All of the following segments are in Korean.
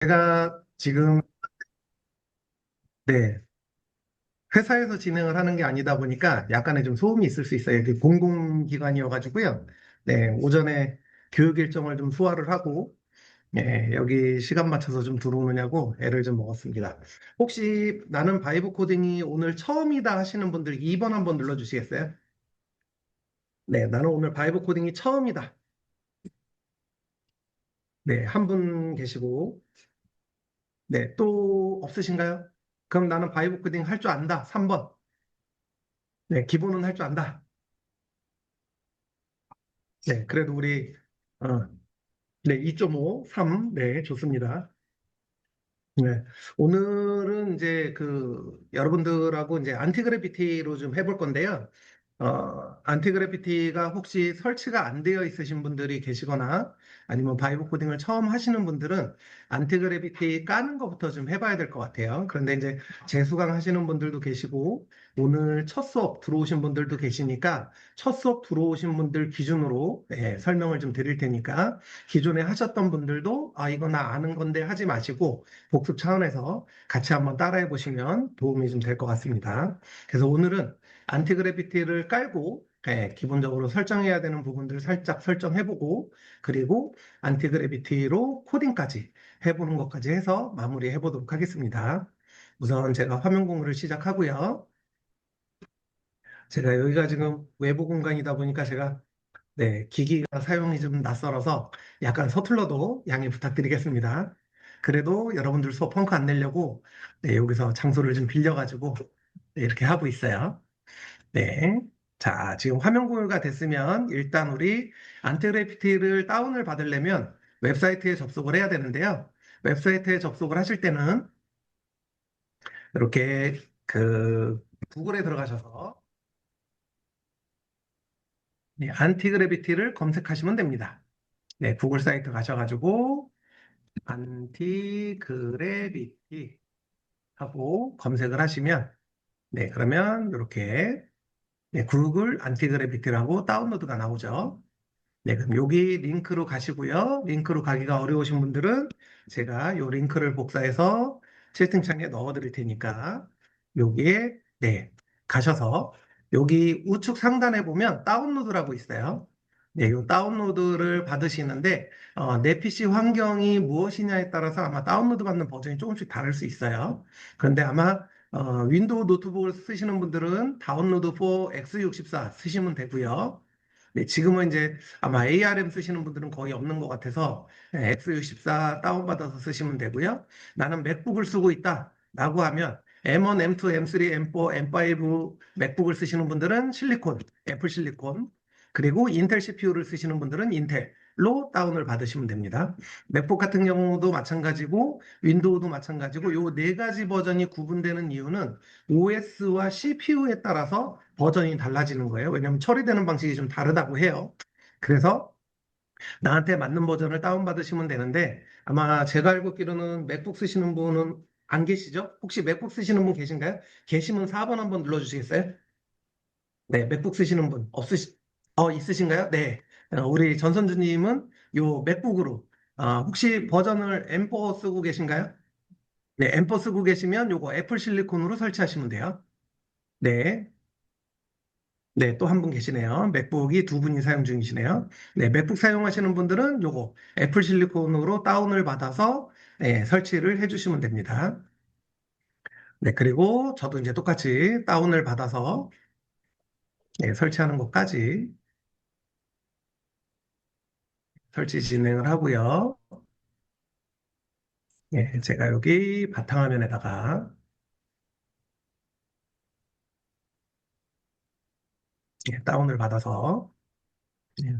제가 지금, 네, 회사에서 진행을 하는 게 아니다 보니까 약간의 좀 소음이 있을 수 있어요. 이게 공공기관이어가지고요. 네, 오전에 교육 일정을 좀 소화를 하고, 네, 여기 시간 맞춰서 좀 들어오느냐고 애를 좀 먹었습니다. 혹시 나는 바이브 코딩이 오늘 처음이다 하시는 분들 2번 한번 눌러주시겠어요? 네, 나는 오늘 바이브 코딩이 처음이다. 네, 한 분 계시고, 네, 또 없으신가요? 그럼 나는 바이브 코딩 할 줄 안다. 3번. 네, 기본은 할 줄 안다. 네, 그래도 우리, 어, 네, 2.5, 3, 네, 좋습니다. 네, 오늘은 이제 여러분들하고 이제 안티그래피티로 좀 해볼 건데요. 안티그래피티가 혹시 설치가 안 되어 있으신 분들이 계시거나 아니면 바이브 코딩을 처음 하시는 분들은 안티그래피티 까는 것부터 좀 해봐야 될 것 같아요. 그런데 이제 재수강 하시는 분들도 계시고 오늘 첫 수업 들어오신 분들도 계시니까 첫 수업 들어오신 분들 기준으로 설명을 좀 드릴 테니까 기존에 하셨던 분들도 이거 나 아는 건데 하지 마시고 복습 차원에서 같이 한번 따라해 보시면 도움이 좀 될 것 같습니다. 그래서 오늘은 안티그래피티를 깔고 기본적으로 설정해야 되는 부분들을 살짝 설정해보고 그리고 안티그래피티로 코딩까지 해보는 것까지 해서 마무리해 보도록 하겠습니다. 우선 제가 화면 공유를 시작하고요. 제가 여기가 지금 외부 공간이다 보니까 제가 네, 기기가 사용이 좀 낯설어서 약간 서툴러도 양해 부탁드리겠습니다. 그래도 여러분들 수업 펑크 안 내려고 네, 여기서 장소를 좀 빌려가지고 네, 이렇게 하고 있어요. 네. 자, 지금 화면 공유가 됐으면 일단 우리 안티그래피티를 다운을 받으려면 웹사이트에 접속을 해야 되는데요. 웹사이트에 접속을 하실 때는 이렇게 구글에 들어가셔서 네, 안티그래피티를 검색하시면 됩니다. 네, 구글 사이트 가셔가지고 안티그래비티 하고 검색을 하시면 네, 그러면 이렇게 네, 구글 안티그래비티라고 다운로드가 나오죠. 네, 그럼 여기 링크로 가시고요. 링크로 가기가 어려우신 분들은 제가 이 링크를 복사해서 채팅창에 넣어 드릴 테니까 여기에 네, 가셔서 여기 우측 상단에 보면 다운로드라고 있어요. 네, 이 다운로드를 받으시는데 내 PC 환경이 무엇이냐에 따라서 아마 다운로드 받는 버전이 조금씩 다를 수 있어요. 그런데 아마 윈도우 노트북을 쓰시는 분들은 다운로드 4 X64 쓰시면 되고요. 네, 지금은 이제 아마 ARM 쓰시는 분들은 거의 없는 것 같아서 X64 다운받아서 쓰시면 되고요. 나는 맥북을 쓰고 있다 라고 하면 M1, M2, M3, M4, M5 맥북을 쓰시는 분들은 실리콘, 애플 실리콘, 그리고 인텔 CPU를 쓰시는 분들은 인텔로 다운을 받으시면 됩니다. 맥북 같은 경우도 마찬가지고 윈도우도 마찬가지고 요 네 가지 버전이 구분되는 이유는 OS와 CPU에 따라서 버전이 달라지는 거예요. 왜냐하면 처리되는 방식이 좀 다르다고 해요. 그래서 나한테 맞는 버전을 다운받으시면 되는데 아마 제가 알고 있기로는 맥북 쓰시는 분은 안 계시죠? 혹시 맥북 쓰시는 분 계신가요? 계시면 4번 한번 눌러주시겠어요? 네, 맥북 쓰시는 분 있으신가요? 네. 우리 전선주님은 요 맥북으로 혹시 버전을 M4 쓰고 계신가요? 네, M4 쓰고 계시면 요거 애플 실리콘으로 설치하시면 돼요. 네. 네, 또 한 분 계시네요. 맥북이 두 분이 사용 중이시네요. 네, 맥북 사용하시는 분들은 요거 애플 실리콘으로 다운을 받아서 설치를 해주시면 됩니다. 네, 그리고 저도 이제 똑같이 다운을 받아서 설치하는 것까지 설치 진행을 하고요. 제가 여기 바탕화면에다가 다운을 받아서 예,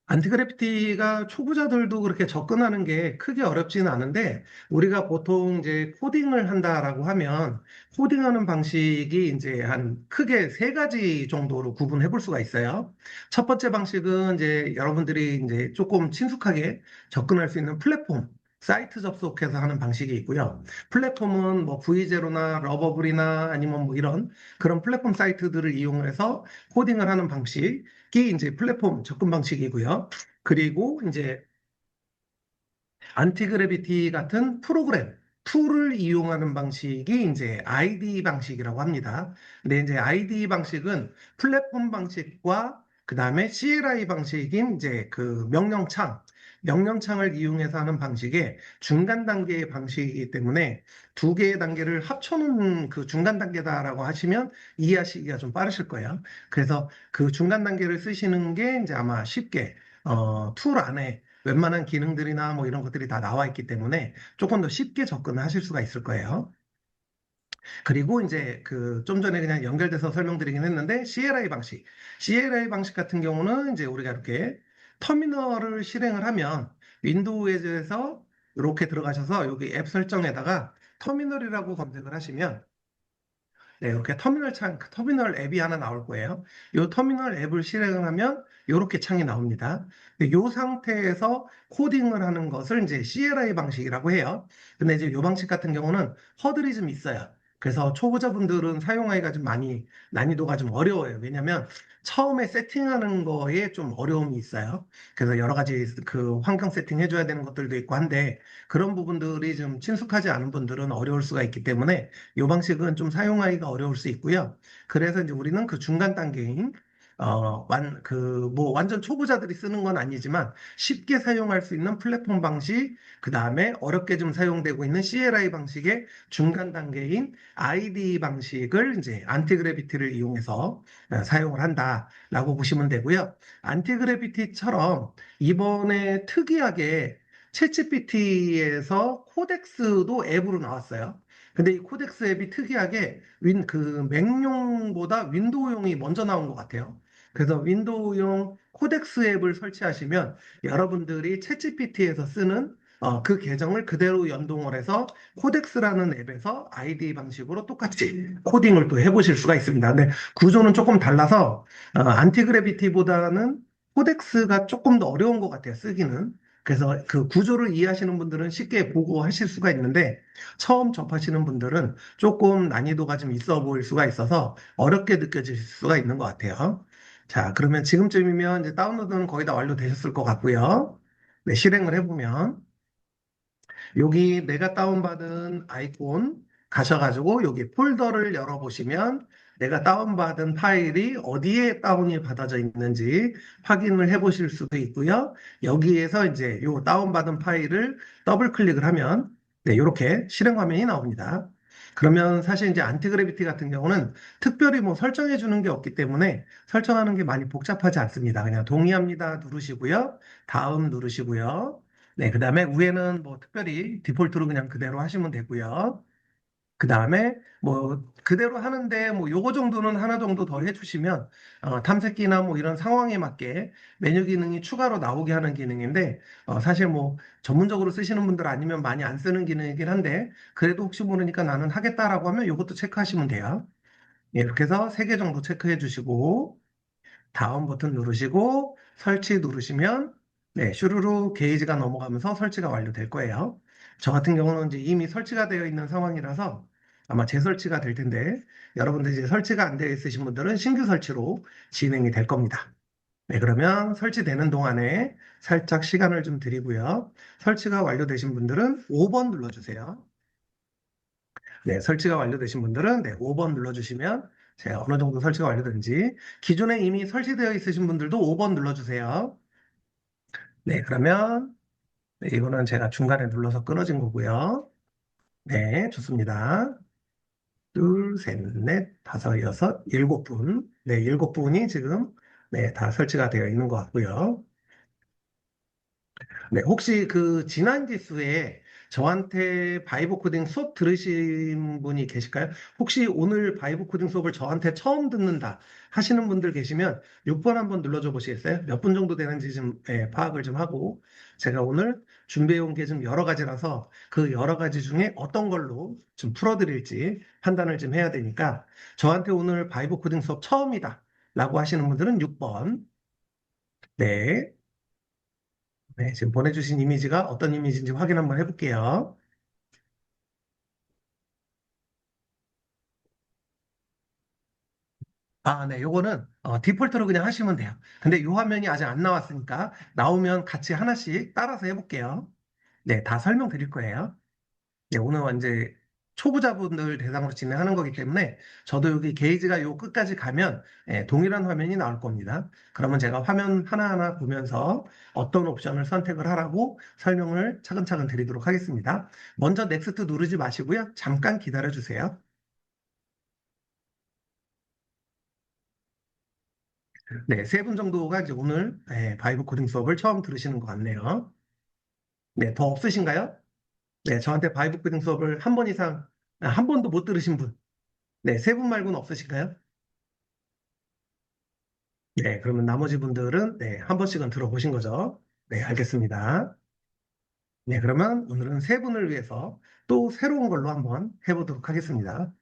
안티그래피티가 초보자들도 그렇게 접근하는 게 크게 어렵지는 않은데 우리가 보통 이제 코딩을 한다라고 하면 코딩하는 방식이 이제 한 크게 세 가지 정도로 구분해 볼 수가 있어요. 첫 번째 방식은 이제 여러분들이 이제 조금 친숙하게 접근할 수 있는 플랫폼. 사이트 접속해서 하는 방식이 있고요. 플랫폼은 뭐 V0나 러버블이나 아니면 뭐 이런 그런 플랫폼 사이트들을 이용해서 코딩을 하는 방식. 이 이제 플랫폼 접근 방식이고요. 그리고 이제 안티그래비티 같은 프로그램, 툴을 이용하는 방식이 이제 IDE 방식이라고 합니다. 근데 이제 IDE 방식은 플랫폼 방식과 그 다음에 CLI 방식인 이제 그 명령창을 이용해서 하는 방식의 중간 단계의 방식이기 때문에 두 개의 단계를 합쳐놓은 그 중간 단계다라고 하시면 이해하시기가 좀 빠르실 거예요. 그래서 그 중간 단계를 쓰시는 게 이제 아마 쉽게 툴 안에 웬만한 기능들이나 뭐 이런 것들이 다 나와 있기 때문에 조금 더 쉽게 접근을 하실 수가 있을 거예요. 그리고 이제 그 좀 전에 그냥 연결돼서 설명드리긴 했는데 CLI 방식 같은 경우는 이제 우리가 이렇게 터미널을 실행을 하면 윈도우에서 이렇게 들어가셔서 여기 앱 설정에다가 터미널이라고 검색을 하시면 네, 이렇게 터미널 앱이 하나 나올 거예요. 이 터미널 앱을 실행을 하면 이렇게 창이 나옵니다. 이 상태에서 코딩을 하는 것을 이제 CLI 방식이라고 해요. 근데 이제 이 방식 같은 경우는 허들이 좀 있어요. 그래서 초보자분들은 사용하기가 좀 많이 난이도가 좀 어려워요. 왜냐하면 처음에 세팅하는 거에 좀 어려움이 있어요. 그래서 여러 가지 그 환경 세팅 해줘야 되는 것들도 있고 한데 그런 부분들이 좀 친숙하지 않은 분들은 어려울 수가 있기 때문에 이 방식은 좀 사용하기가 어려울 수 있고요. 그래서 이제 우리는 그 중간 단계인 뭐 완전 초보자들이 쓰는 건 아니지만 쉽게 사용할 수 있는 플랫폼 방식, 그 다음에 어렵게 좀 사용되고 있는 CLI 방식의 중간 단계인 IDE 방식을 이제 안티그래비티를 이용해서 사용을 한다라고 보시면 되고요. 안티그래비티처럼 이번에 특이하게 챗GPT에서 코덱스도 앱으로 나왔어요. 근데 이 코덱스 앱이 특이하게 그 맥용보다 윈도우용이 먼저 나온 것 같아요. 그래서 윈도우용 코덱스 앱을 설치하시면 여러분들이 챗GPT에서 쓰는 그 계정을 그대로 연동을 해서 코덱스라는 앱에서 아이디 방식으로 똑같이 코딩을 또 해보실 수가 있습니다. 근데 구조는 조금 달라서 안티그래비티보다는 코덱스가 조금 더 어려운 것 같아요, 쓰기는. 그래서 그 구조를 이해하시는 분들은 쉽게 보고 하실 수가 있는데 처음 접하시는 분들은 조금 난이도가 좀 있어 보일 수가 있어서 어렵게 느껴질 수가 있는 것 같아요. 자, 그러면 지금쯤이면 이제 다운로드는 거의 다 완료되셨을 것 같고요. 네, 실행을 해보면 여기 내가 다운받은 아이폰 가셔가지고 여기 폴더를 열어보시면 내가 다운받은 파일이 어디에 다운이 받아져 있는지 확인을 해보실 수도 있고요. 여기에서 이제 요 다운받은 파일을 더블 클릭을 하면 네, 이렇게 실행 화면이 나옵니다. 그러면 사실 이제 안티그래비티 같은 경우는 특별히 뭐 설정해 주는 게 없기 때문에 설정하는 게 많이 복잡하지 않습니다. 그냥 동의합니다 누르시고요. 다음 누르시고요. 네, 그 다음에 위에는 뭐 특별히 디폴트로 그냥 그대로 하시면 되고요. 그 다음에 뭐 그대로 하는데 뭐 요거 정도는 하나 정도 더 해주시면 탐색기나 뭐 이런 상황에 맞게 메뉴 기능이 추가로 나오게 하는 기능인데 사실 뭐 전문적으로 쓰시는 분들 아니면 많이 안 쓰는 기능이긴 한데 그래도 혹시 모르니까 나는 하겠다라고 하면 요것도 체크하시면 돼요. 예, 이렇게 해서 세 개 정도 체크해 주시고 다음 버튼 누르시고 설치 누르시면 네, 슈루루 게이지가 넘어가면서 설치가 완료될 거예요. 저 같은 경우는 이제 이미 설치가 되어 있는 상황이라서 아마 재설치가 될 텐데 여러분들 이제 설치가 안 되어 있으신 분들은 신규 설치로 진행이 될 겁니다. 네, 그러면 설치되는 동안에 살짝 시간을 좀 드리고요. 설치가 완료되신 분들은 5번 눌러주세요. 네, 설치가 완료되신 분들은 네, 5번 눌러주시면 제가 어느 정도 설치가 완료된지 기존에 이미 설치되어 있으신 분들도 5번 눌러주세요. 네, 그러면 네, 이거는 제가 중간에 눌러서 끊어진 거고요. 네, 좋습니다. 둘, 셋, 넷, 다섯, 여섯, 일곱 분. 네, 일곱 분이 지금 네, 다 설치가 되어 있는 것 같고요. 네, 혹시 그 지난 기수에 저한테 바이브 코딩 수업 들으신 분이 계실까요? 혹시 오늘 바이브 코딩 수업을 저한테 처음 듣는다 하시는 분들 계시면 6번 한번 눌러줘 보시겠어요? 몇 분 정도 되는지 좀 파악을 좀 하고 제가 오늘 준비해 온 게 좀 여러 가지라서 그 여러 가지 중에 어떤 걸로 좀 풀어드릴지 판단을 좀 해야 되니까 저한테 오늘 바이브 코딩 수업 처음이다 라고 하시는 분들은 6번. 네. 네, 지금 보내주신 이미지가 어떤 이미지인지 확인 한번 해볼게요. 아, 네, 요거는 디폴트로 그냥 하시면 돼요. 근데 요 화면이 아직 안 나왔으니까 나오면 같이 하나씩 따라서 해볼게요. 네, 다 설명드릴 거예요. 네, 오늘 이제 초보자분들 대상으로 진행하는 거기 때문에 저도 여기 게이지가 요 끝까지 가면 동일한 화면이 나올 겁니다. 그러면 제가 화면 하나하나 보면서 어떤 옵션을 선택을 하라고 설명을 차근차근 드리도록 하겠습니다. 먼저 넥스트 누르지 마시고요. 잠깐 기다려 주세요. 네, 세 분 정도가 이제 오늘 바이브 코딩 수업을 처음 들으시는 것 같네요. 네, 더 없으신가요? 네, 저한테 바이브 코딩 수업을 한 번 이상, 한 번도 못 들으신 분. 네, 세 분 말고는 없으신가요? 네, 그러면 나머지 분들은 한 번씩은 들어보신 거죠? 네, 알겠습니다. 네, 그러면 오늘은 세 분을 위해서 또 새로운 걸로 한번 해보도록 하겠습니다.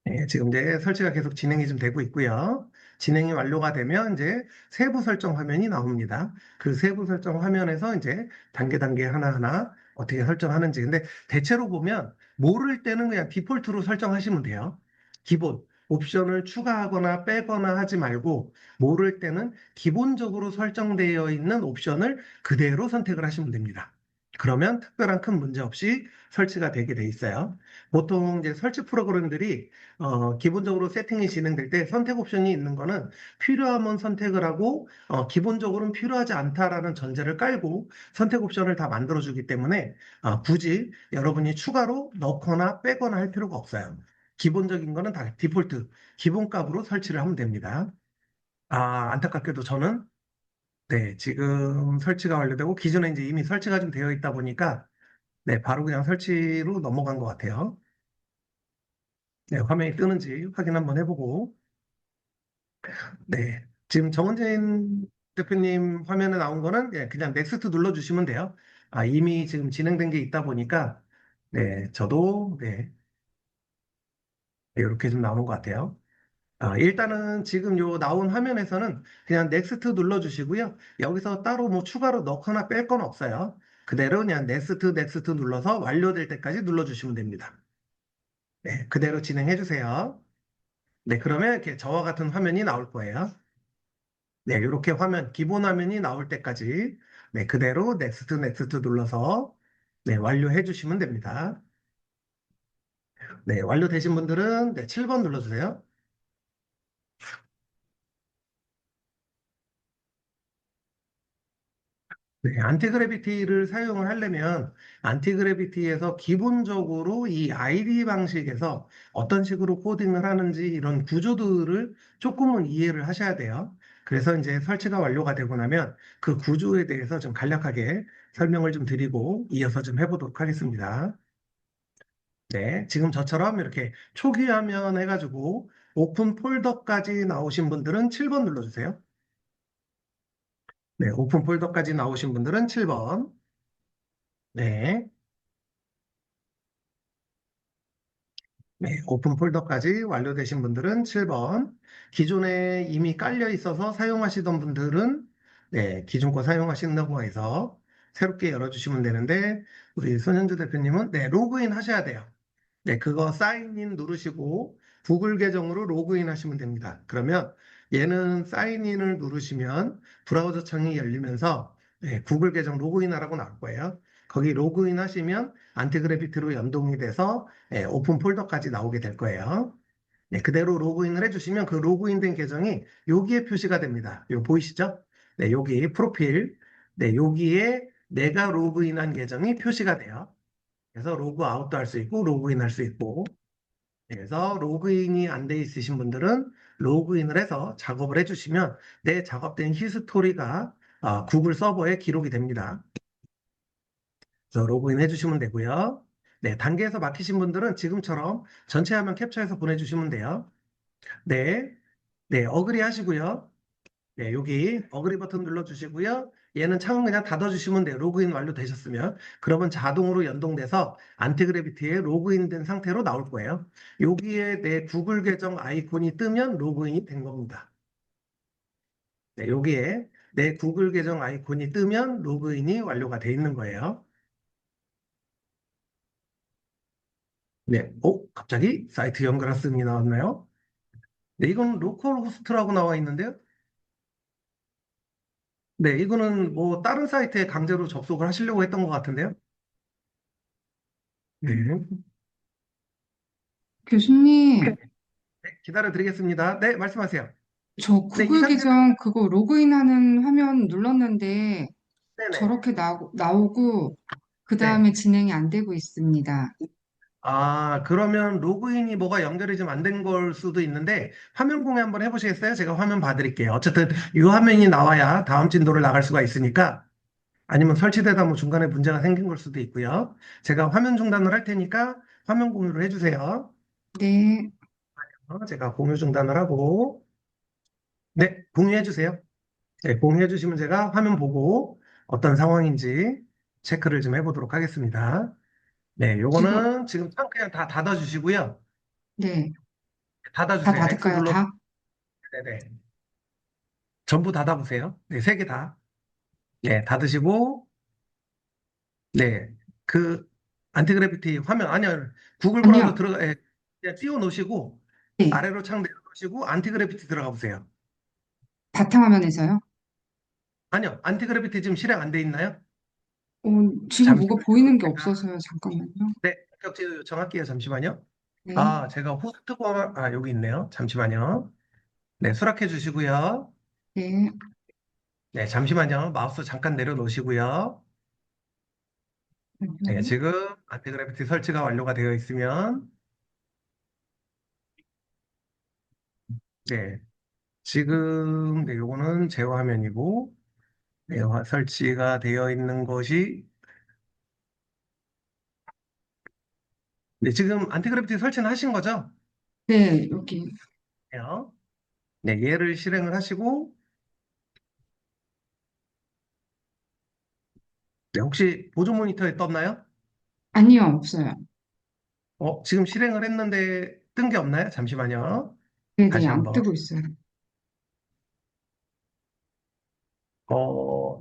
네, 지금 이제 설치가 계속 진행이 좀 되고 있고요. 진행이 완료가 되면 이제 세부 설정 화면이 나옵니다. 그 세부 설정 화면에서 이제 단계 단계 하나하나 어떻게 설정하는지. 근데 대체로 보면 모를 때는 그냥 디폴트로 설정하시면 돼요. 기본. 옵션을 추가하거나 빼거나 하지 말고 모를 때는 기본적으로 설정되어 있는 옵션을 그대로 선택을 하시면 됩니다. 그러면 특별한 큰 문제 없이 설치가 되게 돼 있어요. 보통 이제 설치 프로그램들이 기본적으로 세팅이 진행될 때 선택 옵션이 있는 거는 필요하면 선택을 하고, 기본적으로는 필요하지 않다라는 전제를 깔고 선택 옵션을 다 만들어주기 때문에, 굳이 여러분이 추가로 넣거나 빼거나 할 필요가 없어요. 기본적인 거는 다 디폴트, 기본값으로 설치를 하면 됩니다. 안타깝게도 저는, 네, 지금 설치가 완료되고, 기존에 이제 이미 설치가 좀 되어 있다 보니까, 네, 바로 그냥 설치로 넘어간 것 같아요. 네, 화면이 뜨는지 확인 한번 해보고, 네. 지금 정은진 대표님 화면에 나온 거는 그냥 넥스트 눌러주시면 돼요. 이미 지금 진행된 게 있다 보니까, 네, 저도, 네, 이렇게 좀 나오는 것 같아요. 일단은 지금 요 나온 화면에서는 그냥 넥스트 눌러주시고요. 여기서 따로 뭐 추가로 넣거나 뺄 건 없어요. 그대로 그냥 넥스트, 넥스트 눌러서 완료될 때까지 눌러주시면 됩니다. 네, 그대로 진행해 주세요. 네, 그러면 이렇게 저와 같은 화면이 나올 거예요. 네, 이렇게 화면, 기본 화면이 나올 때까지 네, 그대로 넥스트, 넥스트 눌러서 네, 완료해 주시면 됩니다. 네, 완료되신 분들은 네, 7번 눌러주세요. 네, 안티그래비티를 사용을 하려면 안티그래비티에서 기본적으로 이 아이디 방식에서 어떤 식으로 코딩을 하는지 이런 구조들을 조금은 이해를 하셔야 돼요. 그래서 이제 설치가 완료가 되고 나면 그 구조에 대해서 좀 간략하게 설명을 좀 드리고 이어서 좀 해보도록 하겠습니다. 네, 지금 저처럼 이렇게 초기 화면 해가지고 오픈 폴더까지 나오신 분들은 7번 눌러주세요. 네, 오픈 폴더까지 나오신 분들은 7번. 네, 네, 오픈 폴더까지 완료되신 분들은 7번. 기존에 이미 깔려 있어서 사용하시던 분들은 네, 기존 거 사용하신다고 해서 새롭게 열어주시면 되는데 우리 손현주 대표님은 네, 로그인 하셔야 돼요. 네, 그거 사인인 누르시고 구글 계정으로 로그인 하시면 됩니다. 그러면 얘는 사인인을 누르시면 브라우저 창이 열리면서 네, 구글 계정 로그인하라고 나올 거예요. 거기 로그인 하시면 안티그래비티로 연동이 돼서 오픈 폴더까지 나오게 될 거예요. 네, 그대로 로그인을 해주시면 그 로그인된 계정이 여기에 표시가 됩니다. 요 보이시죠? 네, 여기 프로필. 네, 여기에 내가 로그인한 계정이 표시가 돼요. 그래서 로그 아웃도 할 수 있고 로그인 할 수 있고 그래서 로그인이 안 돼 있으신 분들은 로그인을 해서 작업을 해주시면 내 작업된 히스토리가 구글 서버에 기록이 됩니다. 그래서 로그인 해주시면 되고요. 네, 단계에서 막히신 분들은 지금처럼 전체 화면 캡처해서 보내주시면 돼요. 네, 네, 어그리 하시고요. 네, 여기 어그리 버튼 눌러주시고요. 얘는 창은 그냥 닫아주시면 돼요. 로그인 완료되셨으면. 그러면 자동으로 연동돼서 안티그래비티에 로그인된 상태로 나올 거예요. 여기에 내 구글 계정 아이콘이 뜨면 로그인이 된 겁니다. 네, 여기에 내 구글 계정 아이콘이 뜨면 로그인이 완료가 돼 있는 거예요. 네, 갑자기 사이트 연결할 씀이 나왔나요? 네, 이건 로컬 호스트라고 나와 있는데요. 네, 이거는 뭐 다른 사이트에 강제로 접속을 하시려고 했던 것 같은데요. 네. 교수님, 네, 기다려 드리겠습니다. 네, 말씀하세요. 저 네, 이 구글 상태로, 계정 그거 로그인하는 화면 눌렀는데 네네. 저렇게 나오고 그 네. 다음에 진행이 안 되고 있습니다. 아, 그러면 로그인이 뭐가 연결이 좀 안 된 걸 수도 있는데, 화면 공유 한번 해보시겠어요? 제가 화면 봐드릴게요. 어쨌든, 이 화면이 나와야 다음 진도를 나갈 수가 있으니까, 아니면 설치되다 뭐 중간에 문제가 생긴 걸 수도 있고요. 제가 화면 중단을 할 테니까, 화면 공유를 해주세요. 네, 제가 공유 중단을 하고, 네, 공유해주세요. 네, 공유해주시면 제가 화면 보고, 어떤 상황인지 체크를 좀 해보도록 하겠습니다. 네, 지금, 요거는 지금 창 그냥 다 닫아주시고요. 네, 다 닫아주세요. X 닫을까요, 눌러, 다? 네네. 전부 닫아보세요. 네, 세 개 다. 네, 닫으시고, 네, 그, 안티그래피티 화면, 아니요, 구글 브라우저 아니요, 들어가, 그냥 띄워 놓으시고, 네, 아래로 창 내려놓으시고, 안티그래피티 들어가 보세요. 바탕화면에서요. 아니요, 안티그래피티 지금 실행 안 돼 있나요? 어, 지금 뭐가 잠시만요. 보이는 게 제가, 없어서요. 잠깐만요. 네, 격제 요청할게요. 잠시만요. 네, 아, 제가 호스트가, 여기 있네요. 잠시만요. 네, 수락해 주시고요. 네, 네, 잠시만요. 마우스 잠깐 내려놓으시고요. 네, 잠시만요. 지금 안티그래피티 설치가 완료가 되어 있으면, 네, 지금, 네, 요거는 제어 화면이고, 네, 설치가 되어 있는 것이, 네, 지금 안티그래피티 설치는 하신 거죠? 네, 여기. 네, 네, 얘를 실행을 하시고, 네, 혹시 보조 모니터에 떴나요? 아니요, 없어요. 지금 실행을 했는데 뜬 게 없나요? 잠시만요. 네네, 다시 안 한번. 뜨고 있어요.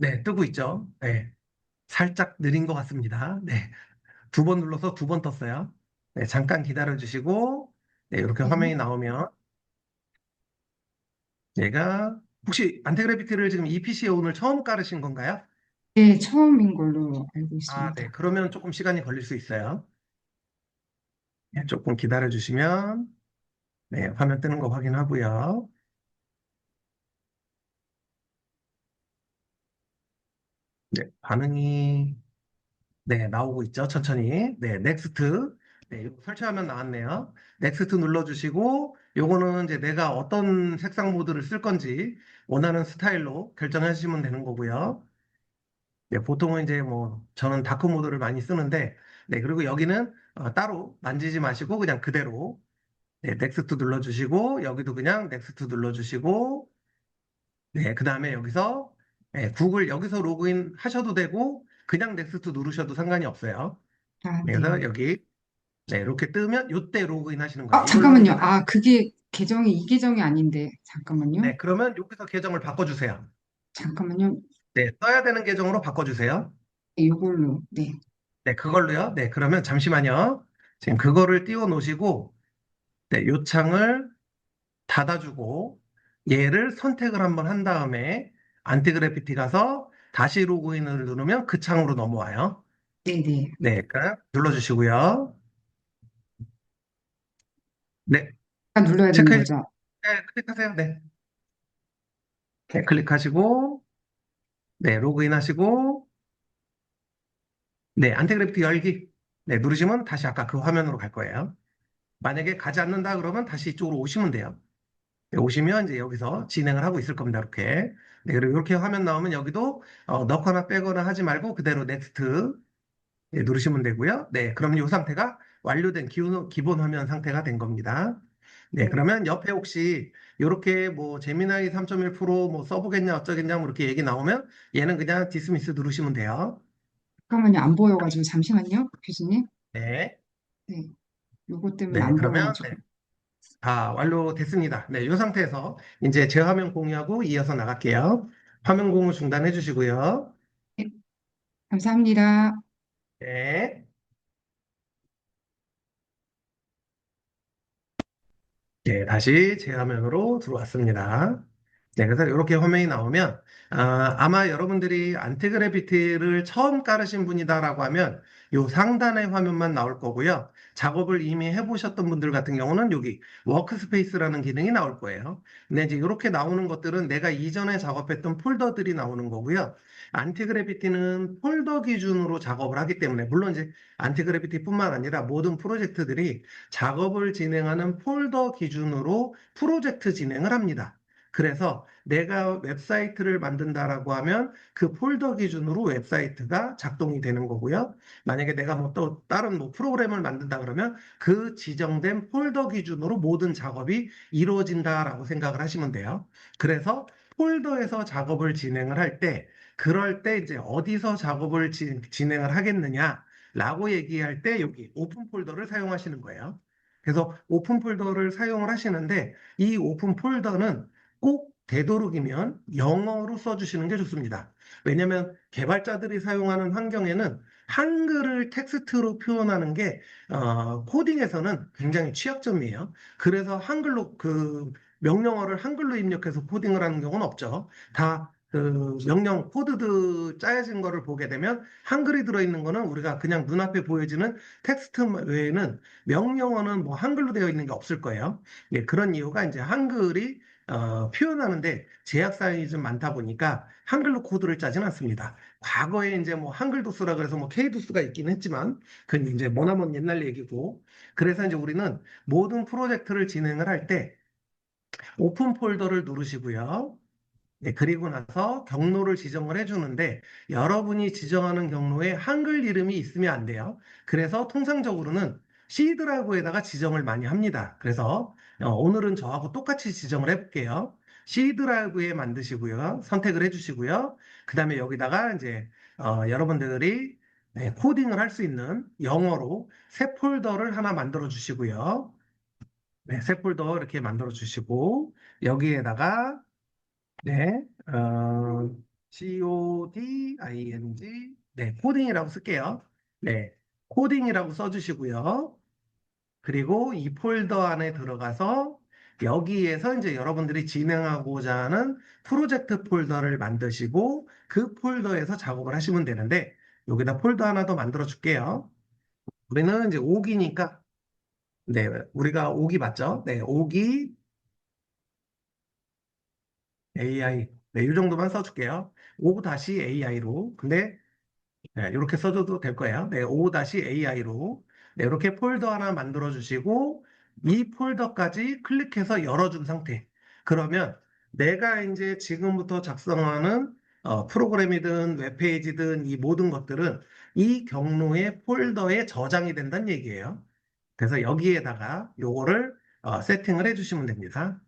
네, 뜨고 있죠? 네, 살짝 느린 것 같습니다. 네, 두 번 눌러서 두 번 떴어요. 네, 잠깐 기다려 주시고, 네, 이렇게 네, 화면이 나오면, 얘가, 혹시 안티그래피티를 지금 이 PC에 오늘 처음 깔으신 건가요? 네, 처음인 걸로 알고 아, 있습니다. 네. 그러면 조금 시간이 걸릴 수 있어요. 네, 조금 기다려 주시면, 네, 화면 뜨는 거 확인하고요. 네, 반응이, 네, 나오고 있죠. 천천히. 네, 넥스트. 네, 이거 설치하면 나왔네요. 넥스트 눌러주시고, 요거는 이제 내가 어떤 색상 모드를 쓸 건지 원하는 스타일로 결정하시면 되는 거고요. 네, 보통은 이제 뭐, 저는 다크 모드를 많이 쓰는데, 네, 그리고 여기는 따로 만지지 마시고 그냥 그대로 네, 넥스트 눌러주시고, 여기도 그냥 넥스트 눌러주시고, 네, 그 다음에 여기서, 네, 구글 여기서 로그인 하셔도 되고, 그냥 넥스트 누르셔도 상관이 없어요. 아, 네, 네. 그래서 여기, 네, 이렇게 뜨면 이때 로그인 하시는 거예요. 아, 이걸로 잠깐만요. 이제 아, 그게 계정이 이 계정이 아닌데. 잠깐만요. 네, 그러면 여기서 계정을 바꿔주세요. 잠깐만요. 네, 써야 되는 계정으로 바꿔주세요. 네, 요걸로. 네. 네, 그걸로요. 네, 그러면 잠시만요. 지금 그거를 띄워 놓으시고, 네, 요 창을 닫아주고 얘를 선택을 한번 한 다음에 안티그래피티 가서 다시 로그인을 누르면 그 창으로 넘어와요. 네네. 네, 그러니까 눌러주시고요. 네, 눌러야 되는 체크해, 거죠. 네, 클릭하세요. 네, 네, 클릭하시고, 네, 로그인 하시고, 네, 안티그래피티 열기. 네, 누르시면 다시 아까 그 화면으로 갈 거예요. 만약에 가지 않는다 그러면 다시 이쪽으로 오시면 돼요. 네, 오시면 이제 여기서 진행을 하고 있을 겁니다. 이렇게. 네, 그리고 이렇게 화면 나오면 여기도 넣거나 빼거나 하지 말고 그대로 넥스트 네, 누르시면 되고요. 네, 그럼 이 상태가 완료된 기본 화면 상태가 된 겁니다. 네, 네. 그러면 옆에 혹시 이렇게 뭐 제미나이 3.1 프로 뭐 써보겠냐 어쩌겠냐 뭐 이렇게 얘기 나오면 얘는 그냥 디스미스 누르시면 돼요. 잠깐만요. 안 보여가지고. 잠시만요. 교수님. 네, 네. 요거 때문에 네, 안 그러면 보여가지고. 네, 다 완료됐습니다. 네, 이 상태에서 이제 제 화면 공유하고 이어서 나갈게요. 화면 공유 중단해 주시고요. 네. 감사합니다. 네, 네, 다시 제 화면으로 들어왔습니다. 네, 그래서 이렇게 화면이 나오면 아마 여러분들이 안티그래비티를 처음 깔으신 분이다라고 하면 요 상단의 화면만 나올 거고요. 작업을 이미 해보셨던 분들 같은 경우는 여기 워크스페이스라는 기능이 나올 거예요. 근데 이제 이렇게 나오는 것들은 내가 이전에 작업했던 폴더들이 나오는 거고요. 안티그래비티는 폴더 기준으로 작업을 하기 때문에 물론 이제 안티그래비티뿐만 아니라 모든 프로젝트들이 작업을 진행하는 폴더 기준으로 프로젝트 진행을 합니다. 그래서 내가 웹사이트를 만든다라고 하면 그 폴더 기준으로 웹사이트가 작동이 되는 거고요. 만약에 내가 뭐 또 다른 뭐 프로그램을 만든다 그러면 그 지정된 폴더 기준으로 모든 작업이 이루어진다라고 생각을 하시면 돼요. 그래서 폴더에서 작업을 진행을 할 때, 그럴 때 이제 어디서 작업을 진행을 하겠느냐라고 얘기할 때 여기 오픈 폴더를 사용하시는 거예요. 그래서 오픈 폴더를 사용을 하시는데 이 오픈 폴더는 꼭 되도록이면 영어로 써주시는 게 좋습니다. 왜냐하면 개발자들이 사용하는 환경에는 한글을 텍스트로 표현하는 게 코딩에서는 굉장히 취약점이에요. 그래서 한글로 그 명령어를 한글로 입력해서 코딩을 하는 경우는 없죠. 다 그 명령 코드도 짜여진 거를 보게 되면 한글이 들어있는 거는 우리가 그냥 눈앞에 보여지는 텍스트 외에는 명령어는 뭐 한글로 되어 있는 게 없을 거예요. 예, 그런 이유가 이제 한글이 표현하는데 제약 사항이 좀 많다 보니까 한글로 코드를 짜진 않습니다. 과거에 이제 뭐 한글도스라 그래서 뭐 K도스가 있긴 했지만 그건 이제 머나먼 옛날 얘기고 그래서 이제 우리는 모든 프로젝트를 진행을 할 때 오픈 폴더를 누르시고요. 네, 그리고 나서 경로를 지정을 해주는데 여러분이 지정하는 경로에 한글 이름이 있으면 안 돼요. 그래서 통상적으로는 C 드라이브에다가 지정을 많이 합니다. 그래서 오늘은 저하고 똑같이 지정을 해볼게요. C 드라이브에 만드시고요. 선택을 해주시고요. 그 다음에 여기다가 이제 여러분들이 네, 코딩을 할 수 있는 영어로 새 폴더를 하나 만들어 주시고요. 네, 새 폴더 이렇게 만들어 주시고 여기에다가 네, coding, 네, 코딩이라고 쓸게요. 네, 코딩이라고 써주시고요. 그리고 이 폴더 안에 들어가서 여기에서 이제 여러분들이 진행하고자 하는 프로젝트 폴더를 만드시고 그 폴더에서 작업을 하시면 되는데 여기다 폴더 하나 더 만들어 줄게요. 우리는 이제 5기니까, 네, 우리가 5기 맞죠? 네, 5기 AI. 네, 이 정도만 써줄게요. 5-AI로. 근데 네, 이렇게 써줘도 될 거예요. 네, O-AI로. 네, 이렇게 폴더 하나 만들어 주시고, 이 폴더까지 클릭해서 열어준 상태. 그러면 내가 이제 지금부터 작성하는 프로그램이든 웹페이지든 이 모든 것들은 이 경로의 폴더에 저장이 된다는 얘기예요. 그래서 여기에다가 요거를 세팅을 해주시면 됩니다.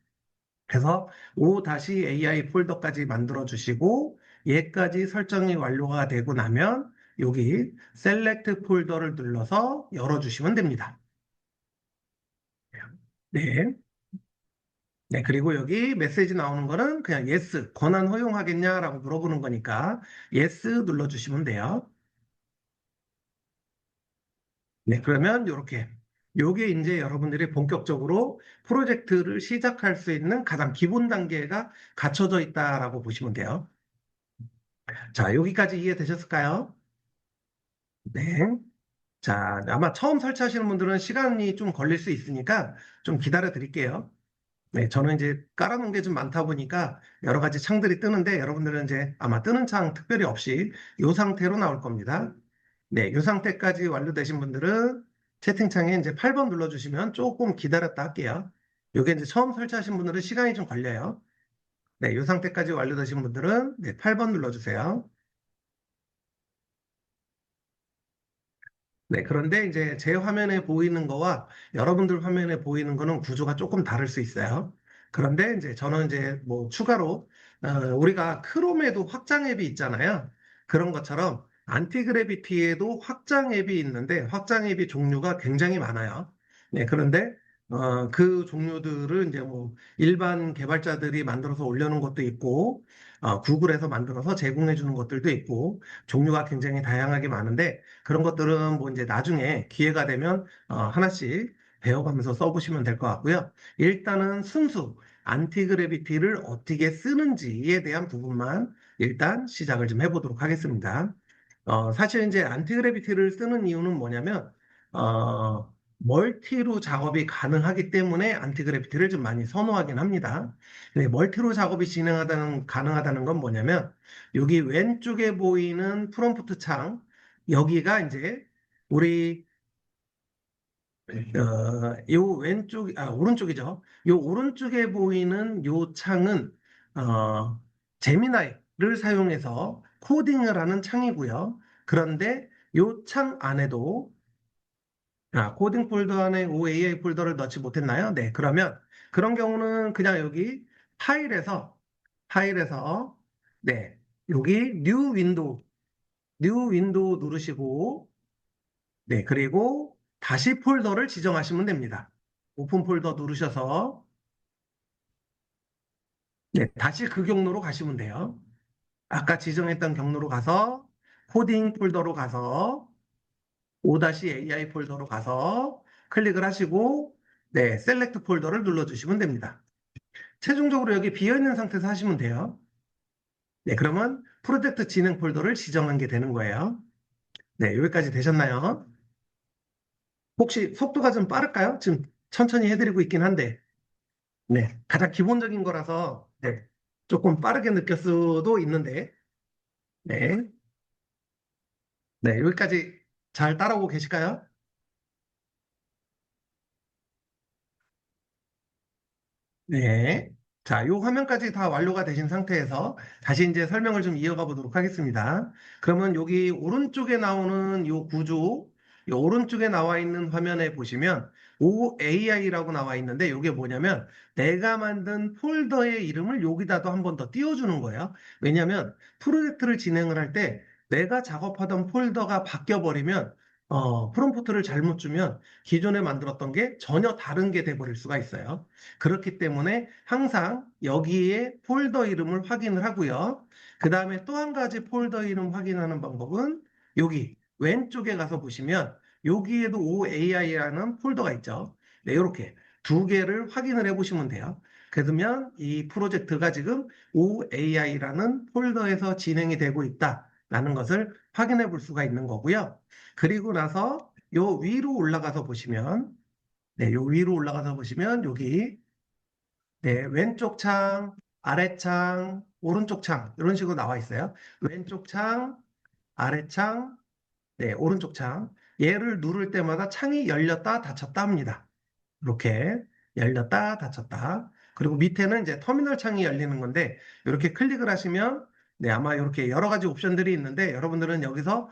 그래서 O-AI 폴더까지 만들어 주시고 얘까지 설정이 완료가 되고 나면 여기 셀렉트 폴더를 눌러서 열어 주시면 됩니다. 네. 네, 그리고 여기 메시지 나오는 거는 그냥 yes, 권한 허용하겠냐라고 물어보는 거니까 yes 눌러 주시면 돼요. 네, 그러면 이렇게 요게 이제 여러분들이 본격적으로 프로젝트를 시작할 수 있는 가장 기본 단계가 갖춰져 있다라고 보시면 돼요. 자, 여기까지 이해되셨을까요? 네. 자, 아마 처음 설치하시는 분들은 시간이 좀 걸릴 수 있으니까 좀 기다려 드릴게요. 네, 저는 이제 깔아놓은 게 좀 많다 보니까 여러 가지 창들이 뜨는데 여러분들은 이제 아마 뜨는 창 특별히 없이 이 상태로 나올 겁니다. 네, 이 상태까지 완료되신 분들은 채팅창에 이제 8번 눌러주시면 조금 기다렸다 할게요. 이게 이제 처음 설치하신 분들은 시간이 좀 걸려요. 네, 이 상태까지 완료되신 분들은 네, 8번 눌러주세요. 네, 그런데 이제 제 화면에 보이는 거와 여러분들 화면에 보이는 거는 구조가 조금 다를 수 있어요. 그런데 이제 저는 이제 뭐 추가로 우리가 크롬에도 확장 앱이 있잖아요. 그런 것처럼 안티그래비티에도 확장 앱이 있는데 확장 앱이 종류가 굉장히 많아요. 네, 그런데 그 종류들을 이제 뭐 일반 개발자들이 만들어서 올려놓은 것도 있고 구글에서 만들어서 제공해 주는 것들도 있고 종류가 굉장히 다양하게 많은데 그런 것들은 뭐 이제 나중에 기회가 되면 하나씩 배워가면서 써보시면 될 것 같고요. 일단은 순수 안티그래비티를 어떻게 쓰는지에 대한 부분만 일단 시작을 좀 해보도록 하겠습니다. 사실 이제 안티그래비티를 쓰는 이유는 뭐냐면, 멀티로 작업이 가능하기 때문에 안티그래비티를 좀 많이 선호하긴 합니다. 근데 멀티로 작업이 가능하다는 건 뭐냐면, 여기 왼쪽에 보이는 프롬프트 창, 여기가 이제 우리 요 오른쪽이죠. 요 오른쪽에 보이는 요 창은, 제미나이를 사용해서 코딩을 하는 창이고요. 그런데 요 창 안에도, 코딩 폴더 안에 OAI 폴더를 넣지 못했나요? 네, 그러면 그런 경우는 그냥 여기 파일에서, 파일에서, 네, 여기 뉴 윈도우 누르시고, 네, 그리고 다시 폴더를 지정하시면 됩니다. 오픈 폴더 누르셔서, 네, 다시 그 경로로 가시면 돼요. 아까 지정했던 경로로 가서, 코딩 폴더로 가서, O-AI 폴더로 가서, 클릭을 하시고, 네, 셀렉트 폴더를 눌러주시면 됩니다. 최종적으로 여기 비어있는 상태에서 하시면 돼요. 네, 그러면 프로젝트 진행 폴더를 지정한 게 되는 거예요. 네, 여기까지 되셨나요? 혹시 속도가 좀 빠를까요? 지금 천천히 해드리고 있긴 한데, 네, 가장 기본적인 거라서 네, 조금 빠르게 느낄 수도 있는데, 네, 네, 여기까지 잘 따라오고 계실까요? 네. 자, 요 화면까지 다 완료가 되신 상태에서 다시 이제 설명을 좀 이어가 보도록 하겠습니다. 그러면 여기 오른쪽에 나오는 요 구조, 요 오른쪽에 나와 있는 화면에 보시면 OAI라고 나와 있는데 이게 뭐냐면 내가 만든 폴더의 이름을 여기다도 한 번 더 띄워주는 거예요. 왜냐하면 프로젝트를 진행을 할 때 내가 작업하던 폴더가 바뀌어 버리면 프롬프트를 잘못 주면 기존에 만들었던 게 전혀 다른 게 돼버릴 수가 있어요. 그렇기 때문에 항상 여기에 폴더 이름을 확인을 하고요. 그 다음에 또 한 가지 폴더 이름 확인하는 방법은 여기 왼쪽에 가서 보시면 여기에도 OAI라는 폴더가 있죠. 네, 이렇게 두 개를 확인을 해 보시면 돼요. 그러면 이 프로젝트가 지금 OAI라는 폴더에서 진행이 되고 있다라는 것을 확인해 볼 수가 있는 거고요. 그리고 나서 요 위로 올라가서 보시면, 네, 요 위로 올라가서 보시면 여기, 네, 왼쪽 창, 아래 창, 오른쪽 창 이런 식으로 나와 있어요. 왼쪽 창, 아래 창, 네, 오른쪽 창. 얘를 누를 때마다 창이 열렸다 닫혔다 합니다. 이렇게 열렸다 닫혔다. 그리고 밑에는 이제 터미널 창이 열리는 건데 이렇게 클릭을 하시면, 네, 아마 이렇게 여러 가지 옵션들이 있는데 여러분들은 여기서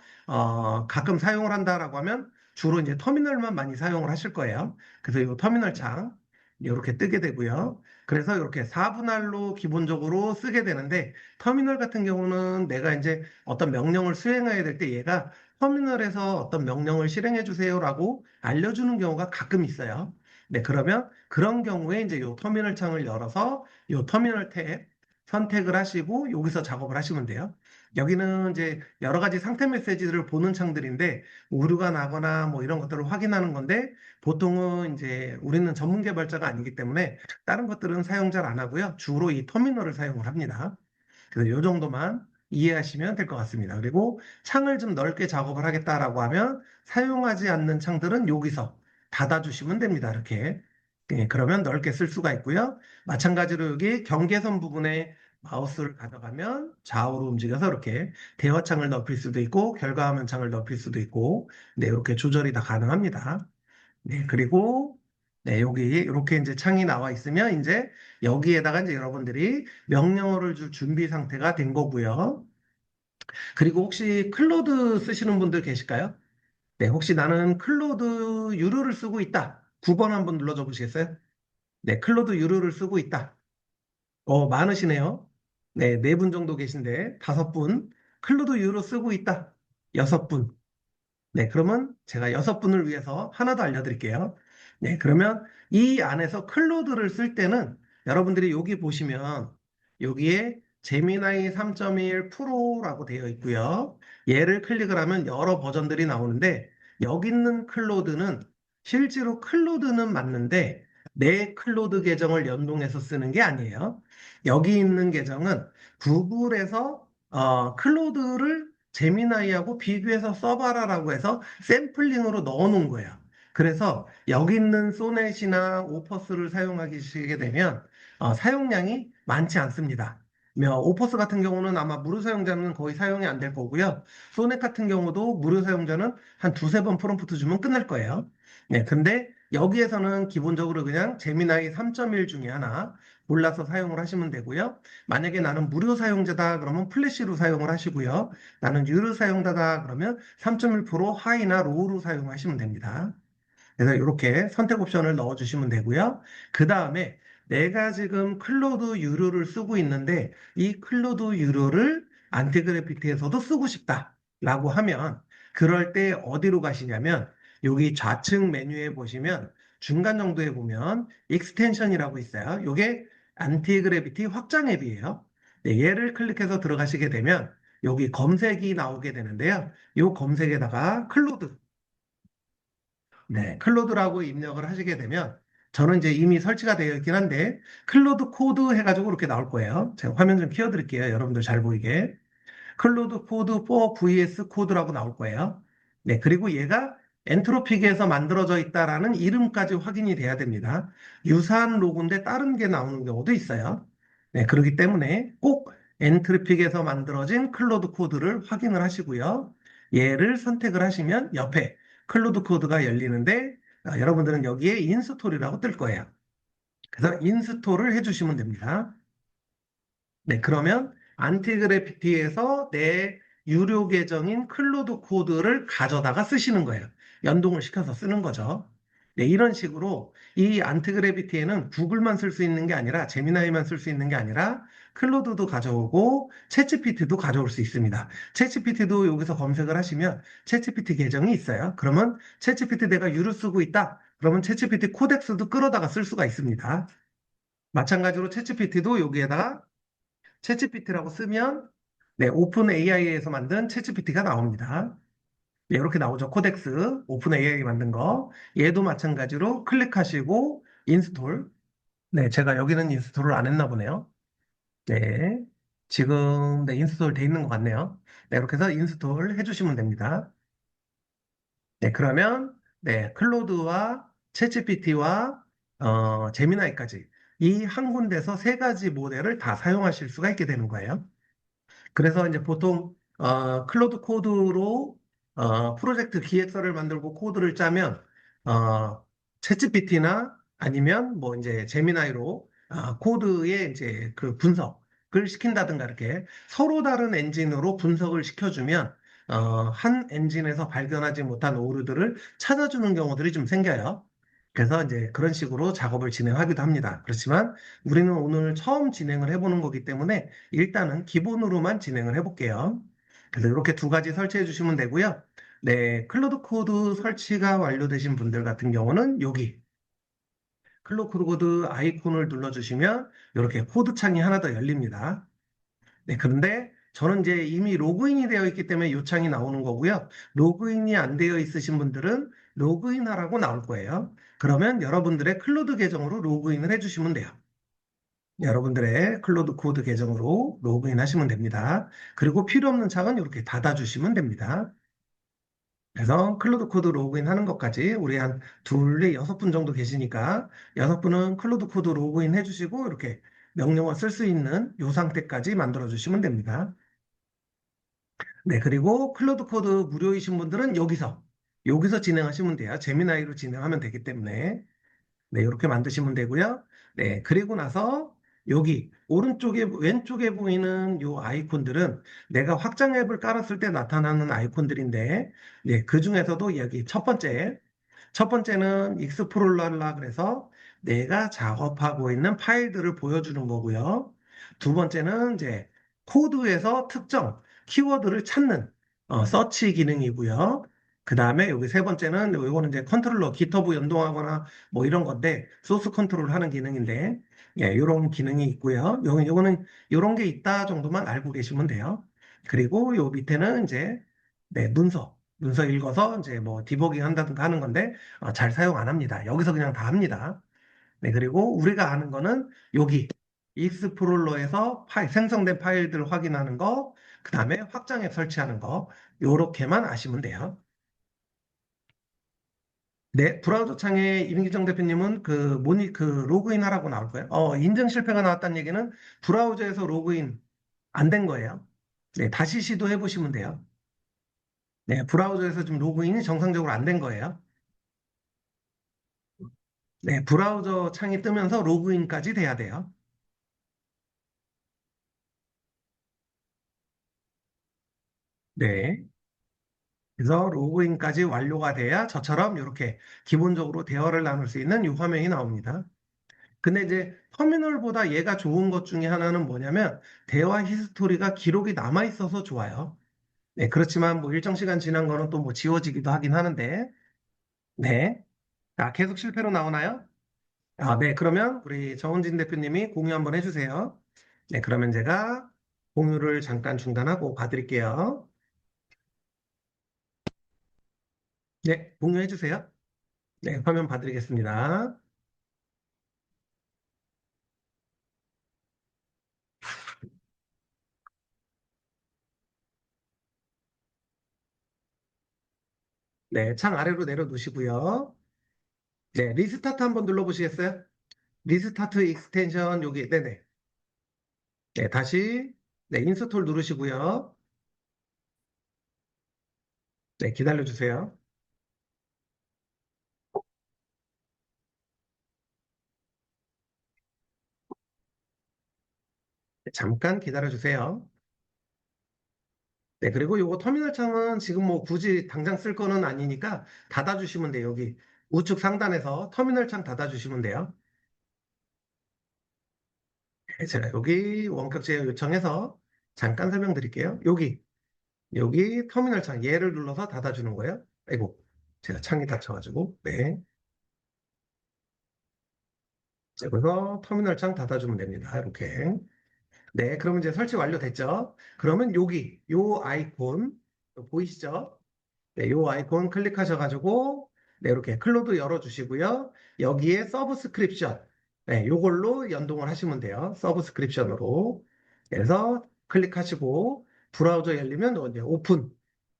가끔 사용을 한다라고 하면 주로 이제 터미널만 많이 사용을 하실 거예요. 그래서 이 터미널 창 이렇게 뜨게 되고요. 그래서 이렇게 4분할로 기본적으로 쓰게 되는데 터미널 같은 경우는 내가 이제 어떤 명령을 수행해야 될 때 얘가 터미널에서 어떤 명령을 실행해 주세요라고 알려주는 경우가 가끔 있어요. 네, 그러면 그런 경우에 이제 요 터미널 창을 열어서 요 터미널 탭 선택을 하시고 여기서 작업을 하시면 돼요. 여기는 이제 여러 가지 상태 메시지들을 보는 창들인데 오류가 나거나 뭐 이런 것들을 확인하는 건데 보통은 이제 우리는 전문 개발자가 아니기 때문에 다른 것들은 사용 잘 안 하고요. 주로 이 터미널을 사용을 합니다. 그래서 이 정도만 이해하시면 될 것 같습니다. 그리고 창을 좀 넓게 작업을 하겠다라고 하면 사용하지 않는 창들은 여기서 닫아주시면 됩니다. 이렇게. 예, 그러면 넓게 쓸 수가 있고요. 마찬가지로 여기 경계선 부분에 마우스를 가져가면 좌우로 움직여서 이렇게 대화창을 넓힐 수도 있고 결과화면 창을 넓힐 수도 있고, 네, 이렇게 조절이 다 가능합니다. 네, 그리고 네, 여기 이렇게 이제 창이 나와 있으면 이제 여기에다가 이제 여러분들이 명령어를 줄 준비 상태가 된 거고요. 그리고 혹시 클로드 쓰시는 분들 계실까요? 네, 혹시 나는 클로드 유료를 쓰고 있다. 9번 한번 눌러줘 보시겠어요? 네, 클로드 유료를 쓰고 있다. 많으시네요. 네, 4분 정도 계신데 5분. 클로드 유료 쓰고 있다. 6분. 네, 그러면 제가 6분을 위해서 하나 더 알려드릴게요. 네, 그러면 이 안에서 클로드를 쓸 때는 여러분들이 여기 보시면 여기에 제미나이 3.1 프로라고 되어 있고요. 얘를 클릭을 하면 여러 버전들이 나오는데 여기 있는 클로드는 실제로 클로드는 맞는데 내 클로드 계정을 연동해서 쓰는 게 아니에요. 여기 있는 계정은 구글에서 클로드를 제미나이하고 비교해서 써봐라라고 해서 샘플링으로 넣어놓은 거예요. 그래서 여기 있는 소넷이나 오퍼스를 사용하시게 되면 사용량이 많지 않습니다. 오퍼스 같은 경우는 아마 무료 사용자는 거의 사용이 안 될 거고요. 소넷 같은 경우도 무료 사용자는 한 두세 번 프롬프트 주면 끝날 거예요. 네, 근데 여기에서는 기본적으로 그냥 제미나이 3.1 중에 하나 골라서 사용을 하시면 되고요. 만약에 나는 무료 사용자다 그러면 플래시로 사용을 하시고요. 나는 유료 사용자다 그러면 3.1 프로 하이나 로우로 사용하시면 됩니다. 그래서 이렇게 선택 옵션을 넣어주시면 되고요. 그 다음에 내가 지금 클로드 유료를 쓰고 있는데 이 클로드 유료를 안티그래피티에서도 쓰고 싶다라고 하면 그럴 때 어디로 가시냐면 여기 좌측 메뉴에 보시면 중간 정도에 보면 익스텐션이라고 있어요. 이게 안티그래비티 확장 앱이에요. 네, 얘를 클릭해서 들어가시게 되면 여기 검색이 나오게 되는데요. 이 검색에다가 클로드 네, 클로드라고 입력을 하시게 되면 저는 이제 이미 설치가 되어 있긴 한데 클로드 코드 해가지고 이렇게 나올 거예요. 제가 화면 좀 키워드릴게요. 여러분들 잘 보이게. 클로드 코드 4 vs 코드라고 나올 거예요. 네, 그리고 얘가 엔트로픽에서 만들어져 있다라는 이름까지 확인이 돼야 됩니다. 유사한 로고인데 다른 게 나오는 경우도 있어요. 네, 그렇기 때문에 꼭 엔트로픽에서 만들어진 클로드 코드를 확인을 하시고요. 얘를 선택을 하시면 옆에 클로드 코드가 열리는데 여러분들은 여기에 인스톨이라고 뜰 거예요. 그래서 인스톨을 해주시면 됩니다. 네, 그러면 안티그래피티에서 내 유료 계정인 클로드 코드를 가져다가 쓰시는 거예요. 연동을 시켜서 쓰는 거죠. 네, 이런 식으로 이 안티그래피티에는 구글만 쓸 수 있는 게 아니라 제미나이만 쓸 수 있는 게 아니라 클로드도 가져오고 챗GPT도 가져올 수 있습니다. 챗GPT도 여기서 검색을 하시면 챗GPT 계정이 있어요. 그러면 챗GPT 내가 유료 쓰고 있다. 그러면 챗GPT 코덱스도 끌어다가 쓸 수가 있습니다. 마찬가지로 챗GPT도 여기에다가 챗GPT라고 쓰면 네, 오픈 AI에서 만든 챗GPT가 나옵니다. 네, 이렇게 나오죠. 코덱스, 오픈 AI 만든 거. 얘도 마찬가지로 클릭하시고 인스톨. 네, 제가 여기는 인스톨을 안 했나 보네요. 네, 지금 네, 인스톨 돼 있는 것 같네요. 네, 이렇게 해서 인스톨 해주시면 됩니다. 네, 그러면 네, 클로드와 챗GPT와 제미나이까지 이 한 군데서 세 가지 모델을 다 사용하실 수가 있게 되는 거예요. 그래서 이제 보통 클로드 코드로 프로젝트 기획서를 만들고 코드를 짜면 챗GPT나 아니면 뭐 이제 제미나이로 코드의 이제 그 분석을 시킨다든가 이렇게 서로 다른 엔진으로 분석을 시켜주면 한 엔진에서 발견하지 못한 오류들을 찾아주는 경우들이 좀 생겨요. 그래서 이제 그런 식으로 작업을 진행하기도 합니다. 그렇지만 우리는 오늘 처음 진행을 해보는 거기 때문에 일단은 기본으로만 진행을 해볼게요. 그래서 이렇게 두 가지 설치해 주시면 되고요. 네, 클로드 코드 설치가 완료되신 분들 같은 경우는 여기 클로드 코드 아이콘을 눌러주시면 이렇게 코드 창이 하나 더 열립니다. 네, 그런데 저는 이제 이미 로그인이 되어 있기 때문에 이 창이 나오는 거고요. 로그인이 안 되어 있으신 분들은 로그인 하라고 나올 거예요. 그러면 여러분들의 클로드 계정으로 로그인을 해주시면 돼요. 여러분들의 클로드 코드 계정으로 로그인 하시면 됩니다. 그리고 필요 없는 창은 이렇게 닫아주시면 됩니다. 그래서 클로드 코드 로그인 하는 것까지 우리 한 둘, 여섯 분 정도 계시니까 여섯 분은 클로드 코드 로그인 해주시고 이렇게 명령어 쓸 수 있는 이 상태까지 만들어 주시면 됩니다. 네, 그리고 클로드 코드 무료이신 분들은 여기서 진행하시면 돼요. 제미나이로 진행하면 되기 때문에. 네, 이렇게 만드시면 되고요. 네, 그리고 나서 여기 오른쪽에 왼쪽에 보이는 요 아이콘들은 내가 확장 앱을 깔았을 때 나타나는 아이콘들인데, 네, 그 중에서도 여기 첫 번째는 익스플로러라 그래서 내가 작업하고 있는 파일들을 보여주는 거고요. 두 번째는 이제 코드에서 특정 키워드를 찾는 서치 기능이고요. 그 다음에 여기 세 번째는 이거는 이제 컨트롤러 기터브 연동하거나 뭐 이런 건데 소스 컨트롤 하는 기능인데 예, 이런 기능이 있고요. 요거는 이런 게 있다 정도만 알고 계시면 돼요. 그리고 요 밑에는 이제 네, 문서 읽어서 이제 뭐 디버깅 한다든가 하는 건데 잘 사용 안 합니다. 여기서 그냥 다 합니다. 네, 그리고 우리가 아는 거는 여기 익스플로러에서 생성된 파일들을 확인하는 거, 그 다음에 확장앱 설치하는 거, 요렇게만 아시면 돼요. 네, 브라우저 창에 임기정 대표님은 그 로그인 하라고 나올 거예요. 인증 실패가 나왔다는 얘기는 브라우저에서 로그인 안 된 거예요. 네, 다시 시도해 보시면 돼요. 네, 브라우저에서 지금 로그인이 정상적으로 안 된 거예요. 네, 브라우저 창이 뜨면서 로그인까지 돼야 돼요. 네. 그래서 로그인까지 완료가 돼야 저처럼 이렇게 기본적으로 대화를 나눌 수 있는 이 화면이 나옵니다. 근데 이제 터미널보다 얘가 좋은 것 중에 하나는 뭐냐면 대화 히스토리가 기록이 남아 있어서 좋아요. 네, 그렇지만 뭐 일정 시간 지난 거는 또 뭐 지워지기도 하긴 하는데, 네. 자, 계속 실패로 나오나요? 아, 네. 그러면 우리 정은진 대표님이 공유 한번 해주세요. 네, 그러면 제가 공유를 잠깐 중단하고 봐드릴게요. 네, 공유해 주세요. 네, 화면 봐드리겠습니다. 네, 창 아래로 내려놓으시고요. 네, 리스타트 한번 눌러보시겠어요? 리스타트 익스텐션 여기, 네네. 네, 다시, 네, 인스톨 누르시고요. 네, 기다려주세요. 네, 잠깐 기다려주세요. 네, 그리고 요거 터미널 창은 지금 뭐 굳이 당장 쓸 거는 아니니까 닫아주시면 돼요. 여기 우측 상단에서 터미널 창 닫아주시면 돼요. 네, 제가 여기 원격 제어 요청해서 잠깐 설명드릴게요. 여기 터미널 창 얘를 눌러서 닫아주는 거예요. 아이고, 제가 창이 닫혀가지고. 네. 자, 그래서 터미널 창 닫아주면 됩니다. 이렇게. 네, 그러면 이제 설치 완료됐죠? 그러면 요 아이콘, 보이시죠? 네, 요 아이콘 클릭하셔가지고, 네, 이렇게 클로드 열어주시고요. 여기에 서브스크립션, 네, 요걸로 연동을 하시면 돼요. 서브스크립션으로. 그래서 클릭하시고, 브라우저 열리면 이제 오픈,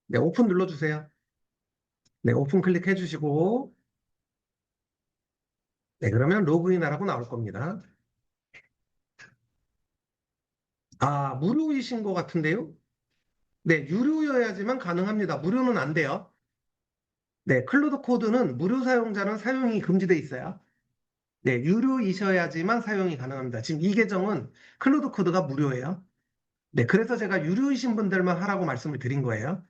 네, 오픈 눌러주세요. 네, 오픈 클릭해주시고, 네, 그러면 로그인하라고 나올 겁니다. 아, 무료이신 것 같은데요? 네, 유료여야지만 가능합니다. 무료는 안 돼요. 네, 클로드 코드는 무료 사용자는 사용이 금지돼 있어요. 네, 유료이셔야지만 사용이 가능합니다. 지금 이 계정은 클로드 코드가 무료예요. 네, 그래서 제가 유료이신 분들만 하라고 말씀을 드린 거예요.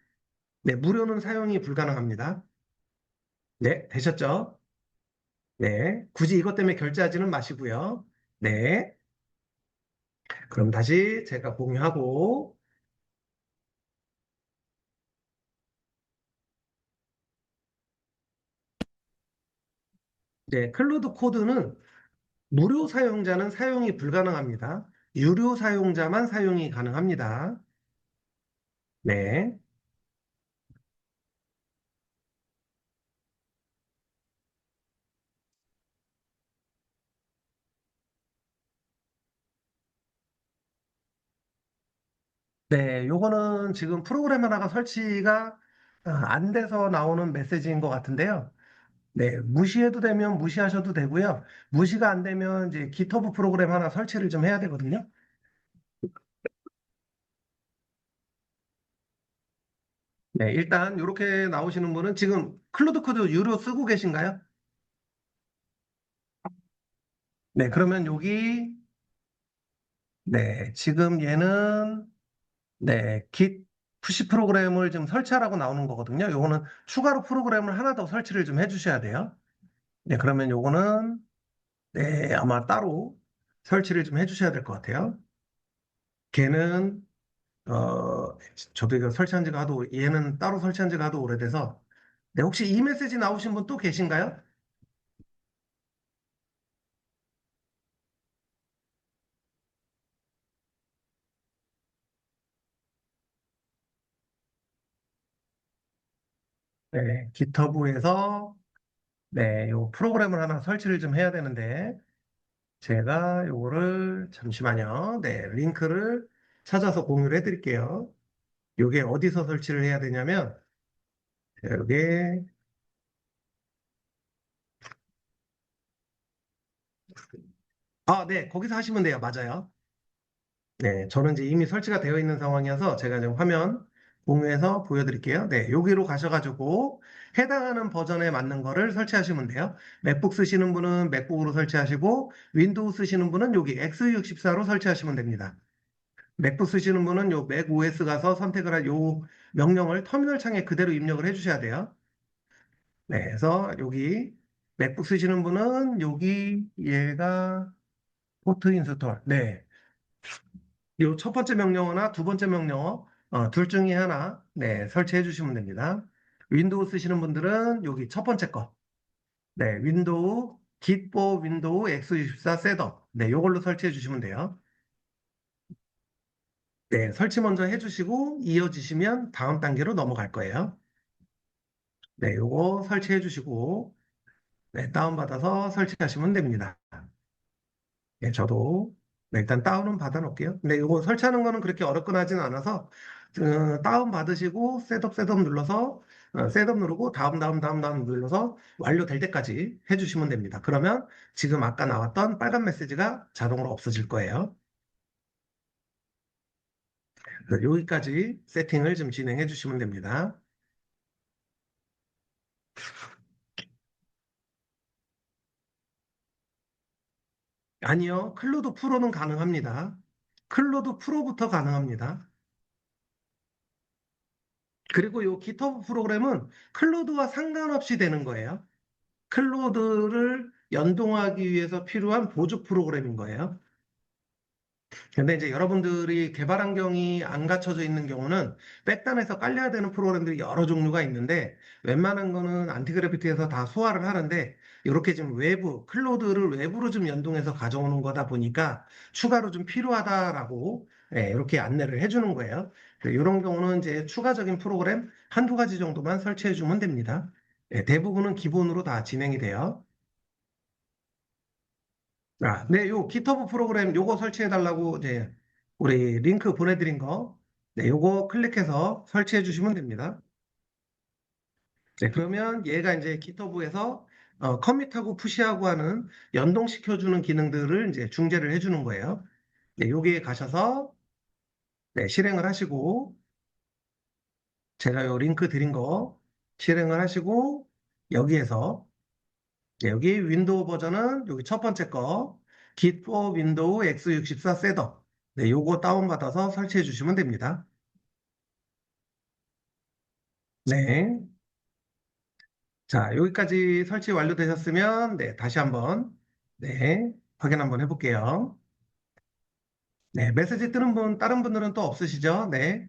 네, 무료는 사용이 불가능합니다. 네, 되셨죠? 네, 굳이 이것 때문에 결제하지는 마시고요. 네, 그럼 다시 제가 공유하고, 네, 클로드 코드는 무료 사용자는 사용이 불가능합니다. 유료 사용자만 사용이 가능합니다. 네. 네, 요거는 지금 프로그램 하나가 설치가 안 돼서 나오는 메시지인 것 같은데요. 네, 무시해도 되면 무시하셔도 되고요. 무시가 안 되면 이제 기터브 프로그램 하나 설치를 좀 해야 되거든요. 네, 일단 이렇게 나오시는 분은 지금 클로드 코드 유료 쓰고 계신가요? 네, 그러면 네, 지금 얘는 네, 깃 푸시 프로그램을 좀 설치하라고 나오는 거거든요. 요거는 추가로 프로그램을 하나 더 설치를 좀 해주셔야 돼요. 네, 그러면 요거는 네, 아마 따로 설치를 좀 해주셔야 될 것 같아요. 걔는 저도 이거 설치한 지가 하도 얘는 따로 설치한 지가 하도 오래돼서 네, 혹시 이 메시지 나오신 분 또 계신가요? 네, 기터브에서 네, 요 프로그램을 하나 설치를 좀 해야 되는데, 제가 요거를 잠시만요. 네, 링크를 찾아서 공유를 해드릴게요. 요게 어디서 설치를 해야 되냐면, 요게, 네, 거기서 하시면 돼요. 맞아요. 네, 저는 이제 이미 설치가 되어 있는 상황이어서 제가 지금 화면 공유해서 보여드릴게요. 네, 여기로 가셔가지고 해당하는 버전에 맞는 거를 설치하시면 돼요. 맥북 쓰시는 분은 맥북으로 설치하시고 윈도우 쓰시는 분은 여기 X64로 설치하시면 됩니다. 맥북 쓰시는 분은 요 맥 OS 가서 선택을 한 요 명령을 터미널 창에 그대로 입력을 해주셔야 돼요. 네, 그래서 여기 맥북 쓰시는 분은 여기 얘가 포트 인스톨. 네. 요 첫 번째 명령어나 두 번째 명령어 둘 중에 하나 네, 설치해 주시면 됩니다. 윈도우 쓰시는 분들은 여기 첫 번째 거. 네, 윈도우 Git for 윈도우 x64 셋업. 네, 요걸로 설치해 주시면 돼요. 네, 설치 먼저 해 주시고 이어지시면 다음 단계로 넘어갈 거예요. 네, 요거 설치해 주시고 네, 다운받아서 설치하시면 됩니다. 네, 저도 네, 일단 다운은 받아 놓을게요. 근데 이거 설치하는 거는 그렇게 어렵거나 하진 않아서 다운 받으시고 셋업 눌러서 셋업 누르고 다음 눌러서 완료될 때까지 해주시면 됩니다. 그러면 지금 아까 나왔던 빨간 메시지가 자동으로 없어질 거예요. 그래서 여기까지 세팅을 좀 진행해 주시면 됩니다. 아니요, 클로드 프로는 가능합니다. 클로드 프로부터 가능합니다. 그리고 이 GitHub 프로그램은 클로드와 상관없이 되는 거예요. 클로드를 연동하기 위해서 필요한 보조 프로그램인 거예요. 근데 이제 여러분들이 개발 환경이 안 갖춰져 있는 경우는 백단에서 깔려야 되는 프로그램들이 여러 종류가 있는데 웬만한 거는 안티그래피티에서 다 소화를 하는데 이렇게 좀 외부, 클로드를 외부로 좀 연동해서 가져오는 거다 보니까 추가로 좀 필요하다라고 이렇게 안내를 해주는 거예요. 이런 경우는 이제 추가적인 프로그램 한두 가지 정도만 설치해 주면 됩니다. 대부분은 기본으로 다 진행이 돼요. 네, 요 기터브 프로그램 요거 설치해 달라고 이제 우리 링크 보내드린 거, 네, 요거 클릭해서 설치해 주시면 됩니다. 네, 그러면 얘가 이제 기터브에서 커밋하고 푸시하고 하는 연동시켜주는 기능들을 이제 중재를 해주는 거예요. 네, 여기에 가셔서 네, 실행을 하시고 제가 요 링크 드린 거 실행을 하시고 여기에서 네, 여기 윈도우 버전은 여기 첫 번째 거 Git for 윈도우 x64 셋업 네, 요거 다운받아서 설치해 주시면 됩니다. 네. 자, 여기까지 설치 완료되셨으면 네, 다시 한번 네, 확인 한번 해볼게요. 네, 메시지 뜨는 분, 다른 분들은 또 없으시죠? 네.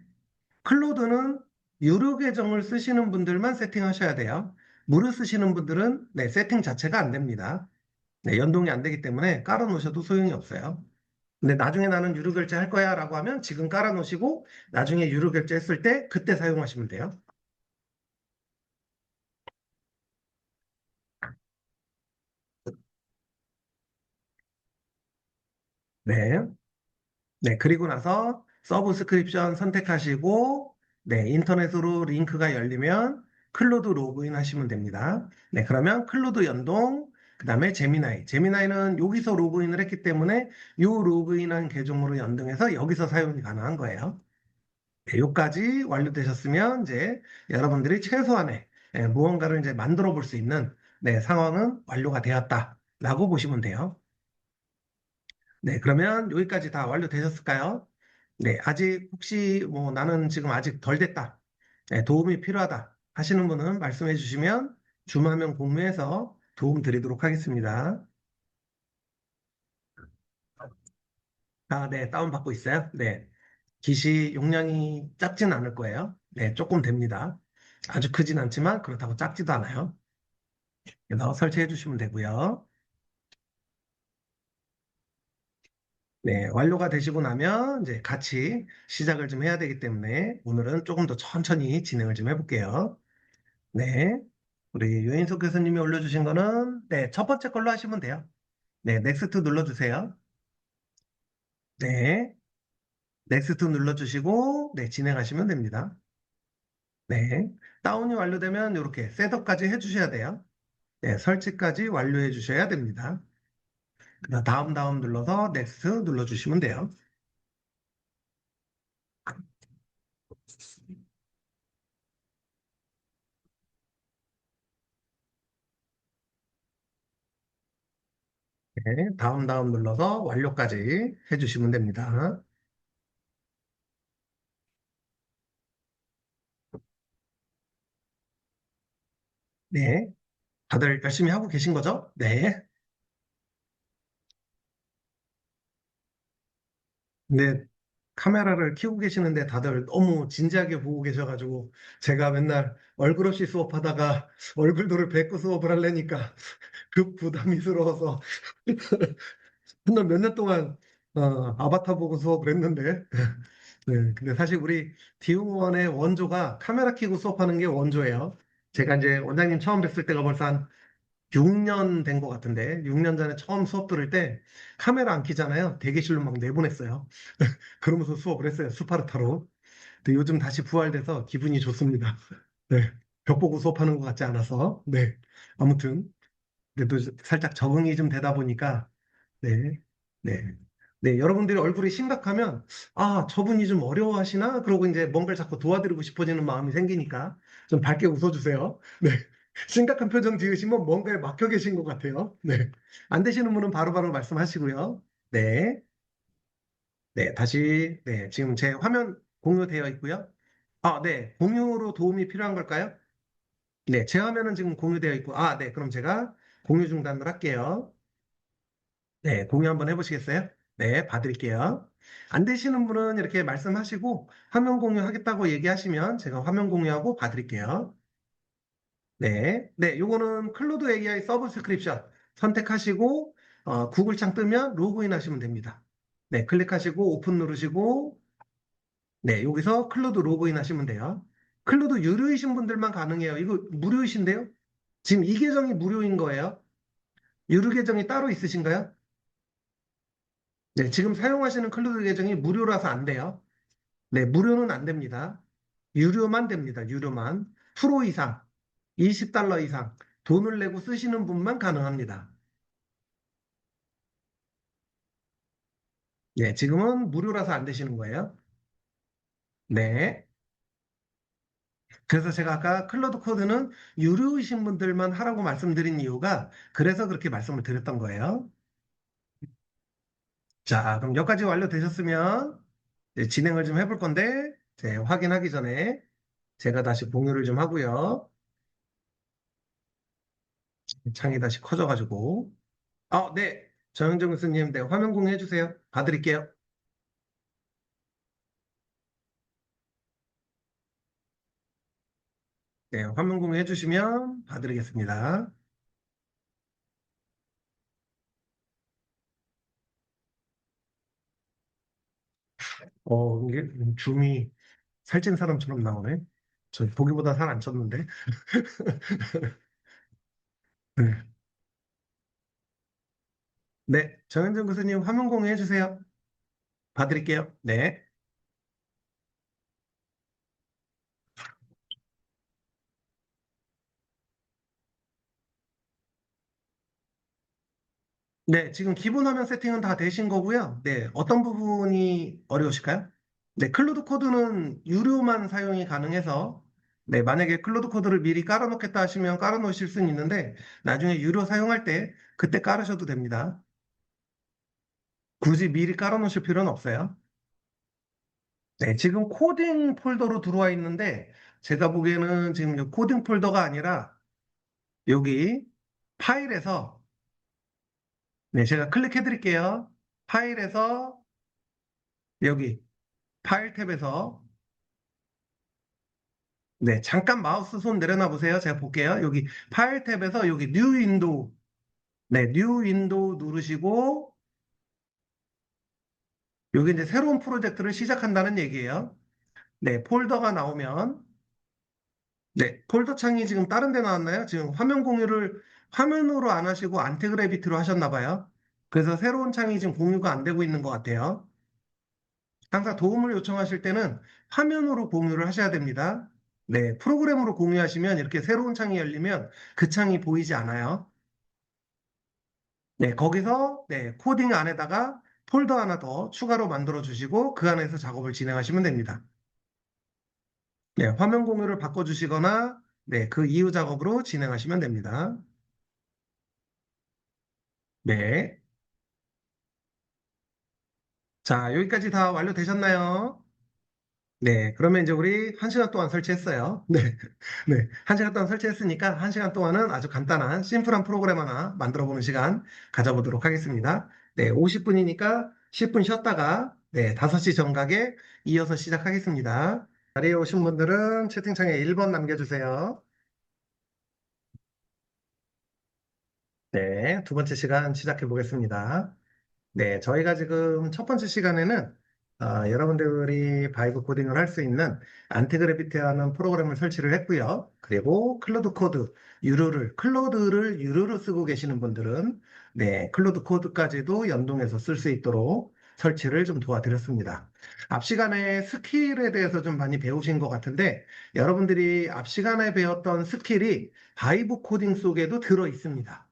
클로드는 유료 계정을 쓰시는 분들만 세팅하셔야 돼요. 무료 쓰시는 분들은 네, 세팅 자체가 안 됩니다. 네, 연동이 안 되기 때문에 깔아놓으셔도 소용이 없어요. 근데 나중에 나는 유료 결제할 거야 라고 하면 지금 깔아놓으시고 나중에 유료 결제했을 때 그때 사용하시면 돼요. 네. 네. 그리고 나서 서브스크립션 선택하시고 네. 인터넷으로 링크가 열리면 클로드 로그인 하시면 됩니다. 네. 그러면 클로드 연동 그다음에 제미나이. 제미나이는 여기서 로그인을 했기 때문에 요 로그인한 계정으로 연동해서 여기서 사용이 가능한 거예요. 네, 요까지 완료되셨으면 이제 여러분들이 최소한의 무언가를 이제 만들어 볼 수 있는 네, 상황은 완료가 되었다라고 보시면 돼요. 네, 그러면 여기까지 다 완료되셨을까요? 네, 아직 혹시 뭐 나는 지금 아직 덜 됐다. 네, 도움이 필요하다 하시는 분은 말씀해 주시면 줌화면 공유해서 도움 드리도록 하겠습니다. 네, 다운받고 있어요. 네. 기시 용량이 작진 않을 거예요. 네, 조금 됩니다. 아주 크진 않지만 그렇다고 작지도 않아요. 그래서 설치해 주시면 되고요. 네, 완료가 되시고 나면 이제 같이 시작을 좀 해야 되기 때문에 오늘은 조금 더 천천히 진행을 좀 해볼게요. 네. 우리 유인석 교수님이 올려주신 거는, 네, 첫 번째 걸로 하시면 돼요. 네, 넥스트 눌러주세요. 네, 넥스트 눌러주시고, 네, 진행하시면 됩니다. 네, 다운이 완료되면 이렇게 셋업까지 해주셔야 돼요. 네, 설치까지 완료해 주셔야 됩니다. 그다음 다음 눌러서 넥스트 눌러주시면 돼요. 네, 다음 눌러서 완료까지 해주시면 됩니다. 네, 다들 열심히 하고 계신 거죠? 네. 근데 카메라를 켜고 계시는데 다들 너무 진지하게 보고 계셔가지고 제가 맨날 얼굴 없이 수업하다가 얼굴들을 뵙고 수업을 하려니까 급 부담이스러워서 맨날 몇 년 동안 아바타 보고 수업을 했는데 네, 근데 사실 우리 디우원의 원조가 카메라 켜고 수업하는 게 원조예요. 제가 이제 원장님 처음 뵀을 때가 벌써 한 6년 된 것 같은데 6년 전에 처음 수업 들을 때 카메라 안 켜잖아요. 대기실로 막 내보냈어요. 그러면서 수업을 했어요. 스파르타로. 근데 요즘 다시 부활돼서 기분이 좋습니다. 네. 벽 보고 수업하는 것 같지 않아서. 네. 아무튼, 그래도 살짝 적응이 좀 되다 보니까, 네. 네. 네. 여러분들이 얼굴이 심각하면, 아, 저분이 좀 어려워하시나? 그러고 이제 뭔가를 자꾸 도와드리고 싶어지는 마음이 생기니까 좀 밝게 웃어주세요. 네. 심각한 표정 지으시면 뭔가에 막혀 계신 것 같아요. 네. 안 되시는 분은 바로바로 말씀하시고요. 네. 네, 다시, 네, 지금 제 화면 공유되어 있고요. 아, 네, 공유로 도움이 필요한 걸까요? 네, 제 화면은 지금 공유되어 있고, 아, 네, 그럼 제가 공유 중단을 할게요. 네, 공유 한번 해보시겠어요? 네, 봐드릴게요. 안 되시는 분은 이렇게 말씀하시고, 화면 공유하겠다고 얘기하시면 제가 화면 공유하고 봐드릴게요. 네, 네, 요거는 클로드 AI 서브스크립션 선택하시고, 구글 창 뜨면 로그인 하시면 됩니다. 네, 클릭하시고, 오픈 누르시고, 네, 여기서 클로드 로그인 하시면 돼요. 클로드 유료이신 분들만 가능해요. 이거 무료이신데요? 지금 이 계정이 무료인 거예요. 유료 계정이 따로 있으신가요? 네, 지금 사용하시는 클로드 계정이 무료라서 안 돼요. 네, 무료는 안 됩니다. 유료만 됩니다. 유료만. 프로 이상, 20달러 이상 돈을 내고 쓰시는 분만 가능합니다. 네, 지금은 무료라서 안 되시는 거예요. 네. 그래서 제가 아까 클로드 코드는 유료이신 분들만 하라고 말씀드린 이유가 그래서 그렇게 말씀을 드렸던 거예요. 자, 그럼 여기까지 완료되셨으면 이제 진행을 좀 해볼 건데, 확인하기 전에 제가 다시 공유를 좀 하고요. 창이 다시 커져가지고. 네. 정영정 교수님, 네, 화면 공유해 주세요. 봐드릴게요. 네, 화면 공유해 주시면 봐드리겠습니다. 이게 줌이 살찐 사람처럼 나오네. 저 보기보다 살 안 쪘는데. 네. 네, 정현정 교수님 화면 공유해 주세요. 봐드릴게요. 네. 네, 지금 기본 화면 세팅은 다 되신 거고요. 네, 어떤 부분이 어려우실까요? 네, 클로드 코드는 유료만 사용이 가능해서, 네, 만약에 클로드 코드를 미리 깔아놓겠다 하시면 깔아놓으실 수는 있는데, 나중에 유료 사용할 때, 그때 깔으셔도 됩니다. 굳이 미리 깔아놓으실 필요는 없어요. 네, 지금 코딩 폴더로 들어와 있는데, 제가 보기에는 지금 이 코딩 폴더가 아니라, 여기 파일에서, 네, 제가 클릭해 드릴게요. 파일에서, 여기, 파일 탭에서 네, 잠깐 마우스 손 내려놔 보세요. 제가 볼게요. 여기 파일 탭에서 여기 뉴 윈도우, 네, 뉴 윈도우 누르시고 여기 이제 새로운 프로젝트를 시작한다는 얘기예요. 네, 폴더가 나오면 네, 폴더 창이 지금 다른 데 나왔나요? 지금 화면 공유를 화면으로 안 하시고 안티그래비티로 하셨나 봐요. 그래서 새로운 창이 지금 공유가 안 되고 있는 것 같아요. 항상 도움을 요청하실 때는 화면으로 공유를 하셔야 됩니다. 네, 프로그램으로 공유하시면 이렇게 새로운 창이 열리면 그 창이 보이지 않아요. 네, 거기서 네, 코딩 안에다가 폴더 하나 더 추가로 만들어 주시고 그 안에서 작업을 진행하시면 됩니다. 네, 화면 공유를 바꿔주시거나 네, 그 이후 작업으로 진행하시면 됩니다. 네. 자, 여기까지 다 완료되셨나요? 네, 그러면 이제 우리 한 시간 동안 설치했어요. 네, 네, 한 시간 동안 설치했으니까 한 시간 동안은 아주 간단한 심플한 프로그램 하나 만들어 보는 시간 가져보도록 하겠습니다. 네, 50분이니까 10분 쉬었다가 네, 5시 정각에 이어서 시작하겠습니다. 자리에 오신 분들은 채팅창에 1번 남겨주세요. 네, 두 번째 시간 시작해 보겠습니다. 네, 저희가 지금 첫 번째 시간에는 여러분들이 바이브 코딩을 할 수 있는 안티그래비티라는 프로그램을 설치를 했고요. 그리고 클로드 코드, 클로드를 유료로 쓰고 계시는 분들은 네, 클로드 코드까지도 연동해서 쓸 수 있도록 설치를 좀 도와드렸습니다. 앞 시간에 스킬에 대해서 좀 많이 배우신 것 같은데 여러분들이 앞 시간에 배웠던 스킬이 바이브 코딩 속에도 들어 있습니다.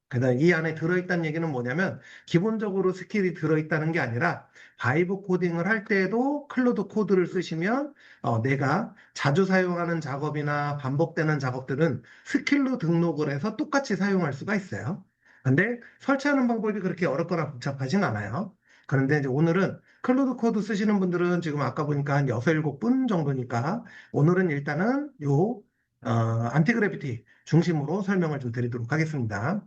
그다음 이 안에 들어있다는 얘기는 뭐냐면 기본적으로 스킬이 들어있다는 게 아니라 바이브 코딩을 할 때에도 클로드 코드를 쓰시면 내가 자주 사용하는 작업이나 반복되는 작업들은 스킬로 등록을 해서 똑같이 사용할 수가 있어요. 근데 설치하는 방법이 그렇게 어렵거나 복잡하진 않아요. 그런데 이제 오늘은 클로드 코드 쓰시는 분들은 지금 아까 보니까 한 6, 7분 정도니까 오늘은 일단은 안티그래비티 중심으로 설명을 좀 드리도록 하겠습니다.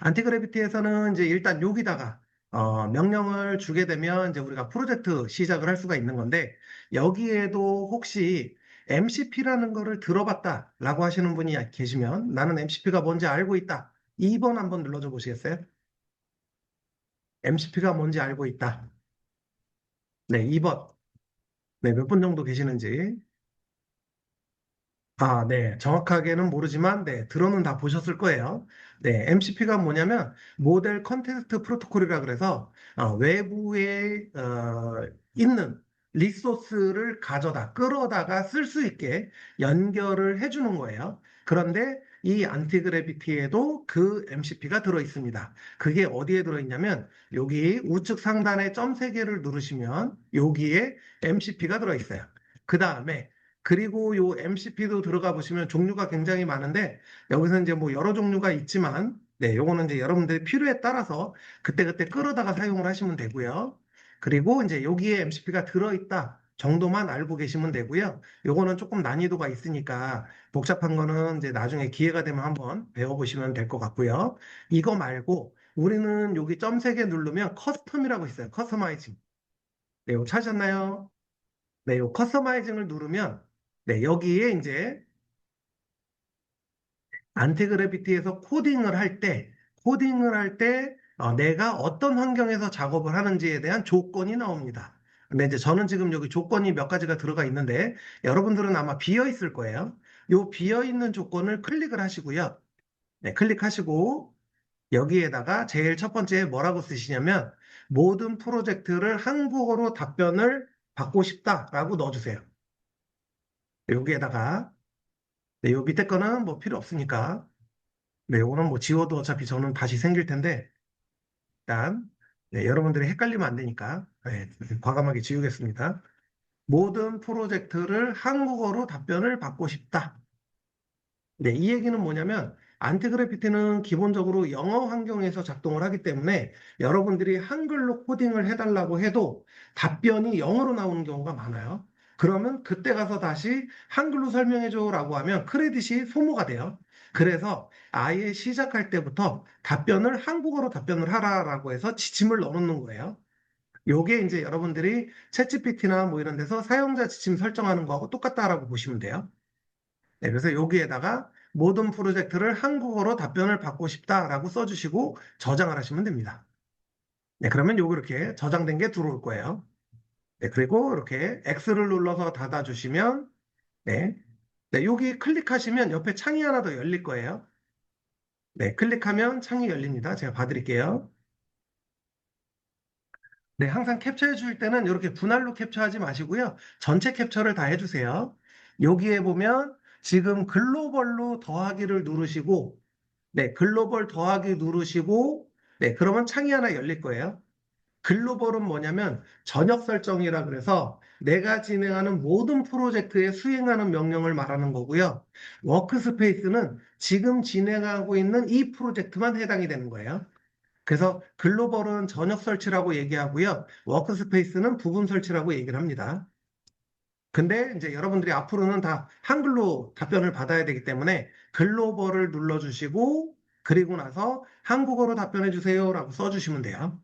안티그래비티에서는 이제 일단 여기다가 명령을 주게 되면 이제 우리가 프로젝트 시작을 할 수가 있는 건데 여기에도 혹시 MCP라는 거를 들어봤다라고 하시는 분이 계시면 나는 MCP가 뭔지 알고 있다. 2번 한번 눌러줘 보시겠어요? MCP가 뭔지 알고 있다. 네, 2번. 네, 몇 분 정도 계시는지. 아, 네. 정확하게는 모르지만, 네. 들어는 다 보셨을 거예요. 네. MCP가 뭐냐면, 모델 컨텍스트 프로토콜이라 그래서, 외부에, 있는 리소스를 가져다, 끌어다가 쓸 수 있게 연결을 해주는 거예요. 그런데 이 안티그래비티에도 그 MCP가 들어 있습니다. 그게 어디에 들어 있냐면, 여기 우측 상단에 점 3개를 누르시면, 여기에 MCP가 들어 있어요. 그 다음에, 그리고 요 MCP도 들어가 보시면 종류가 굉장히 많은데 여기서 이제 뭐 여러 종류가 있지만 네, 요거는 이제 여러분들의 필요에 따라서 그때그때 끌어다가 사용을 하시면 되고요. 그리고 이제 여기에 MCP가 들어있다 정도만 알고 계시면 되고요. 요거는 조금 난이도가 있으니까 복잡한 거는 이제 나중에 기회가 되면 한번 배워보시면 될 것 같고요. 이거 말고 우리는 여기 점 3개 누르면 커스텀이라고 있어요. 커스터마이징. 네, 이거 찾으셨나요? 네, 요 커스터마이징을 누르면 네, 여기에 이제 안티그래비티에서 코딩을 할 때, 내가 어떤 환경에서 작업을 하는지에 대한 조건이 나옵니다. 근데 이제 저는 지금 여기 조건이 몇 가지가 들어가 있는데, 여러분들은 아마 비어 있을 거예요. 요 비어 있는 조건을 클릭을 하시고요. 네, 클릭하시고, 여기에다가 제일 첫 번째 뭐라고 쓰시냐면, 모든 프로젝트를 한국어로 답변을 받고 싶다라고 넣어주세요. 여기에다가, 네, 요 밑에 거는 뭐 필요 없으니까, 네, 요거는 뭐 지워도 어차피 저는 다시 생길 텐데, 일단, 네, 여러분들이 헷갈리면 안 되니까, 네, 과감하게 지우겠습니다. 모든 프로젝트를 한국어로 답변을 받고 싶다. 네, 이 얘기는 뭐냐면, 안티그래피티는 기본적으로 영어 환경에서 작동을 하기 때문에 여러분들이 한글로 코딩을 해달라고 해도 답변이 영어로 나오는 경우가 많아요. 그러면 그때 가서 다시 한글로 설명해줘라고 하면 크레딧이 소모가 돼요. 그래서 아예 시작할 때부터 답변을 한국어로 답변을 하라라고 해서 지침을 넣어놓는 거예요. 요게 이제 여러분들이 챗GPT나 뭐 이런 데서 사용자 지침 설정하는 거하고 똑같다라고 보시면 돼요. 네, 그래서 여기에다가 모든 프로젝트를 한국어로 답변을 받고 싶다라고 써주시고 저장을 하시면 됩니다. 네, 그러면 요거 이렇게 저장된 게 들어올 거예요. 네, 그리고 이렇게 X를 눌러서 닫아주시면 네, 네, 여기 클릭하시면 옆에 창이 하나 더 열릴 거예요. 네, 클릭하면 창이 열립니다. 제가 봐드릴게요. 네, 항상 캡처해 줄 때는 이렇게 분할로 캡처하지 마시고요. 전체 캡처를 다 해주세요. 여기에 보면 지금 글로벌로 더하기를 누르시고, 네, 글로벌 더하기 누르시고, 네, 그러면 창이 하나 열릴 거예요. 글로벌은 뭐냐면 전역 설정이라 그래서 내가 진행하는 모든 프로젝트에 수행하는 명령을 말하는 거고요. 워크스페이스는 지금 진행하고 있는 이 프로젝트만 해당이 되는 거예요. 그래서 글로벌은 전역 설치라고 얘기하고요. 워크스페이스는 부분 설치라고 얘기를 합니다. 근데 이제 여러분들이 앞으로는 다 한글로 답변을 받아야 되기 때문에 글로벌을 눌러주시고 그리고 나서 한국어로 답변해 주세요라고 써주시면 돼요.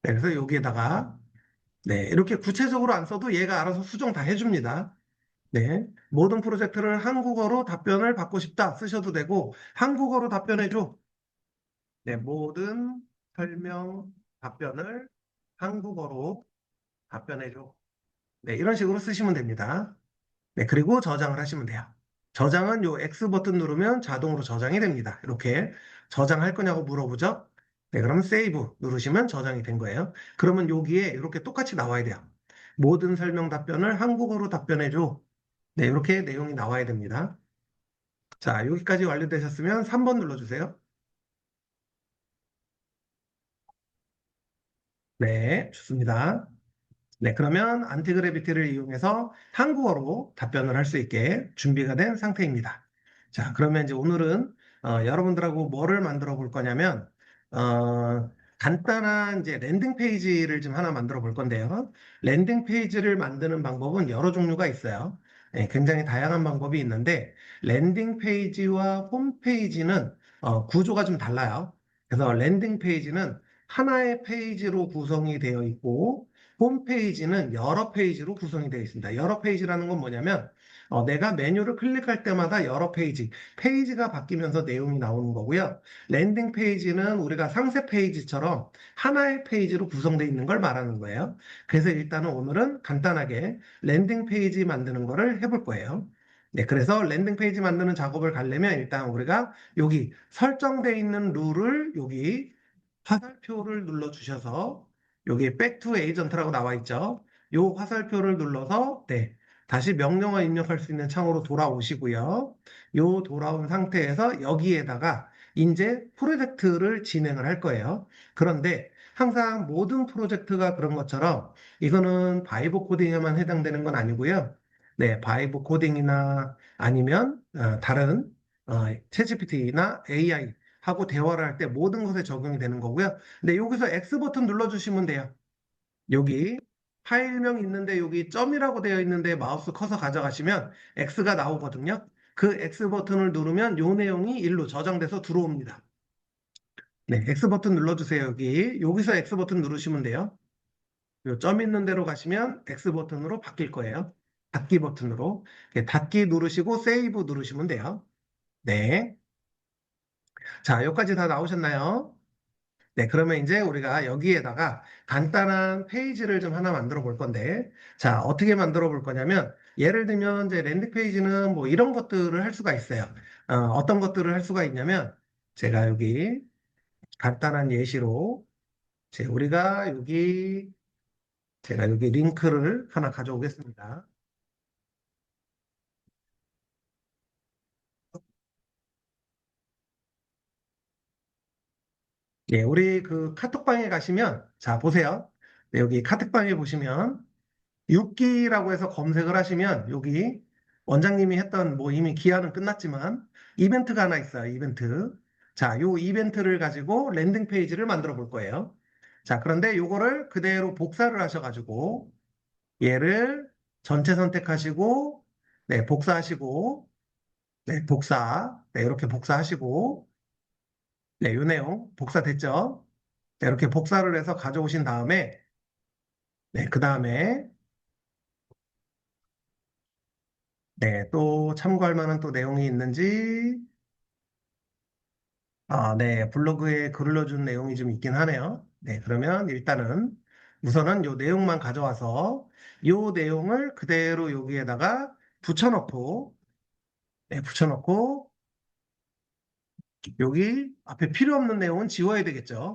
네, 그래서 여기에다가 네, 이렇게 구체적으로 안 써도 얘가 알아서 수정 다 해줍니다. 네, 모든 프로젝트를 한국어로 답변을 받고 싶다 쓰셔도 되고 한국어로 답변해줘. 네, 모든 설명 답변을 한국어로 답변해줘. 네, 이런 식으로 쓰시면 됩니다. 네, 그리고 저장을 하시면 돼요. 저장은 요 X 버튼 누르면 자동으로 저장이 됩니다. 이렇게 저장할 거냐고 물어보죠. 네, 그러면 세이브 누르시면 저장이 된 거예요. 그러면 여기에 이렇게 똑같이 나와야 돼요. 모든 설명 답변을 한국어로 답변해줘. 네, 이렇게 내용이 나와야 됩니다. 자, 여기까지 완료되셨으면 3번 눌러주세요. 네, 좋습니다. 네, 그러면 안티그래비티를 이용해서 한국어로 답변을 할 수 있게 준비가 된 상태입니다. 자, 그러면 이제 오늘은 여러분들하고 뭐를 만들어 볼 거냐면 간단한 이제 랜딩 페이지를 좀 하나 만들어 볼 건데요. 랜딩 페이지를 만드는 방법은 여러 종류가 있어요. 네, 굉장히 다양한 방법이 있는데 랜딩 페이지와 홈 페이지는 구조가 좀 달라요. 그래서 랜딩 페이지는 하나의 페이지로 구성이 되어 있고 홈페이지는 여러 페이지로 구성이 되어 있습니다. 여러 페이지라는 건 뭐냐면 내가 메뉴를 클릭할 때마다 여러 페이지, 페이지가 바뀌면서 내용이 나오는 거고요. 랜딩 페이지는 우리가 상세 페이지처럼 하나의 페이지로 구성되어 있는 걸 말하는 거예요. 그래서 일단은 오늘은 간단하게 랜딩 페이지 만드는 거를 해볼 거예요. 네, 그래서 랜딩 페이지 만드는 작업을 가려면 일단 우리가 여기 설정되어 있는 룰을 여기 화살표를 눌러 주셔서 여기 Back to Agent라고 나와 있죠. 요 화살표를 눌러서 네, 다시 명령어 입력할 수 있는 창으로 돌아오시고요. 요 돌아온 상태에서 여기에다가 이제 프로젝트를 진행을 할 거예요. 그런데 항상 모든 프로젝트가 그런 것처럼 이거는 바이브 코딩에만 해당되는 건 아니고요. 네, 바이브 코딩이나 아니면 다른 챗GPT나 AI 하고 대화를 할 때 모든 것에 적용이 되는 거고요. 근데 여기서 X 버튼 눌러주시면 돼요. 여기 파일명 있는데 여기 점이라고 되어 있는데 마우스 커서 가져가시면 X가 나오거든요. 그 X 버튼을 누르면 요 내용이 일로 저장돼서 들어옵니다. 네, X 버튼 눌러주세요. 여기서 X 버튼 누르시면 돼요. 요 점 있는 데로 가시면 X 버튼으로 바뀔 거예요. 닫기 버튼으로. 닫기 누르시고 세이브 누르시면 돼요. 네. 자, 여기까지 다 나오셨나요? 네, 그러면 이제 우리가 여기에다가 간단한 페이지를 좀 하나 만들어 볼 건데, 자, 어떻게 만들어 볼 거냐면, 예를 들면 이제 랜딩 페이지는 뭐 이런 것들을 할 수가 있어요. 어떤 것들을 할 수가 있냐면, 제가 여기 간단한 예시로, 우리가 여기, 제가 여기 링크를 하나 가져오겠습니다. 예, 우리 그 카톡방에 가시면, 자, 보세요. 네, 여기 카톡방에 보시면, 6기라고 해서 검색을 하시면 여기 원장님이 했던 뭐 이미 기한은 끝났지만 이벤트가 하나 있어요. 이벤트. 자, 요 이벤트를 가지고 랜딩 페이지를 만들어 볼 거예요. 자, 그런데 요거를 그대로 복사를 하셔가지고 얘를 전체 선택하시고 네, 복사하시고 네, 복사. 네, 이렇게 복사하시고 네, 요 내용 복사됐죠? 네, 이렇게 복사를 해서 가져오신 다음에 네, 그 다음에 네, 또 참고할 만한 또 내용이 있는지 네. 블로그에 글 올려준 내용이 좀 있긴 하네요. 네. 그러면 일단은 우선은 요 내용만 가져와서 요 내용을 그대로 여기에다가 붙여놓고, 네, 붙여놓고, 여기 앞에 필요 없는 내용은 지워야 되겠죠.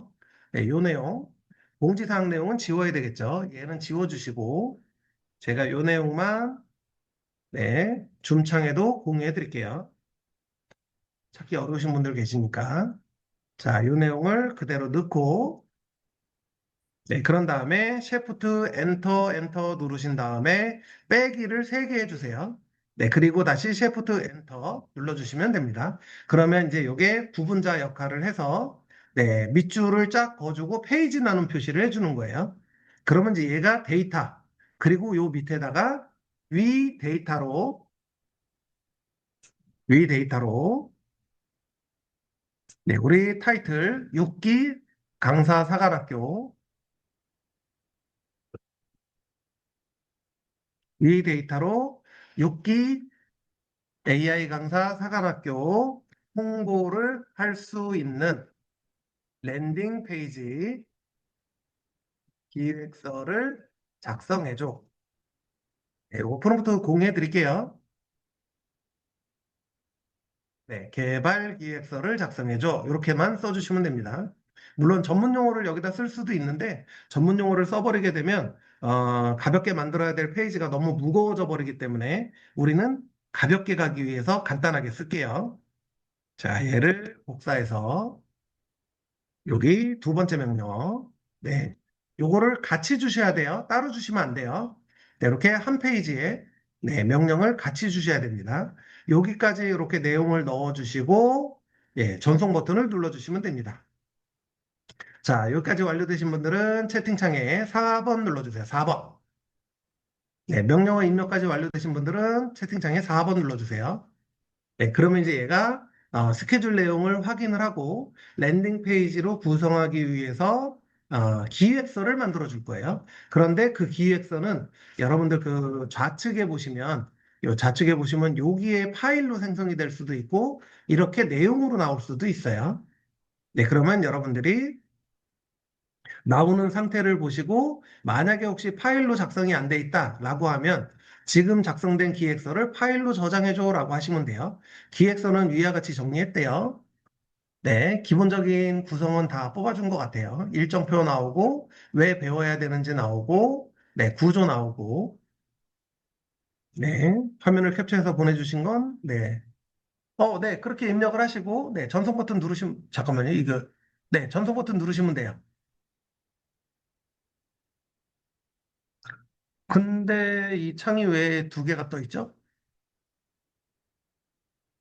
네, 요 내용, 공지사항 내용은 지워야 되겠죠. 얘는 지워주시고, 제가 요 내용만, 네, 줌창에도 공유해 드릴게요. 찾기 어려우신 분들 계시니까. 자, 요 내용을 그대로 넣고, 네, 그런 다음에 Shift 엔터 누르신 다음에 빼기를 3개 해주세요. 네, 그리고 다시 Shift 엔터 눌러주시면 됩니다. 그러면 이제 이게 구분자 역할을 해서 네, 밑줄을 쫙 그어주고 페이지 나눈 표시를 해주는 거예요. 그러면 이제 얘가 데이터, 그리고 요 밑에다가 위 데이터로, 위 데이터로, 네, 우리 타이틀 6기 강사 사관학교 위 데이터로 6기 AI 강사 사관학교 홍보를 할 수 있는 랜딩 페이지 기획서를 작성해줘. 네, 요거 프롬프트 공유해 드릴게요. 네, 개발 기획서를 작성해줘. 이렇게만 써주시면 됩니다. 물론 전문 용어를 여기다 쓸 수도 있는데 전문 용어를 써버리게 되면 가볍게 만들어야 될 페이지가 너무 무거워져 버리기 때문에 우리는 가볍게 가기 위해서 간단하게 쓸게요. 자, 얘를 복사해서 여기 두 번째 명령. 네. 요거를 같이 주셔야 돼요. 따로 주시면 안 돼요. 네, 이렇게 한 페이지에 네, 명령을 같이 주셔야 됩니다. 여기까지 이렇게 내용을 넣어 주시고 예, 전송 버튼을 눌러 주시면 됩니다. 자, 여기까지 완료되신 분들은 채팅창에 4번 눌러 주세요. 4번. 네, 명령어 입력까지 완료되신 분들은 채팅창에 4번 눌러 주세요. 네, 그러면 이제 얘가 스케줄 내용을 확인을 하고 랜딩 페이지로 구성하기 위해서 기획서를 만들어 줄 거예요. 그런데 그 기획서는 여러분들 그 좌측에 보시면 요 좌측에 보시면 여기에 파일로 생성이 될 수도 있고 이렇게 내용으로 나올 수도 있어요. 네, 그러면 여러분들이 나오는 상태를 보시고 만약에 혹시 파일로 작성이 안 돼 있다라고 하면 지금 작성된 기획서를 파일로 저장해줘라고 하시면 돼요. 기획서는 위와 같이 정리했대요. 네, 기본적인 구성은 다 뽑아준 것 같아요. 일정표 나오고 왜 배워야 되는지 나오고 네, 구조 나오고 네, 화면을 캡처해서 보내주신 건 네. 네, 그렇게 입력을 하시고 네, 전송 버튼 누르시면 잠깐만요. 이거 네, 전송 버튼 누르시면 돼요. 근데 이 창이 왜 두 개가 떠 있죠?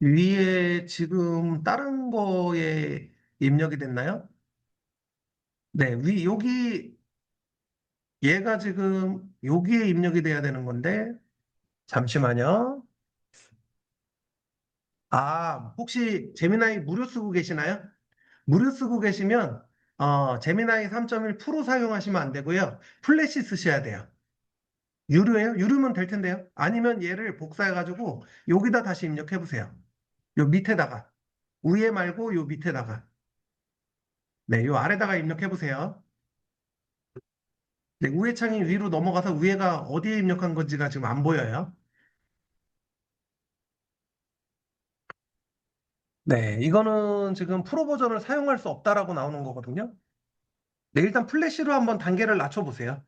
위에 지금 다른 거에 입력이 됐나요? 네, 여기, 얘가 지금 여기에 입력이 돼야 되는 건데, 잠시만요. 혹시 제미나이 무료 쓰고 계시나요? 무료 쓰고 계시면, 제미나이 3.1 프로 사용하시면 안 되고요. 플래시 쓰셔야 돼요. 유료예요? 유료면 될 텐데요. 아니면 얘를 복사해가지고 여기다 다시 입력해 보세요. 요 밑에다가. 위에 말고 요 밑에다가. 네, 요 아래다가 입력해 보세요. 네, 우회 창이 위로 넘어가서 위에가 어디에 입력한 건지가 지금 안 보여요. 네, 이거는 지금 프로 버전을 사용할 수 없다라고 나오는 거거든요. 네, 일단 플래시로 한번 단계를 낮춰보세요.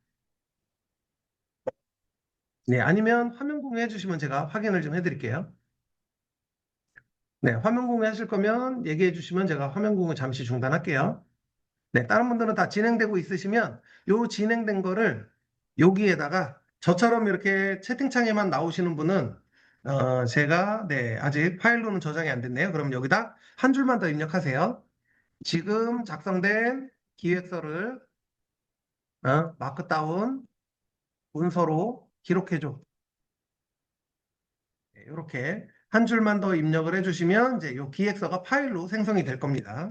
네, 아니면 화면 공유해 주시면 제가 확인을 좀 해드릴게요. 네, 화면 공유 하실 거면 얘기해 주시면 제가 화면 공유 잠시 중단할게요. 네, 다른 분들은 다 진행되고 있으시면 요 진행된 거를 여기에다가 저처럼 이렇게 채팅창에만 나오시는 분은 제가 네, 아직 파일로는 저장이 안 됐네요. 그럼 여기다 한 줄만 더 입력하세요. 지금 작성된 기획서를 마크다운 문서로 기록해줘. 네, 이렇게 한 줄만 더 입력을 해주시면 이제 이 기획서가 파일로 생성이 될 겁니다.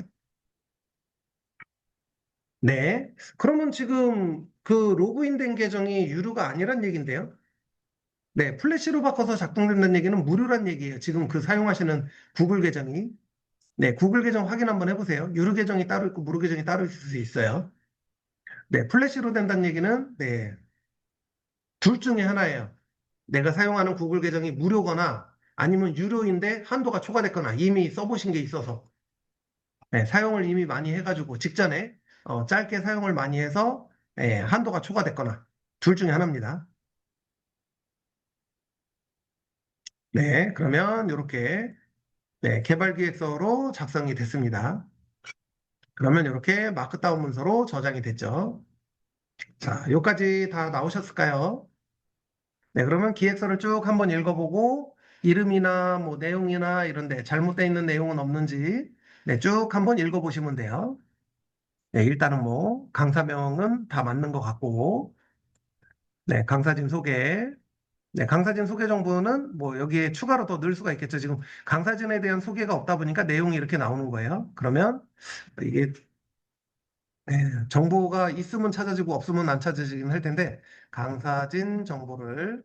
네. 그러면 지금 그 로그인된 계정이 유료가 아니란 얘긴데요. 네, 플래시로 바꿔서 작동된다는 얘기는 무료란 얘기예요. 지금 그 사용하시는 구글 계정이. 네, 구글 계정 확인 한번 해보세요. 유료 계정이 따로 있고 무료 계정이 따로 있을 수 있어요. 네, 플래시로 된다는 얘기는 네, 둘 중에 하나예요. 내가 사용하는 구글 계정이 무료거나 아니면 유료인데 한도가 초과됐거나 이미 써보신 게 있어서 네, 사용을 이미 많이 해가지고 직전에 짧게 사용을 많이 해서 한도가 초과됐거나 둘 중에 하나입니다. 네, 그러면 이렇게 네, 개발 기획서로 작성이 됐습니다. 그러면 이렇게 마크다운 문서로 저장이 됐죠. 자, 여기까지 다 나오셨을까요? 네, 그러면 기획서를 쭉 한번 읽어보고 이름이나 뭐 내용이나 이런데 잘못되어 있는 내용은 없는지 네, 쭉 한번 읽어보시면 돼요. 네, 일단은 뭐 강사명은 다 맞는 것 같고 네, 강사진 소개. 네, 강사진 소개 정보는 뭐 여기에 추가로 더 넣을 수가 있겠죠. 지금 강사진에 대한 소개가 없다 보니까 내용이 이렇게 나오는 거예요. 그러면 이게 정보가 있으면 찾아지고 없으면 안 찾아지긴 할 텐데 강사진 정보를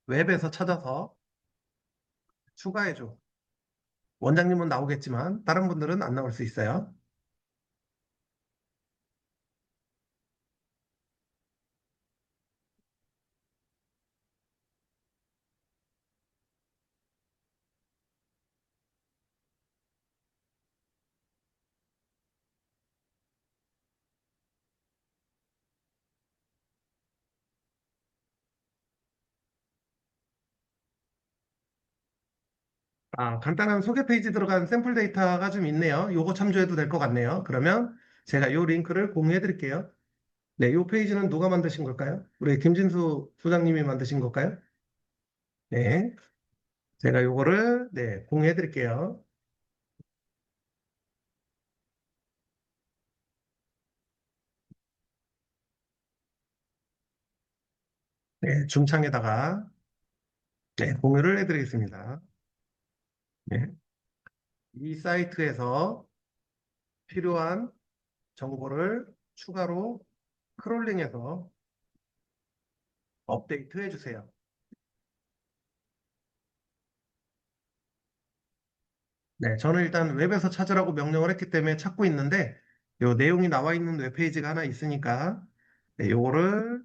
웹에서 찾아서 추가해줘. 원장님은 나오겠지만 다른 분들은 안 나올 수 있어요. 아, 간단한 소개 페이지 들어간 샘플 데이터가 좀 있네요. 요거 참조해도 될 것 같네요. 그러면 제가 요 링크를 공유해 드릴게요. 네, 요 페이지는 누가 만드신 걸까요? 우리 김진수 소장님이 만드신 걸까요? 네, 제가 요거를 네, 공유해 드릴게요. 네, 중창에다가 네, 공유를 해 드리겠습니다. 네, 이 사이트에서 필요한 정보를 추가로 크롤링해서 업데이트 해주세요. 네, 저는 일단 웹에서 찾으라고 명령을 했기 때문에 찾고 있는데, 요 내용이 나와 있는 웹페이지가 하나 있으니까, 네, 요거를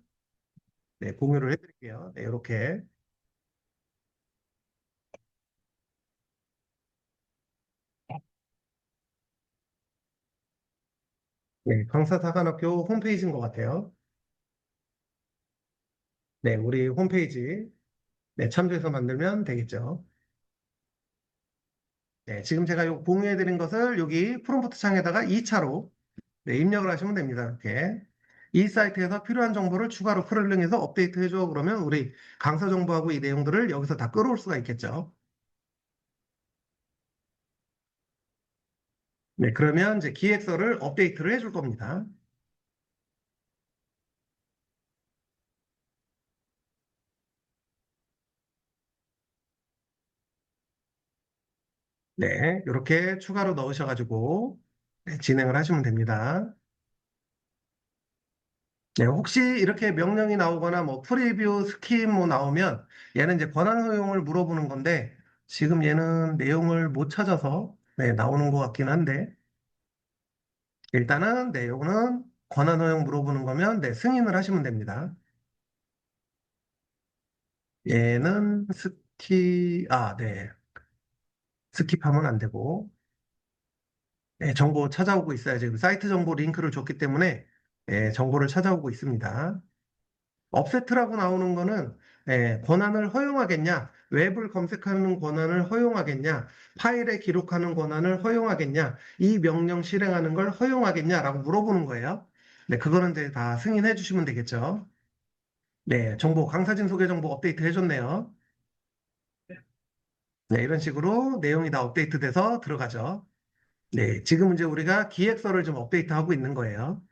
네, 공유를 해드릴게요. 네, 이렇게. 네, 강사사관학교 홈페이지인 것 같아요. 네, 우리 홈페이지 네, 참조해서 만들면 되겠죠. 네, 지금 제가 요 공유해드린 것을 여기 프롬프트 창에다가 2차로 네, 입력을 하시면 됩니다. 이렇게. 이 사이트에서 필요한 정보를 추가로 크롤링해서 업데이트 해줘. 그러면 우리 강사 정보하고 이 내용들을 여기서 다 끌어올 수가 있겠죠. 네, 그러면 이제 기획서를 업데이트를 해줄 겁니다. 네, 이렇게 추가로 넣으셔가지고 네, 진행을 하시면 됩니다. 네, 혹시 이렇게 명령이 나오거나 뭐 프리뷰 스킵 뭐 나오면 얘는 이제 권한 허용을 물어보는 건데 지금 얘는 내용을 못 찾아서 네, 나오는 것 같긴 한데 일단은 네, 요거는 권한 허용 물어보는 거면 네, 승인을 하시면 됩니다. 얘는 네, 스킵하면 안 되고 네, 정보 찾아오고 있어요. 지금 사이트 정보 링크를 줬기 때문에 네, 정보를 찾아오고 있습니다. 업세트라고 나오는 거는 권한을 허용하겠냐, 웹을 검색하는 권한을 허용하겠냐, 파일에 기록하는 권한을 허용하겠냐, 이 명령 실행하는 걸 허용하겠냐라고 물어보는 거예요. 네, 그거는 이제 다 승인해 주시면 되겠죠. 네, 정보, 강사진 소개 정보 업데이트 해줬네요. 네, 이런 식으로 내용이 다 업데이트돼서 들어가죠. 네, 지금 이제 우리가 기획서를 좀 업데이트하고 있는 거예요.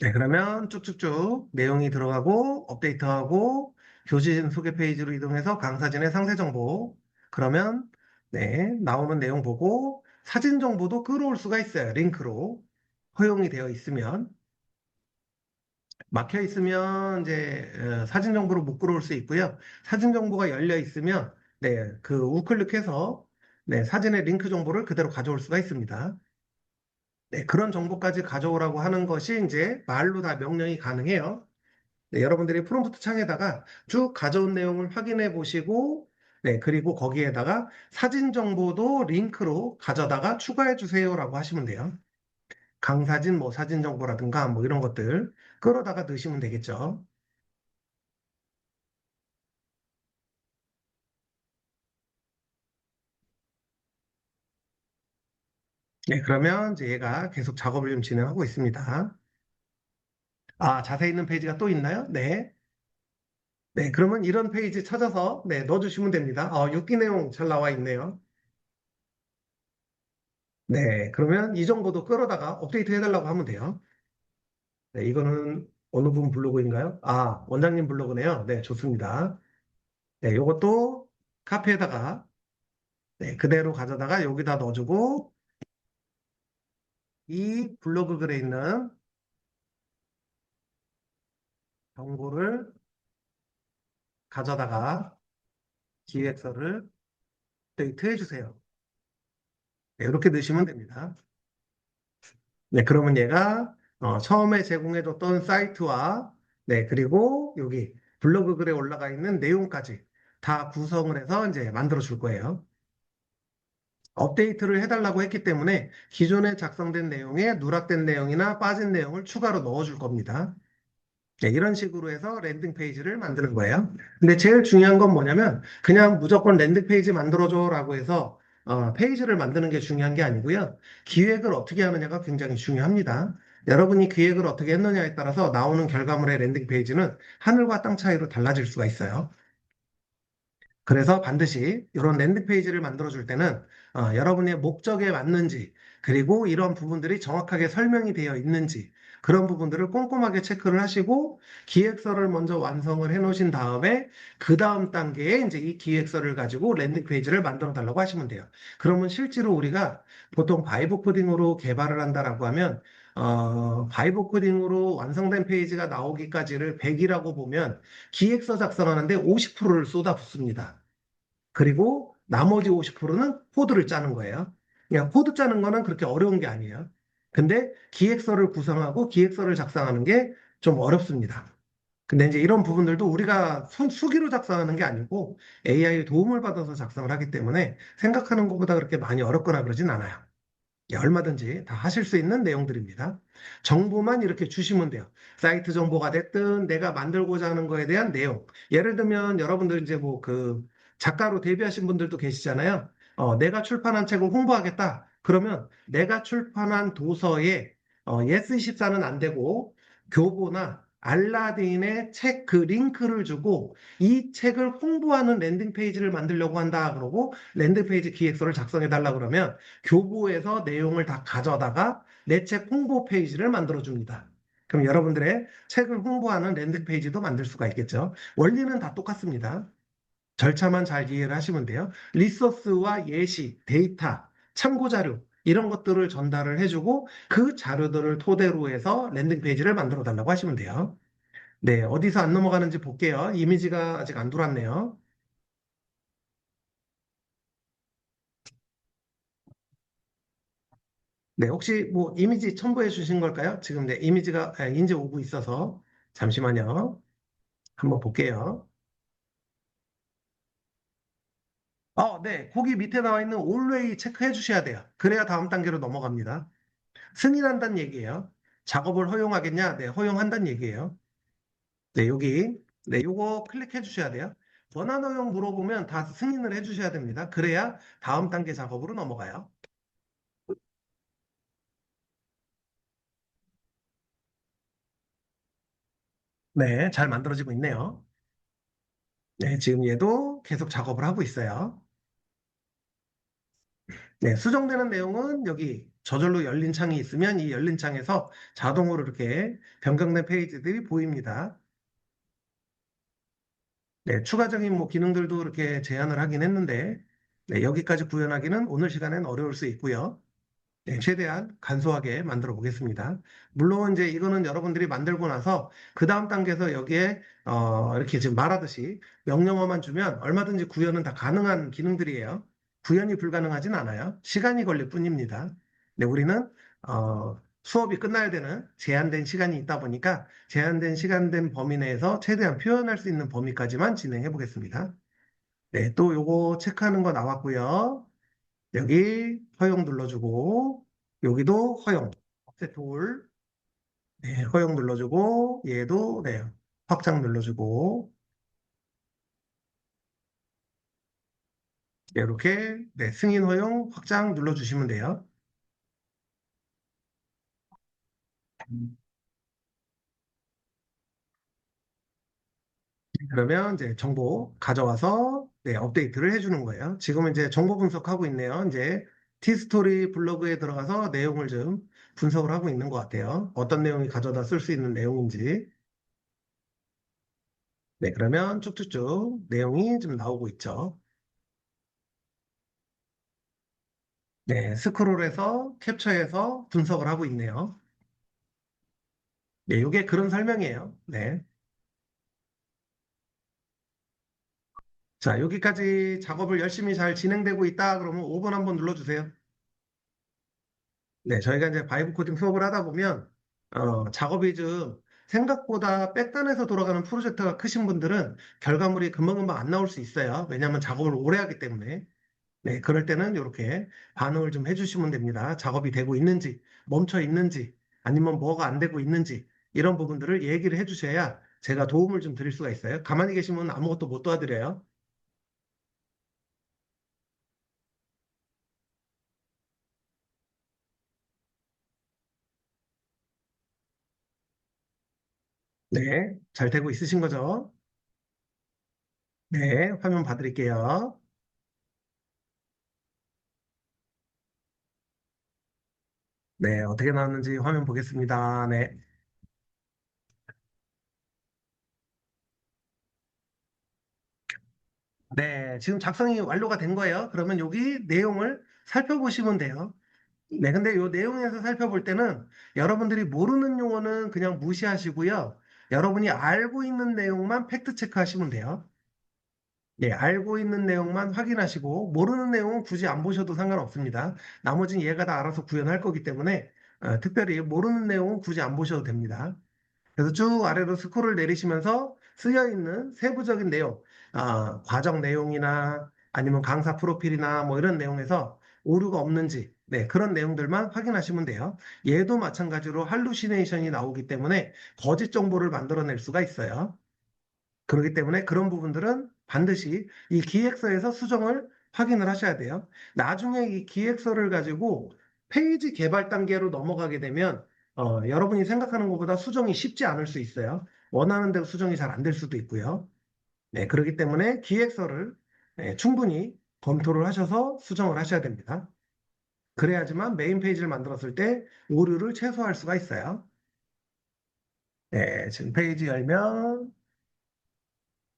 네, 그러면 쭉쭉쭉 내용이 들어가고 업데이트하고 교신 소개 페이지로 이동해서 강사진의 상세 정보. 그러면 네, 나오는 내용 보고 사진 정보도 끌어올 수가 있어요. 링크로 허용이 되어 있으면 막혀 있으면 이제 사진 정보를 못 끌어올 수 있고요. 사진 정보가 열려 있으면 네, 그 우클릭해서 네, 사진의 링크 정보를 그대로 가져올 수가 있습니다. 네, 그런 정보까지 가져오라고 하는 것이 이제 말로 다 명령이 가능해요. 네, 여러분들이 프롬프트 창에다가 쭉 가져온 내용을 확인해 보시고, 네, 그리고 거기에다가 사진 정보도 링크로 가져다가 추가해 주세요라고 하시면 돼요. 강사진, 뭐 사진 정보라든가 뭐 이런 것들 끌어다가 넣으시면 되겠죠. 네, 그러면 이제 얘가 계속 작업을 좀 진행하고 있습니다. 아, 자세히 있는 페이지가 또 있나요? 네. 네, 그러면 이런 페이지 찾아서 네, 넣어주시면 됩니다. 육기 내용 잘 나와 있네요. 네, 그러면 이 정보도 끌어다가 업데이트 해달라고 하면 돼요. 네, 이거는 어느 분 블로그인가요? 아, 원장님 블로그네요. 네, 좋습니다. 네, 요것도 카페에다가 네, 그대로 가져다가 여기다 넣어주고 이 블로그 글에 있는 정보를 가져다가 기획서를 업데이트 해주세요. 네, 이렇게 넣으시면 됩니다. 네, 그러면 얘가 처음에 제공해줬던 사이트와 네, 그리고 여기 블로그 글에 올라가 있는 내용까지 다 구성을 해서 이제 만들어 줄 거예요. 업데이트를 해달라고 했기 때문에 기존에 작성된 내용에 누락된 내용이나 빠진 내용을 추가로 넣어줄 겁니다. 네, 이런 식으로 해서 랜딩 페이지를 만드는 거예요. 근데 제일 중요한 건 뭐냐면 그냥 무조건 랜딩 페이지 만들어줘라고 해서 페이지를 만드는 게 중요한 게 아니고요. 기획을 어떻게 하느냐가 굉장히 중요합니다. 여러분이 기획을 어떻게 했느냐에 따라서 나오는 결과물의 랜딩 페이지는 하늘과 땅 차이로 달라질 수가 있어요. 그래서 반드시 이런 랜딩 페이지를 만들어 줄 때는 여러분의 목적에 맞는지 그리고 이런 부분들이 정확하게 설명이 되어 있는지 그런 부분들을 꼼꼼하게 체크를 하시고 기획서를 먼저 완성을 해 놓으신 다음에 그 다음 단계에 이제 이 기획서를 가지고 랜딩 페이지를 만들어 달라고 하시면 돼요. 그러면 실제로 우리가 보통 바이브 코딩으로 개발을 한다라고 하면 바이브 코딩으로 완성된 페이지가 나오기까지를 100이라고 보면 기획서 작성하는데 50%를 쏟아붓습니다. 그리고 나머지 50%는 코드를 짜는 거예요. 그냥 코드 짜는 거는 그렇게 어려운 게 아니에요. 근데 기획서를 구성하고 기획서를 작성하는 게 좀 어렵습니다. 근데 이제 이런 부분들도 우리가 수기로 작성하는 게 아니고 AI의 도움을 받아서 작성을 하기 때문에 생각하는 것보다 그렇게 많이 어렵거나 그러진 않아요. 예, 얼마든지 다 하실 수 있는 내용들입니다. 정보만 이렇게 주시면 돼요. 사이트 정보가 됐든 내가 만들고자 하는 거에 대한 내용. 예를 들면 여러분들 이제 뭐 그 작가로 데뷔하신 분들도 계시잖아요. 내가 출판한 책을 홍보하겠다. 그러면 내가 출판한 도서에 예스24는 안 되고 교보나 알라딘의 책 그 링크를 주고 이 책을 홍보하는 랜딩 페이지를 만들려고 한다. 그러고 랜딩 페이지 기획서를 작성해 달라 그러면 교보에서 내용을 다 가져다가 내 책 홍보 페이지를 만들어 줍니다. 그럼 여러분들의 책을 홍보하는 랜딩 페이지도 만들 수가 있겠죠. 원리는 다 똑같습니다. 절차만 잘 이해를 하시면 돼요. 리소스와 예시, 데이터, 참고 자료 이런 것들을 전달을 해주고 그 자료들을 토대로 해서 랜딩 페이지를 만들어 달라고 하시면 돼요. 네, 어디서 안 넘어가는지 볼게요. 이미지가 아직 안 들어왔네요. 네, 혹시 뭐 이미지 첨부해 주신 걸까요? 지금 네, 이미지가 인제 오고 있어서 잠시만요. 한번 볼게요. 네, 거기 밑에 나와 있는 always 체크해 주셔야 돼요. 그래야 다음 단계로 넘어갑니다. 승인한다는 얘기예요. 작업을 허용하겠냐? 네, 허용한다는 얘기예요. 네, 여기 네, 요거 클릭해 주셔야 돼요. 권한 허용 물어보면 다 승인을 해 주셔야 됩니다. 그래야 다음 단계 작업으로 넘어가요. 네, 잘 만들어지고 있네요. 네, 지금 얘도 계속 작업을 하고 있어요. 네, 수정되는 내용은 여기 저절로 열린 창이 있으면 이 열린 창에서 자동으로 이렇게 변경된 페이지들이 보입니다. 네, 추가적인 뭐 기능들도 이렇게 제안을 하긴 했는데, 네, 여기까지 구현하기는 오늘 시간엔 어려울 수 있고요. 네, 최대한 간소하게 만들어 보겠습니다. 물론 이제 이거는 여러분들이 만들고 나서 그 다음 단계에서 여기에 이렇게 지금 말하듯이 명령어만 주면 얼마든지 구현은 다 가능한 기능들이에요. 구현이 불가능하진 않아요. 시간이 걸릴 뿐입니다. 네, 우리는 수업이 끝나야 되는 제한된 시간이 있다 보니까 제한된 시간된 범위 내에서 최대한 표현할 수 있는 범위까지만 진행해 보겠습니다. 네, 또 요거 체크하는 거 나왔고요. 여기 허용 눌러주고 여기도 허용. offset all. 네, 허용 눌러주고 얘도 네, 확장 눌러주고 이렇게 네, 승인 허용 확장 눌러주시면 돼요. 그러면 이제 정보 가져와서 네, 업데이트를 해주는 거예요. 지금은 이제 정보 분석하고 있네요. 이제 티스토리 블로그에 들어가서 내용을 좀 분석을 하고 있는 것 같아요. 어떤 내용이 가져다 쓸 수 있는 내용인지. 네, 그러면 쭉쭉쭉 내용이 좀 나오고 있죠. 네, 스크롤해서 캡처해서 분석을 하고 있네요. 네, 이게 그런 설명이에요. 네. 자, 여기까지 작업을 열심히 잘 진행되고 있다. 그러면 5번 한번 눌러주세요. 네, 저희가 이제 바이브 코딩 수업을 하다 보면, 작업이 좀 생각보다 백단에서 돌아가는 프로젝트가 크신 분들은 결과물이 금방금방 안 나올 수 있어요. 왜냐하면 작업을 오래 하기 때문에. 네, 그럴 때는 이렇게 반응을 좀 해주시면 됩니다. 작업이 되고 있는지, 멈춰 있는지, 아니면 뭐가 안 되고 있는지, 이런 부분들을 얘기를 해주셔야 제가 도움을 좀 드릴 수가 있어요. 가만히 계시면 아무것도 못 도와드려요. 네, 잘 되고 있으신 거죠? 네, 화면 봐드릴게요. 네, 어떻게 나왔는지 화면 보겠습니다. 네. 네, 지금 작성이 완료가 된 거예요. 그러면 여기 내용을 살펴보시면 돼요. 네, 근데 이 내용에서 살펴볼 때는 여러분들이 모르는 용어는 그냥 무시하시고요. 여러분이 알고 있는 내용만 팩트 체크하시면 돼요. 네, 알고 있는 내용만 확인하시고 모르는 내용은 굳이 안 보셔도 상관없습니다. 나머지는 얘가 다 알아서 구현할 거기 때문에 특별히 모르는 내용은 굳이 안 보셔도 됩니다. 그래서 쭉 아래로 스크롤 내리시면서 쓰여 있는 세부적인 내용, 과정 내용이나 아니면 강사 프로필이나 뭐 이런 내용에서 오류가 없는지, 네, 그런 내용들만 확인하시면 돼요. 얘도 마찬가지로 할루시네이션이 나오기 때문에 거짓 정보를 만들어낼 수가 있어요. 그렇기 때문에 그런 부분들은 반드시 이 기획서에서 수정을 확인을 하셔야 돼요. 나중에 이 기획서를 가지고 페이지 개발 단계로 넘어가게 되면 여러분이 생각하는 것보다 수정이 쉽지 않을 수 있어요. 원하는 대로 수정이 잘 안 될 수도 있고요. 네, 그렇기 때문에 기획서를 네, 충분히 검토를 하셔서 수정을 하셔야 됩니다. 그래야지만 메인 페이지를 만들었을 때 오류를 최소화할 수가 있어요. 네, 지금 페이지 열면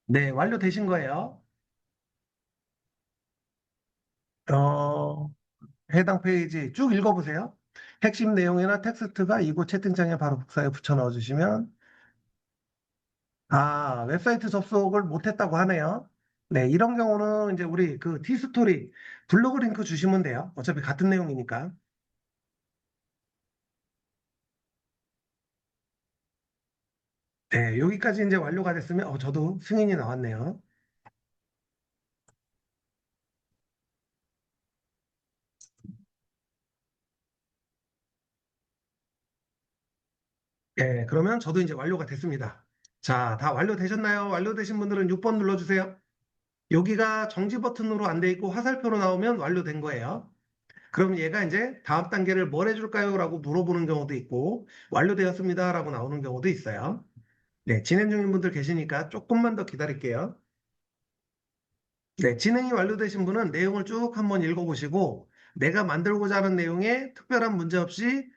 네, 완료되신 거예요. 어, 해당 페이지 쭉 읽어보세요. 핵심 내용이나 텍스트가 이곳 채팅창에 바로 복사해 붙여 넣어주시면, 웹사이트 접속을 못했다고 하네요. 네, 이런 경우는 이제 우리 그 티스토리 블로그 링크 주시면 돼요. 어차피 같은 내용이니까. 네, 여기까지 이제 완료가 됐으면, 저도 승인이 나왔네요. 네, 그러면 저도 이제 완료가 됐습니다. 자, 다 완료되셨나요? 완료되신 분들은 6번 눌러주세요. 여기가 정지 버튼으로 안 돼 있고 화살표로 나오면 완료된 거예요. 그럼 얘가 이제 다음 단계를 뭘 해줄까요? 라고 물어보는 경우도 있고, 완료되었습니다. 라고 나오는 경우도 있어요. 네, 진행 중인 분들 계시니까 조금만 더 기다릴게요. 네, 진행이 완료되신 분은 내용을 쭉 한번 읽어보시고, 내가 만들고자 하는 내용에 특별한 문제 없이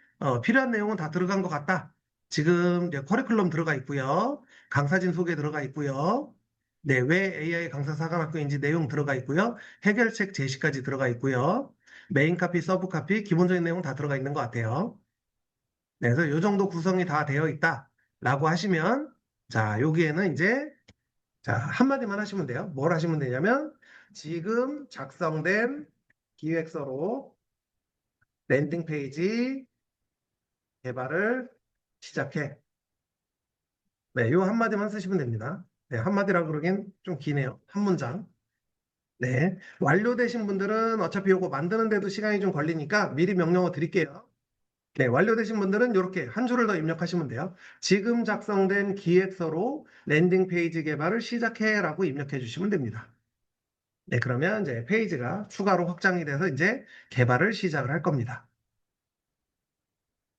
필요한 내용은 다 들어간 것 같다. 지금 이제 커리큘럼 들어가 있고요. 강사진 소개 들어가 있고요. 네, 왜 AI 강사 사관학교인지 내용 들어가 있고요. 해결책 제시까지 들어가 있고요. 메인 카피, 서브 카피, 기본적인 내용 다 들어가 있는 것 같아요. 네, 그래서 이 정도 구성이 다 되어 있다라고 하시면, 자, 여기에는 이제 자, 한마디만 하시면 돼요. 뭘 하시면 되냐면, 지금 작성된 기획서로 랜딩 페이지 개발을 시작해. 네, 요 한마디만 쓰시면 됩니다. 네, 한마디라 그러긴 좀 기네요. 한 문장. 네, 완료되신 분들은 어차피 요거 만드는데도 시간이 좀 걸리니까 미리 명령어 드릴게요. 네, 완료되신 분들은 이렇게 한 줄을 더 입력하시면 돼요. 지금 작성된 기획서로 랜딩 페이지 개발을 시작해라고 입력해 주시면 됩니다. 네, 그러면 이제 페이지가 추가로 확장이 돼서 이제 개발을 시작을 할 겁니다.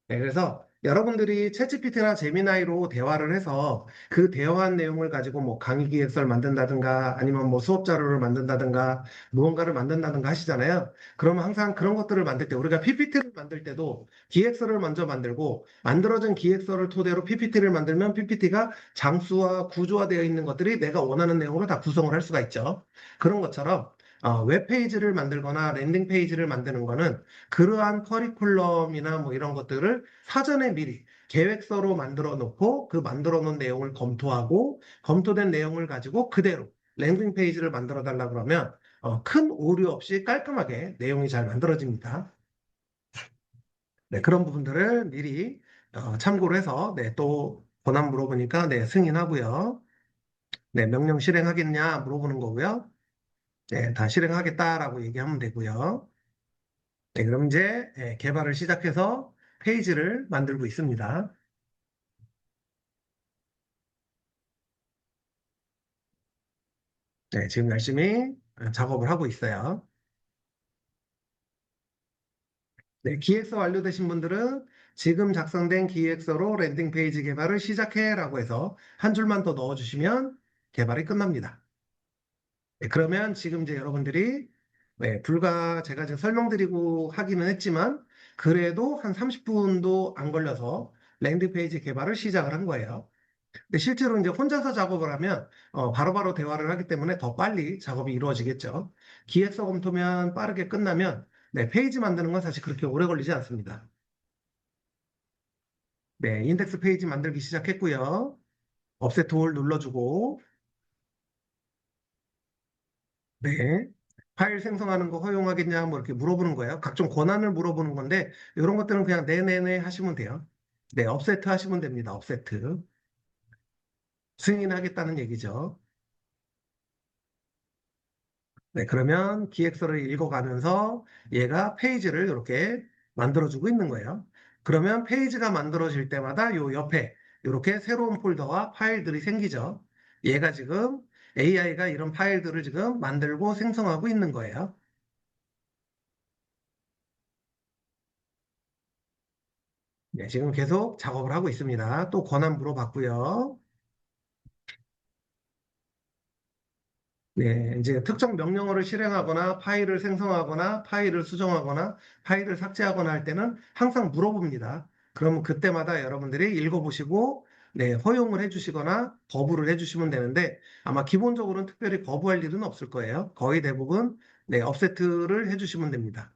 네, 그래서 여러분들이 챗GPT나 제미나이로 대화를 해서 그 대화한 내용을 가지고 뭐 강의 기획서를 만든다든가 아니면 뭐 수업 자료를 만든다든가 무언가를 만든다든가 하시잖아요. 그러면 항상 그런 것들을 만들 때 우리가 PPT를 만들 때도 기획서를 먼저 만들고 만들어진 기획서를 토대로 PPT를 만들면 PPT가 장수와 구조화되어 있는 것들이 내가 원하는 내용으로 다 구성을 할 수가 있죠. 그런 것처럼 웹페이지를 만들거나 랜딩 페이지를 만드는 거는 그러한 커리큘럼이나 뭐 이런 것들을 사전에 미리 계획서로 만들어 놓고 그 만들어 놓은 내용을 검토하고 검토된 내용을 가지고 그대로 랜딩 페이지를 만들어 달라 그러면 큰 오류 없이 깔끔하게 내용이 잘 만들어집니다. 네, 그런 부분들을 미리 참고를 해서 네, 또 권한 물어보니까 네, 승인하고요. 네, 명령 실행하겠냐 물어보는 거고요. 네, 다 실행하겠다라고 얘기하면 되고요. 네, 그럼 이제 개발을 시작해서 페이지를 만들고 있습니다. 네, 지금 열심히 작업을 하고 있어요. 네, 기획서 완료되신 분들은 지금 작성된 기획서로 랜딩 페이지 개발을 시작해라고 해서 한 줄만 더 넣어주시면 개발이 끝납니다. 네, 그러면 지금 이제 여러분들이 네, 불과 제가 지금 설명드리고 하기는 했지만 그래도 한 30분도 안 걸려서 랜딩 페이지 개발을 시작을 한 거예요. 근데 실제로 이제 혼자서 작업을 하면 바로바로 대화를 하기 때문에 더 빨리 작업이 이루어지겠죠. 기획서 검토면 빠르게 끝나면 네, 페이지 만드는 건 사실 그렇게 오래 걸리지 않습니다. 네, 인덱스 페이지 만들기 시작했고요. 업셋 툴 눌러주고 네. 파일 생성하는 거 허용하겠냐 뭐 이렇게 물어보는 거예요. 각종 권한을 물어보는 건데 이런 것들은 그냥 네네네 하시면 돼요. 네, 업세트 하시면 됩니다. 업세트. 승인하겠다는 얘기죠. 네, 그러면 기획서를 읽어가면서 얘가 페이지를 이렇게 만들어주고 있는 거예요. 그러면 페이지가 만들어질 때마다 요 옆에 이렇게 새로운 폴더와 파일들이 생기죠. 얘가 지금 AI가 이런 파일들을 지금 만들고 생성하고 있는 거예요. 네, 지금 계속 작업을 하고 있습니다. 또 권한 물어봤고요. 네, 이제 특정 명령어를 실행하거나 파일을 생성하거나 파일을 수정하거나 파일을 삭제하거나 할 때는 항상 물어봅니다. 그러면 그때마다 여러분들이 읽어보시고 네, 허용을 해주시거나 거부를 해주시면 되는데 아마 기본적으로는 특별히 거부할 일은 없을 거예요. 거의 대부분 네, 업세트를 해주시면 됩니다.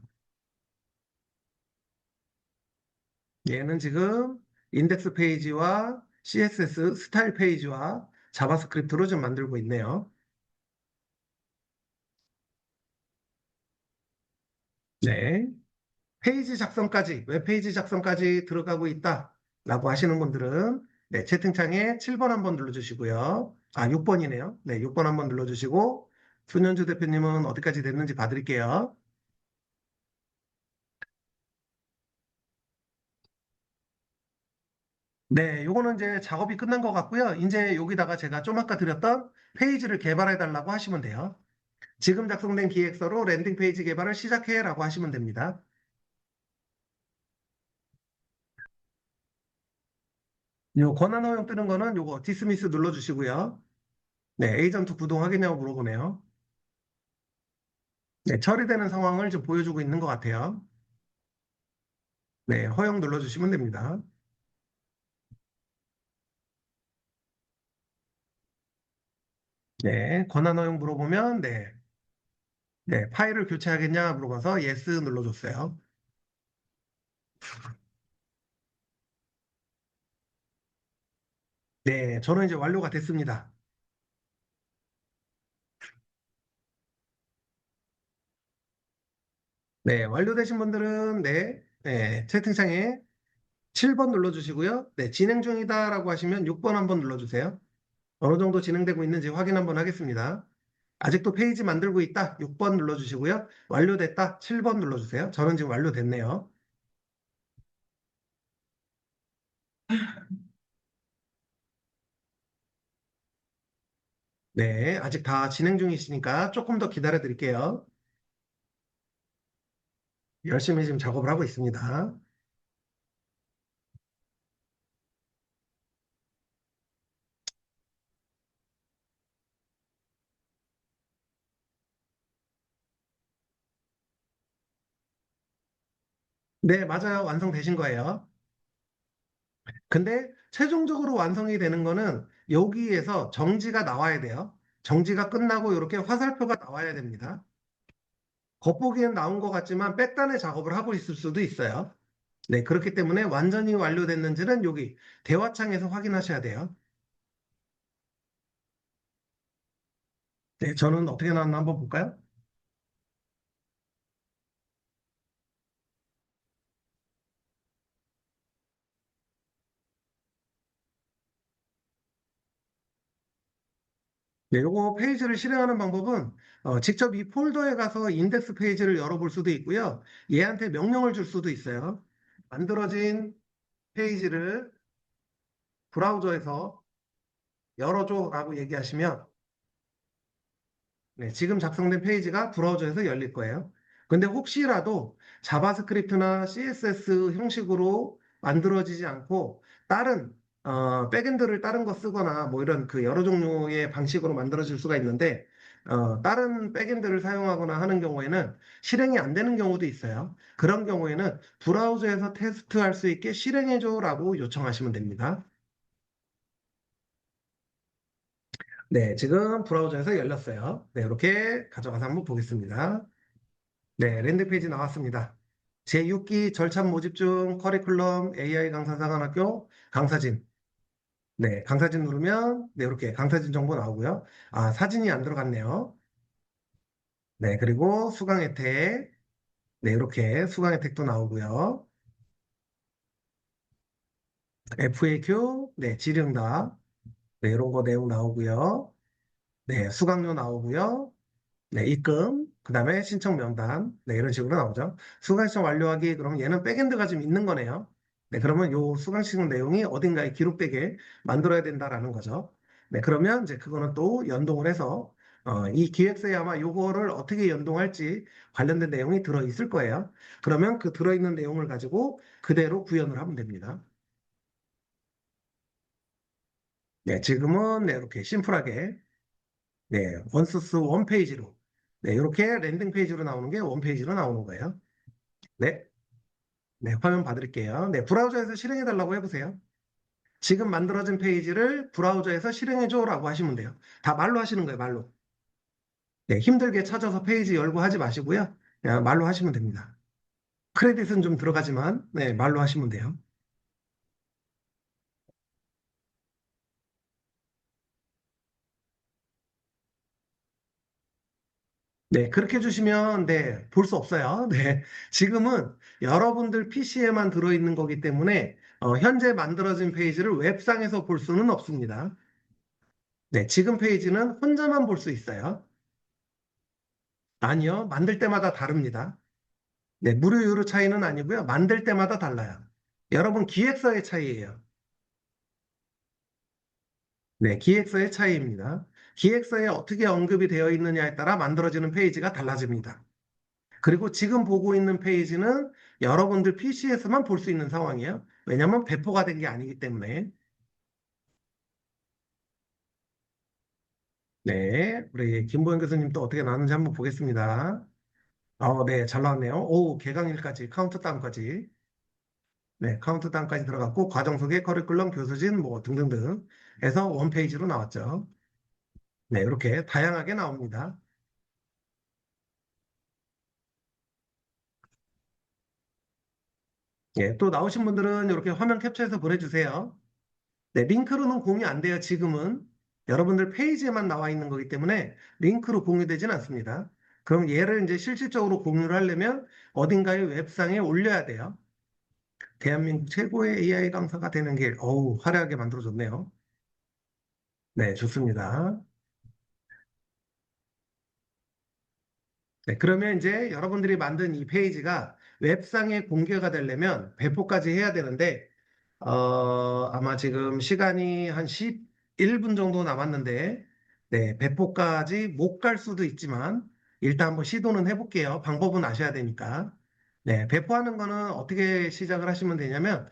얘는 지금 인덱스 페이지와 CSS 스타일 페이지와 자바스크립트로 좀 만들고 있네요. 네. 페이지 작성까지, 웹페이지 작성까지 들어가고 있다라고 하시는 분들은 네, 채팅창에 7번 한번 눌러주시고요. 아, 6번이네요. 네, 6번 한번 눌러주시고 손현주 대표님은 어디까지 됐는지 봐드릴게요. 네, 요거는 이제 작업이 끝난 것 같고요. 이제 여기다가 제가 좀 아까 드렸던 페이지를 개발해 달라고 하시면 돼요. 지금 작성된 기획서로 랜딩 페이지 개발을 시작해라고 하시면 됩니다. 요 권한 허용 뜨는 거는 요거 디스미스 눌러주시고요. 네, 에이전트 구동하겠냐고 물어보네요. 네, 처리되는 상황을 좀 보여주고 있는 것 같아요. 네, 허용 눌러주시면 됩니다. 네, 권한 허용 물어보면 네, 네, 파일을 교체하겠냐 물어봐서 yes 눌러줬어요. 네, 저는 이제 완료가 됐습니다. 네, 완료되신 분들은 네, 네, 채팅창에 7번 눌러주시고요. 네, 진행 중이다라고 하시면 6번 한번 눌러주세요. 어느 정도 진행되고 있는지 확인 한번 하겠습니다. 아직도 페이지 만들고 있다. 6번 눌러주시고요. 완료됐다. 7번 눌러주세요. 저는 지금 완료됐네요. 네, 아직 다 진행 중이시니까 조금 더 기다려 드릴게요. 열심히 지금 작업을 하고 있습니다. 네, 맞아요. 완성되신 거예요. 근데 최종적으로 완성이 되는 거는 여기에서 정지가 나와야 돼요. 정지가 끝나고 이렇게 화살표가 나와야 됩니다. 겉보기엔 나온 것 같지만 백단의 작업을 하고 있을 수도 있어요. 네, 그렇기 때문에 완전히 완료됐는지는 여기 대화창에서 확인하셔야 돼요. 네, 저는 어떻게 나왔나 한번 볼까요? 네, 요거 페이지를 실행하는 방법은 직접 이 폴더에 가서 인덱스 페이지를 열어볼 수도 있고요. 얘한테 명령을 줄 수도 있어요. 만들어진 페이지를 브라우저에서 열어줘라고 얘기하시면 네, 지금 작성된 페이지가 브라우저에서 열릴 거예요. 근데 혹시라도 자바스크립트나 CSS 형식으로 만들어지지 않고 다른 백엔드를 다른 거 쓰거나 뭐 이런 그 여러 종류의 방식으로 만들어질 수가 있는데 다른 백엔드를 사용하거나 하는 경우에는 실행이 안 되는 경우도 있어요. 그런 경우에는 브라우저에서 테스트할 수 있게 실행해줘라고 요청하시면 됩니다. 네, 지금 브라우저에서 열렸어요. 네, 이렇게 가져가서 한번 보겠습니다. 네, 랜드 페이지 나왔습니다. 제6기 절찬 모집 중 커리큘럼 AI 강사 사관학교 강사진. 네, 강사진 누르면 네, 이렇게 강사진 정보 나오고요. 아, 사진이 안 들어갔네요. 네, 그리고 수강 혜택. 네, 이렇게 수강 혜택도 나오고요. FAQ, 네, 질의응답. 네, 이런 거 내용 나오고요. 네, 수강료 나오고요. 네, 입금, 그 다음에 신청 명단, 네, 이런 식으로 나오죠. 수강 신청 완료하기, 그러면 얘는 백엔드가 좀 있는 거네요. 네, 그러면 요 수강 신청 내용이 어딘가에 기록되게 만들어야 된다라는 거죠. 네, 그러면 이제 그거는 또 연동을 해서, 이 기획서에 아마 요거를 어떻게 연동할지 관련된 내용이 들어있을 거예요. 그러면 그 들어있는 내용을 가지고 그대로 구현을 하면 됩니다. 네, 지금은 네, 이렇게 심플하게, 네, 원소스 원페이지로, 네, 이렇게 랜딩 페이지로 나오는 게 원페이지로 나오는 거예요. 네, 네, 화면 봐드릴게요. 네, 브라우저에서 실행해달라고 해보세요. 지금 만들어진 페이지를 브라우저에서 실행해줘라고 하시면 돼요. 다 말로 하시는 거예요, 말로. 네, 힘들게 찾아서 페이지 열고 하지 마시고요. 그냥 말로 하시면 됩니다. 크레딧은 좀 들어가지만, 네, 말로 하시면 돼요. 네, 그렇게 해주시면, 네, 볼 수 없어요. 네, 지금은 여러분들 PC에만 들어있는 거기 때문에, 현재 만들어진 페이지를 웹상에서 볼 수는 없습니다. 네, 지금 페이지는 혼자만 볼 수 있어요. 아니요, 만들 때마다 다릅니다. 네, 무료 유료 차이는 아니고요. 만들 때마다 달라요. 여러분 기획서의 차이예요. 네, 기획서의 차이입니다. 기획서에 어떻게 언급이 되어 있느냐에 따라 만들어지는 페이지가 달라집니다. 그리고 지금 보고 있는 페이지는 여러분들 PC에서만 볼 수 있는 상황이에요. 왜냐하면 배포가 된 게 아니기 때문에. 네, 우리 김보현 교수님 또 어떻게 나왔는지 한번 보겠습니다. 네, 잘 나왔네요. 오, 개강일까지, 카운트다운까지. 네, 카운트다운까지 들어갔고, 과정 소개, 커리큘럼, 교수진, 뭐 등등등 해서 원페이지로 나왔죠. 네, 이렇게 다양하게 나옵니다. 예, 또 나오신 분들은 이렇게 화면 캡처해서 보내주세요. 네, 링크로는 공유 안 돼요, 지금은. 여러분들 페이지에만 나와 있는 거기 때문에 링크로 공유되진 않습니다. 그럼 얘를 이제 실질적으로 공유를 하려면 어딘가에 웹상에 올려야 돼요. 대한민국 최고의 AI 강사가 되는 길, 어우, 화려하게 만들어줬네요. 네, 좋습니다. 네, 그러면 이제 여러분들이 만든 이 페이지가 웹상에 공개가 되려면 배포까지 해야 되는데, 아마 지금 시간이 한 11분 정도 남았는데, 네, 배포까지 못 갈 수도 있지만, 일단 한번 시도는 해볼게요. 방법은 아셔야 되니까. 네, 배포하는 거는 어떻게 시작을 하시면 되냐면,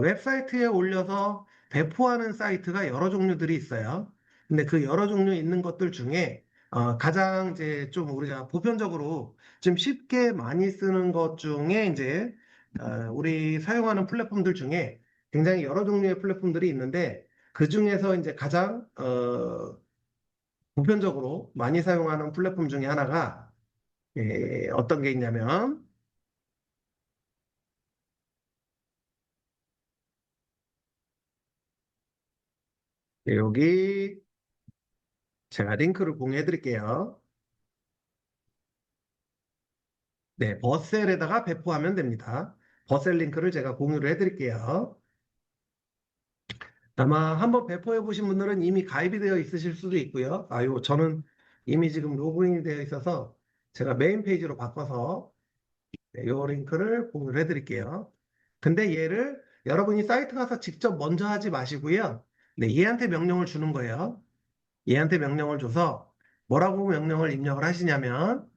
웹사이트에 올려서 배포하는 사이트가 여러 종류들이 있어요. 근데 그 여러 종류 있는 것들 중에, 가장 이제 좀 우리가 보편적으로 좀 쉽게 많이 쓰는 것 중에 이제, 우리 사용하는 플랫폼들 중에 굉장히 여러 종류의 플랫폼들이 있는데 그 중에서 이제 가장 보편적으로 많이 사용하는 플랫폼 중에 하나가 어떤 게 있냐면 여기 제가 링크를 공유해 드릴게요. 네, 버셀에다가 배포하면 됩니다. 버셀 링크를 제가 공유를 해 드릴게요. 아마 한번 배포해 보신 분들은 이미 가입이 되어 있으실 수도 있고요. 저는 이미 지금 로그인이 되어 있어서 제가 메인 페이지로 바꿔서 네, 요 링크를 공유를 해드릴게요. 근데 얘를 여러분이 사이트 가서 직접 먼저 하지 마시고요. 네, 얘한테 명령을 주는 거예요. 얘한테 명령을 줘서 뭐라고 명령을 입력을 하시냐면,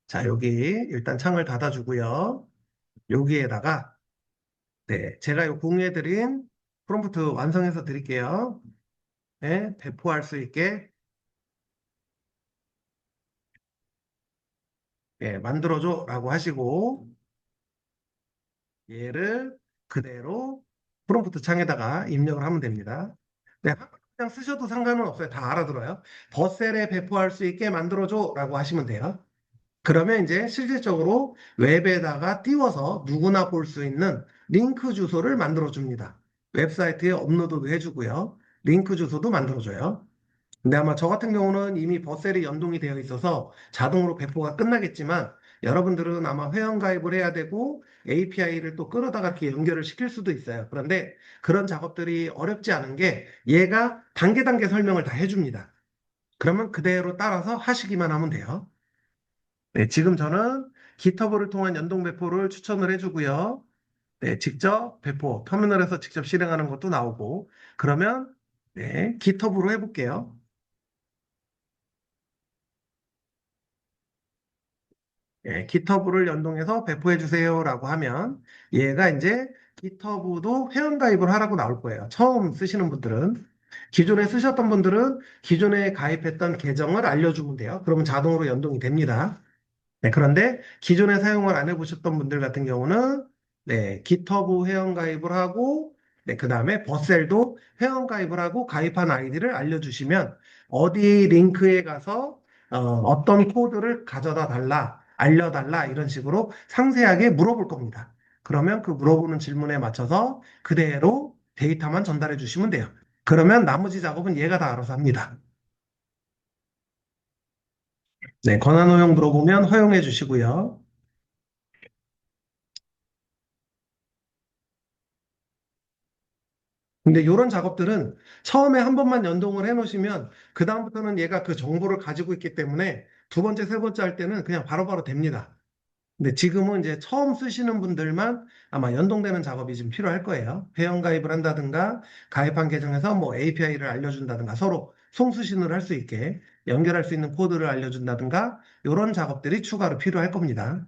자, 여기 일단 창을 닫아주고요. 여기에다가, 네, 제가 요 공유해드린 프롬프트 완성해서 드릴게요. 네, 배포할 수 있게, 네, 만들어줘 라고 하시고, 얘를 그대로 프롬프트 창에다가 입력을 하면 됩니다. 네, 그냥 쓰셔도 상관은 없어요. 다 알아들어요. 버셀에 배포할 수 있게 만들어줘 라고 하시면 돼요. 그러면 이제 실질적으로 웹에다가 띄워서 누구나 볼 수 있는 링크 주소를 만들어 줍니다. 웹사이트에 업로드도 해주고요. 링크 주소도 만들어줘요. 근데 아마 저 같은 경우는 이미 버셀이 연동이 되어 있어서 자동으로 배포가 끝나겠지만 여러분들은 아마 회원 가입을 해야 되고 API를 또 끌어다가 이렇게 연결을 시킬 수도 있어요. 그런데 그런 작업들이 어렵지 않은 게 얘가 단계 단계 설명을 다 해줍니다. 그러면 그대로 따라서 하시기만 하면 돼요. 네, 지금 저는 GitHub를 통한 연동 배포를 추천을 해주고요. 네, 직접 배포, 터미널에서 직접 실행하는 것도 나오고 그러면 네, GitHub로 해볼게요. 예, GitHub를 연동해서 배포해 주세요라고 하면 얘가 이제 GitHub도 회원가입을 하라고 나올 거예요. 처음 쓰시는 분들은. 기존에 쓰셨던 분들은 기존에 가입했던 계정을 알려주면 돼요. 그러면 자동으로 연동이 됩니다. 네, 그런데 기존에 사용을 안 해보셨던 분들 같은 경우는 네, GitHub 회원 가입을 하고 네, 그 다음에 버셀도 회원 가입을 하고 가입한 아이디를 알려주시면 어디 링크에 가서 떤 코드를 가져다 달라, 알려달라 이런 식으로 상세하게 물어볼 겁니다. 그러면 그 물어보는 질문에 맞춰서 그대로 데이터만 전달해 주시면 돼요. 그러면 나머지 작업은 얘가 다 알아서 합니다. 네, 권한 허용 물어보면 허용해 주시고요. 근데 이런 작업들은 처음에 한 번만 연동을 해 놓으시면 그다음부터는 얘가 그 정보를 가지고 있기 때문에 두 번째, 세 번째 할 때는 그냥 바로바로 됩니다. 근데 지금은 이제 처음 쓰시는 분들만 아마 연동되는 작업이 좀 필요할 거예요. 회원 가입을 한다든가 가입한 계정에서 뭐 API를 알려준다든가 서로 송수신을 할 수 있게 연결할 수 있는 코드를 알려준다든가 이런 작업들이 추가로 필요할 겁니다.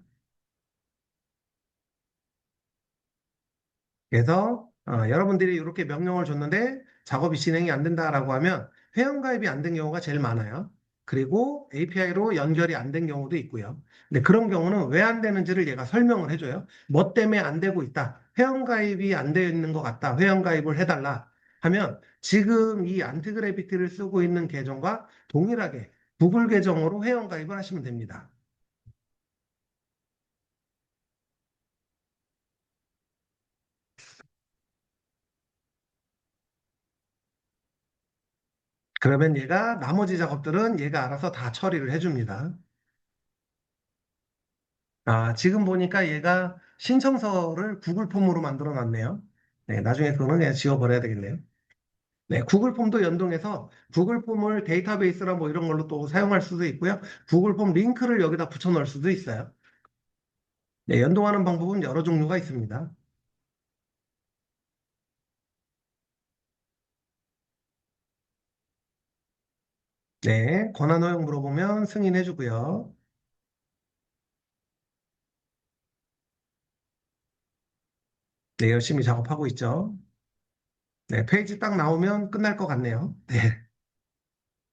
그래서 여러분들이 이렇게 명령을 줬는데 작업이 진행이 안 된다라고 하면 회원가입이 안 된 경우가 제일 많아요. 그리고 API로 연결이 안 된 경우도 있고요. 근데 그런 경우는 왜 안 되는지를 얘가 설명을 해줘요. 뭐 때문에 안 되고 있다. 회원가입이 안 되어 있는 것 같다. 회원가입을 해달라 하면 지금 이 안티그래비티를 쓰고 있는 계정과 동일하게 구글 계정으로 회원가입을 하시면 됩니다. 그러면 얘가 나머지 작업들은 얘가 알아서 다 처리를 해줍니다. 지금 보니까 얘가 신청서를 구글 폼으로 만들어 놨네요. 네, 나중에 그거는 그냥 지워버려야 되겠네요. 네, 구글 폼도 연동해서 구글 폼을 데이터베이스나 뭐 이런 걸로 또 사용할 수도 있고요. 구글 폼 링크를 여기다 붙여 넣을 수도 있어요. 네, 연동하는 방법은 여러 종류가 있습니다. 네, 권한 허용 물어보면 승인해주고요. 네, 열심히 작업하고 있죠. 네, 페이지 딱 나오면 끝날 것 같네요. 네.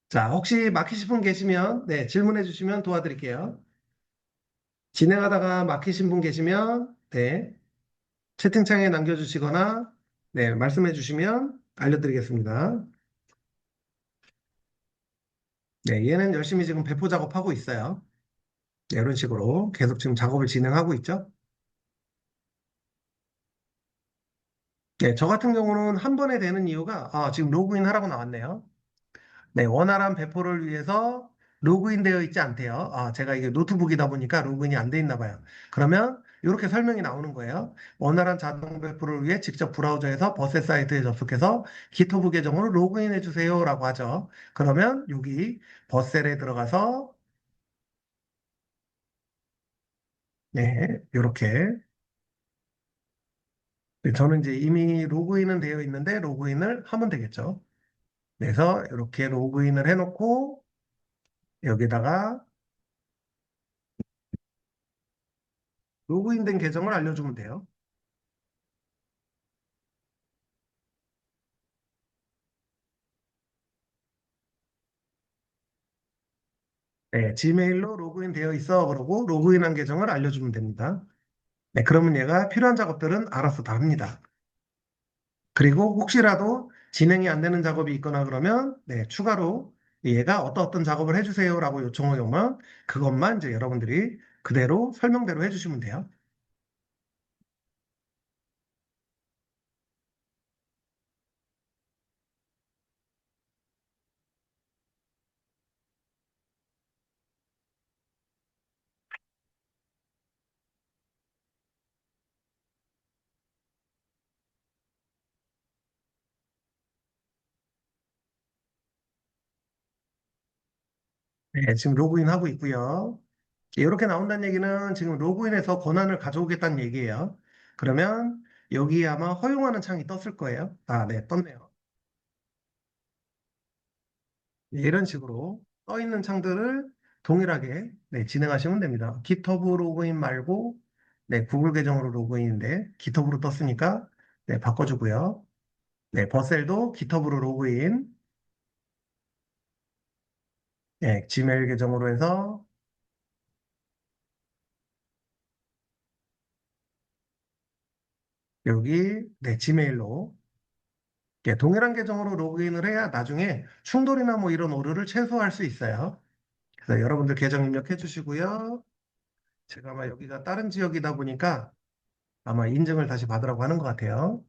자, 혹시 막히신 분 계시면, 네, 질문해 주시면 도와드릴게요. 진행하다가 막히신 분 계시면, 네, 채팅창에 남겨주시거나, 네, 말씀해 주시면 알려드리겠습니다. 네, 얘는 열심히 지금 배포 작업하고 있어요. 네, 이런 식으로 계속 지금 작업을 진행하고 있죠. 네, 저 같은 경우는 한 번에 되는 이유가, 지금 로그인 하라고 나왔네요. 네, 원활한 배포를 위해서 로그인 되어 있지 않대요. 제가 이게 노트북이다 보니까 로그인이 안 돼 있나 봐요. 그러면 이렇게 설명이 나오는 거예요. 원활한 자동 배포를 위해 직접 브라우저에서 버셋 사이트에 접속해서 기토브 계정으로 로그인해 주세요라고 하죠. 그러면 여기 버셋에 들어가서 네, 이렇게 저는 이제 이미 로그인은 되어 있는데 로그인을 하면 되겠죠. 그래서 이렇게 로그인을 해놓고 여기다가 로그인된 계정을 알려주면 돼요. 네, 지메일로 로그인 되어 있어. 그러고 로그인한 계정을 알려주면 됩니다. 네, 그러면 얘가 필요한 작업들은 알아서 다 합니다. 그리고 혹시라도 진행이 안 되는 작업이 있거나 그러면 네, 추가로 얘가 어떤 작업을 해주세요라고 요청을 오면 그것만 이제 여러분들이 그대로 설명대로 해주시면 돼요. 네, 지금 로그인 하고 있고요. 이렇게 나온다는 얘기는 지금 로그인해서 권한을 가져오겠다는 얘기예요. 그러면 여기 아마 허용하는 창이 떴을 거예요. 네, 떴네요. 네, 이런 식으로 떠 있는 창들을 동일하게 네, 진행하시면 됩니다. GitHub 로그인 말고 네, 구글 계정으로 로그인인데 GitHub로 떴으니까 네, 바꿔주고요. 네, 버셀도 GitHub로 로그인, 네, 지메일 계정으로 해서 여기 네, 지메일로 네, 동일한 계정으로 로그인을 해야 나중에 충돌이나 뭐 이런 오류를 최소화할 수 있어요. 그래서 여러분들 계정 입력해 주시고요. 제가 아마 여기가 다른 지역이다 보니까 아마 인증을 다시 받으라고 하는 것 같아요.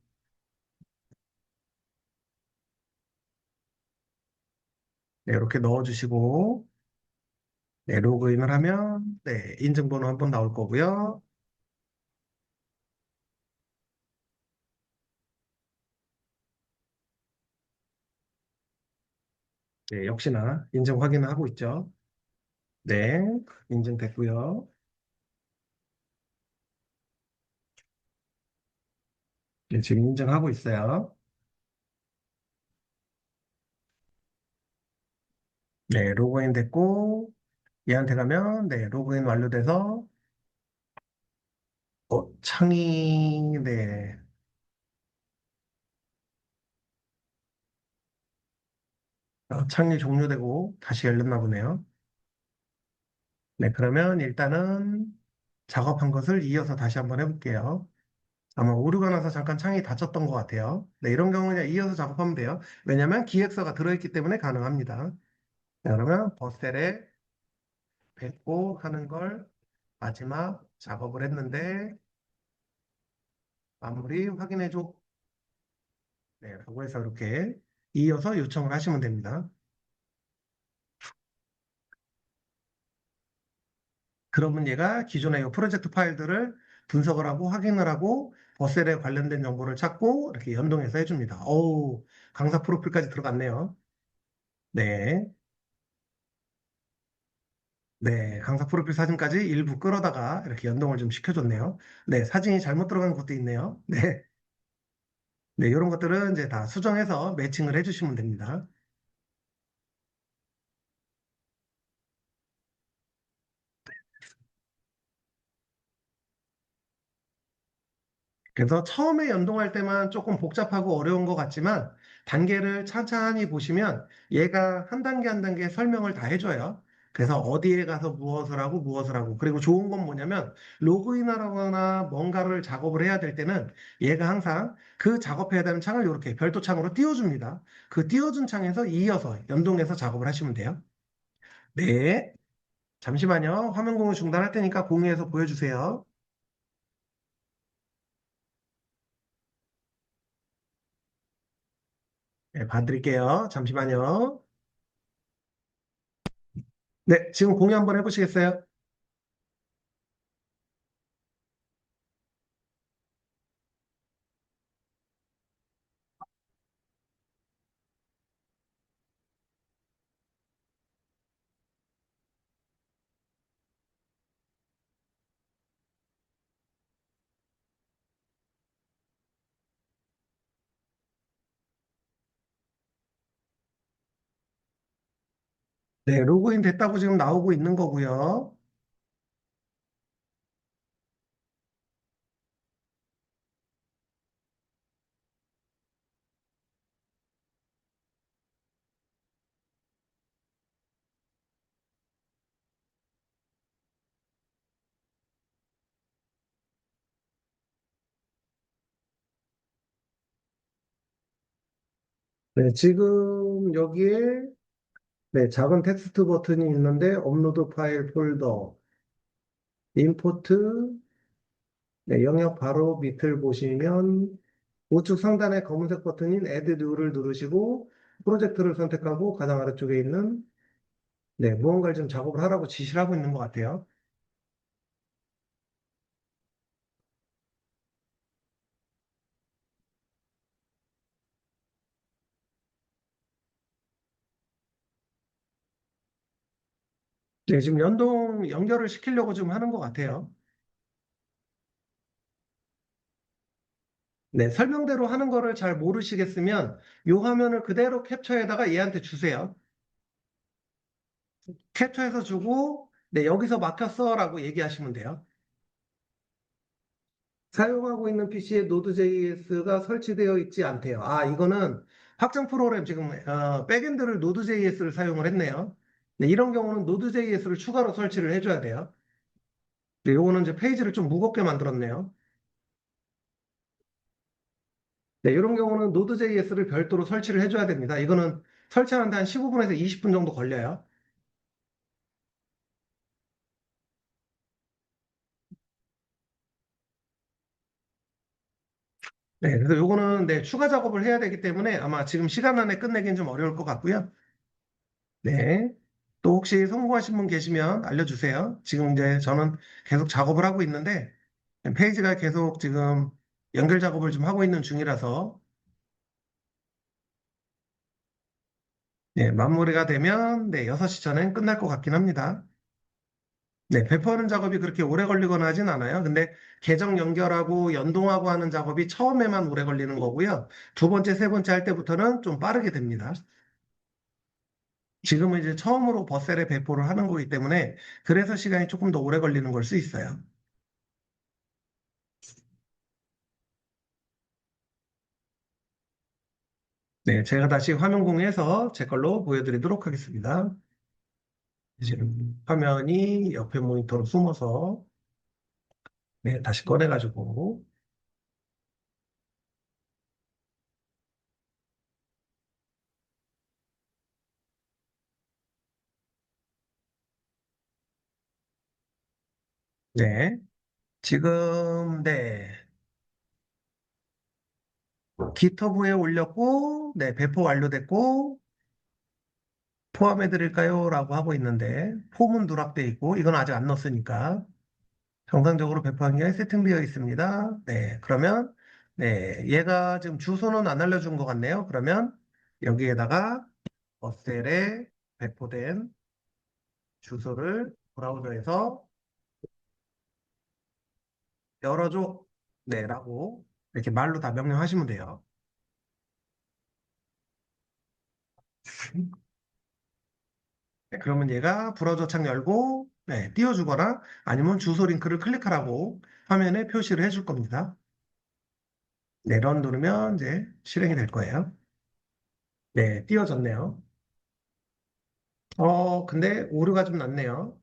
네, 이렇게 넣어주시고, 네, 로그인을 하면, 네, 인증번호 한 번 나올 거고요. 네, 역시나 인증 확인을 하고 있죠. 네, 인증됐고요. 네, 지금 인증하고 있어요. 네, 로그인 됐고, 얘한테 가면, 네, 로그인 완료돼서, 창이, 네, 창이 종료되고 다시 열렸나 보네요. 네, 그러면 일단은 작업한 것을 이어서 다시 한번 해볼게요. 아마 오류가 나서 잠깐 창이 닫혔던 것 같아요. 네, 이런 경우는 그냥 이어서 작업하면 돼요. 왜냐하면 기획서가 들어있기 때문에 가능합니다. 네, 그러면 버셀에 뱉고 하는 걸 마지막 작업을 했는데 마무리 확인해줘. 네, 라고 해서 이렇게 이어서 요청을 하시면 됩니다. 그러면 얘가 기존의 이 프로젝트 파일들을 분석을 하고 확인을 하고 버셀에 관련된 정보를 찾고 이렇게 연동해서 해줍니다. 어우, 강사 프로필까지 들어갔네요. 네. 네, 강사 프로필 사진까지 일부 끌어다가 이렇게 연동을 좀 시켜줬네요. 네, 사진이 잘못 들어간 것도 있네요. 네, 네, 이런 것들은 이제 다 수정해서 매칭을 해주시면 됩니다. 그래서 처음에 연동할 때만 조금 복잡하고 어려운 것 같지만 단계를 천천히 보시면 얘가 한 단계 한 단계 설명을 다 해줘요. 그래서 어디에 가서 무엇을 하고 그리고 좋은 건 뭐냐면 로그인하거나 뭔가를 작업을 해야 될 때는 얘가 항상 그 작업해야 되는 창을 이렇게 별도 창으로 띄워줍니다. 그 띄워준 창에서 이어서 연동해서 작업을 하시면 돼요. 네, 잠시만요. 화면 공유 중단할 테니까 공유해서 보여주세요. 네, 봐드릴게요. 잠시만요. 네, 지금 공유 한번 해보시겠어요? 네, 로그인 됐다고 지금 나오고 있는 거고요. 네, 지금 여기에 네, 작은 텍스트 버튼이 있는데 업로드 파일 폴더, 임포트, 네, 영역 바로 밑을 보시면 우측 상단에 검은색 버튼인 Add New를 누르시고 프로젝트를 선택하고 가장 아래쪽에 있는 네, 무언가를 좀 작업을 하라고 지시를 하고 있는 것 같아요. 네, 지금 연결을 시키려고 좀 하는 것 같아요. 네, 설명대로 하는 거를 잘 모르시겠으면 이 화면을 그대로 캡처해다가 얘한테 주세요. 캡처해서 주고, 네, 여기서 막혔어라고 얘기하시면 돼요. 사용하고 있는 PC에 Node.js가 설치되어 있지 않대요. 아, 이거는 확장 프로그램 지금 백엔드를 Node.js를 사용을 했네요. 네, 이런 경우는 Node.js를 추가로 설치를 해줘야 돼요. 네, 요거는 이제 페이지를 좀 무겁게 만들었네요. 네, 이런 경우는 Node.js를 별도로 설치를 해줘야 됩니다. 이거는 설치하는데 한 15분에서 20분 정도 걸려요. 네, 그래서 요거는 네, 추가 작업을 해야 되기 때문에 아마 지금 시간 안에 끝내기는 좀 어려울 것 같고요. 네. 또 혹시 성공하신 분 계시면 알려주세요. 지금 이제 저는 계속 작업을 하고 있는데 페이지가 계속 지금 연결 작업을 좀 하고 있는 중이라서 네, 마무리가 되면 네, 6시 전엔 끝날 것 같긴 합니다. 네, 배포하는 작업이 그렇게 오래 걸리거나 하진 않아요. 근데 계정 연결하고 연동하고 하는 작업이 처음에만 오래 걸리는 거고요. 두 번째, 세 번째 할 때부터는 좀 빠르게 됩니다. 지금은 이제 처음으로 버셀에 배포를 하는 거기 때문에 그래서 시간이 조금 더 오래 걸리는 걸 수 있어요. 네, 제가 다시 화면 공유해서 제 걸로 보여드리도록 하겠습니다. 지금 화면이 옆에 모니터로 숨어서 네, 다시 꺼내가지고 네, 지금 네, 기터브에 올렸고 네, 배포 완료됐고 포함해 드릴까요? 라고 하고 있는데 폼은 누락돼 있고 이건 아직 안 넣었으니까 정상적으로 배포하기 위해 세팅되어 있습니다. 네, 그러면, 네, 얘가 지금 주소는 안 알려준 것 같네요. 그러면 여기에다가 어셀에 배포된 주소를 브라우저에서 열어줘. 네, 라고 이렇게 말로 다 명령하시면 돼요. 네, 그러면 얘가 브라우저 창 열고, 네, 띄워주거나 아니면 주소 링크를 클릭하라고 화면에 표시를 해줄 겁니다. 네, 런 누르면 이제 실행이 될 거예요. 네, 띄워졌네요. 근데 오류가 좀 났네요.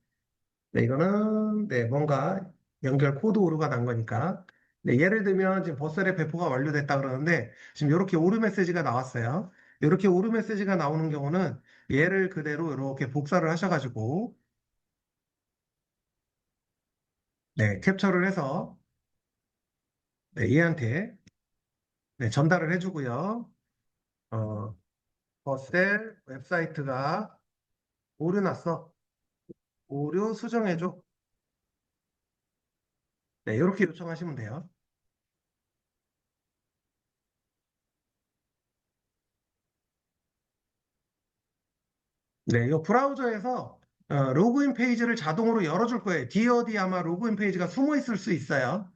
네, 이거는, 네, 뭔가 연결 코드 오류가 난 거니까. 네, 예를 들면 지금 버셀의 배포가 완료됐다 그러는데 지금 이렇게 오류 메시지가 나왔어요. 이렇게 오류 메시지가 나오는 경우는 얘를 그대로 이렇게 복사를 하셔가지고, 네, 캡처를 해서, 네, 얘한테, 네, 전달을 해주고요. 어, 버셀 웹사이트가 오류 났어. 오류 수정해줘. 네, 이렇게 요청하시면 돼요. 네, 이 브라우저에서 로그인 페이지를 자동으로 열어줄 거예요. 뒤에 어디 아마 로그인 페이지가 숨어 있을 수 있어요.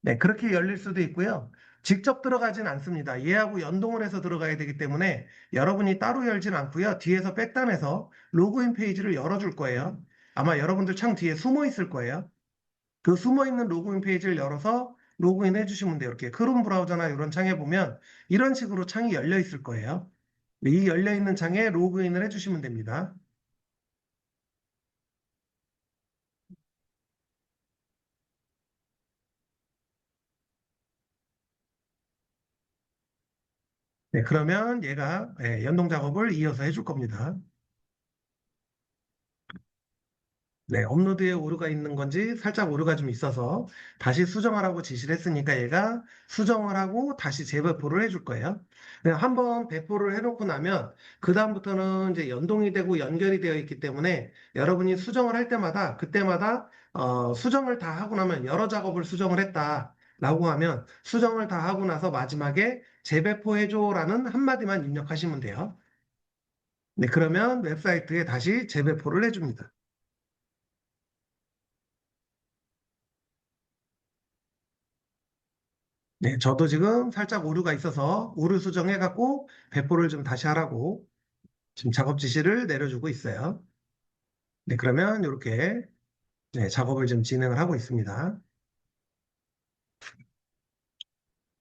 네, 그렇게 열릴 수도 있고요. 직접 들어가진 않습니다. 얘하고 연동을 해서 들어가야 되기 때문에 여러분이 따로 열진 않고요. 뒤에서 백단에서 로그인 페이지를 열어줄 거예요. 아마 여러분들 창 뒤에 숨어 있을 거예요. 그 숨어 있는 로그인 페이지를 열어서 로그인 해주시면 돼요. 이렇게 크롬 브라우저나 이런 창에 보면 이런 식으로 창이 열려 있을 거예요. 이 열려 있는 창에 로그인을 해주시면 됩니다. 네, 그러면 얘가 연동 작업을 이어서 해줄 겁니다. 네, 업로드에 오류가 있는 건지 살짝 오류가 좀 있어서 다시 수정하라고 지시를 했으니까 얘가 수정을 하고 다시 재배포를 해줄 거예요. 네, 한번 배포를 해놓고 나면 그다음부터는 이제 연동이 되고 연결이 되어 있기 때문에 여러분이 수정을 할 때마다 그때마다 수정을 다 하고 나면 여러 작업을 수정을 했다라고 하면 수정을 다 하고 나서 마지막에 재배포해줘라는 한마디만 입력하시면 돼요. 네, 그러면 웹사이트에 다시 재배포를 해줍니다. 네, 저도 지금 살짝 오류가 있어서 오류 수정해갖고 배포를 좀 다시 하라고 지금 작업 지시를 내려주고 있어요. 네, 그러면 이렇게 네, 작업을 좀 진행을 하고 있습니다.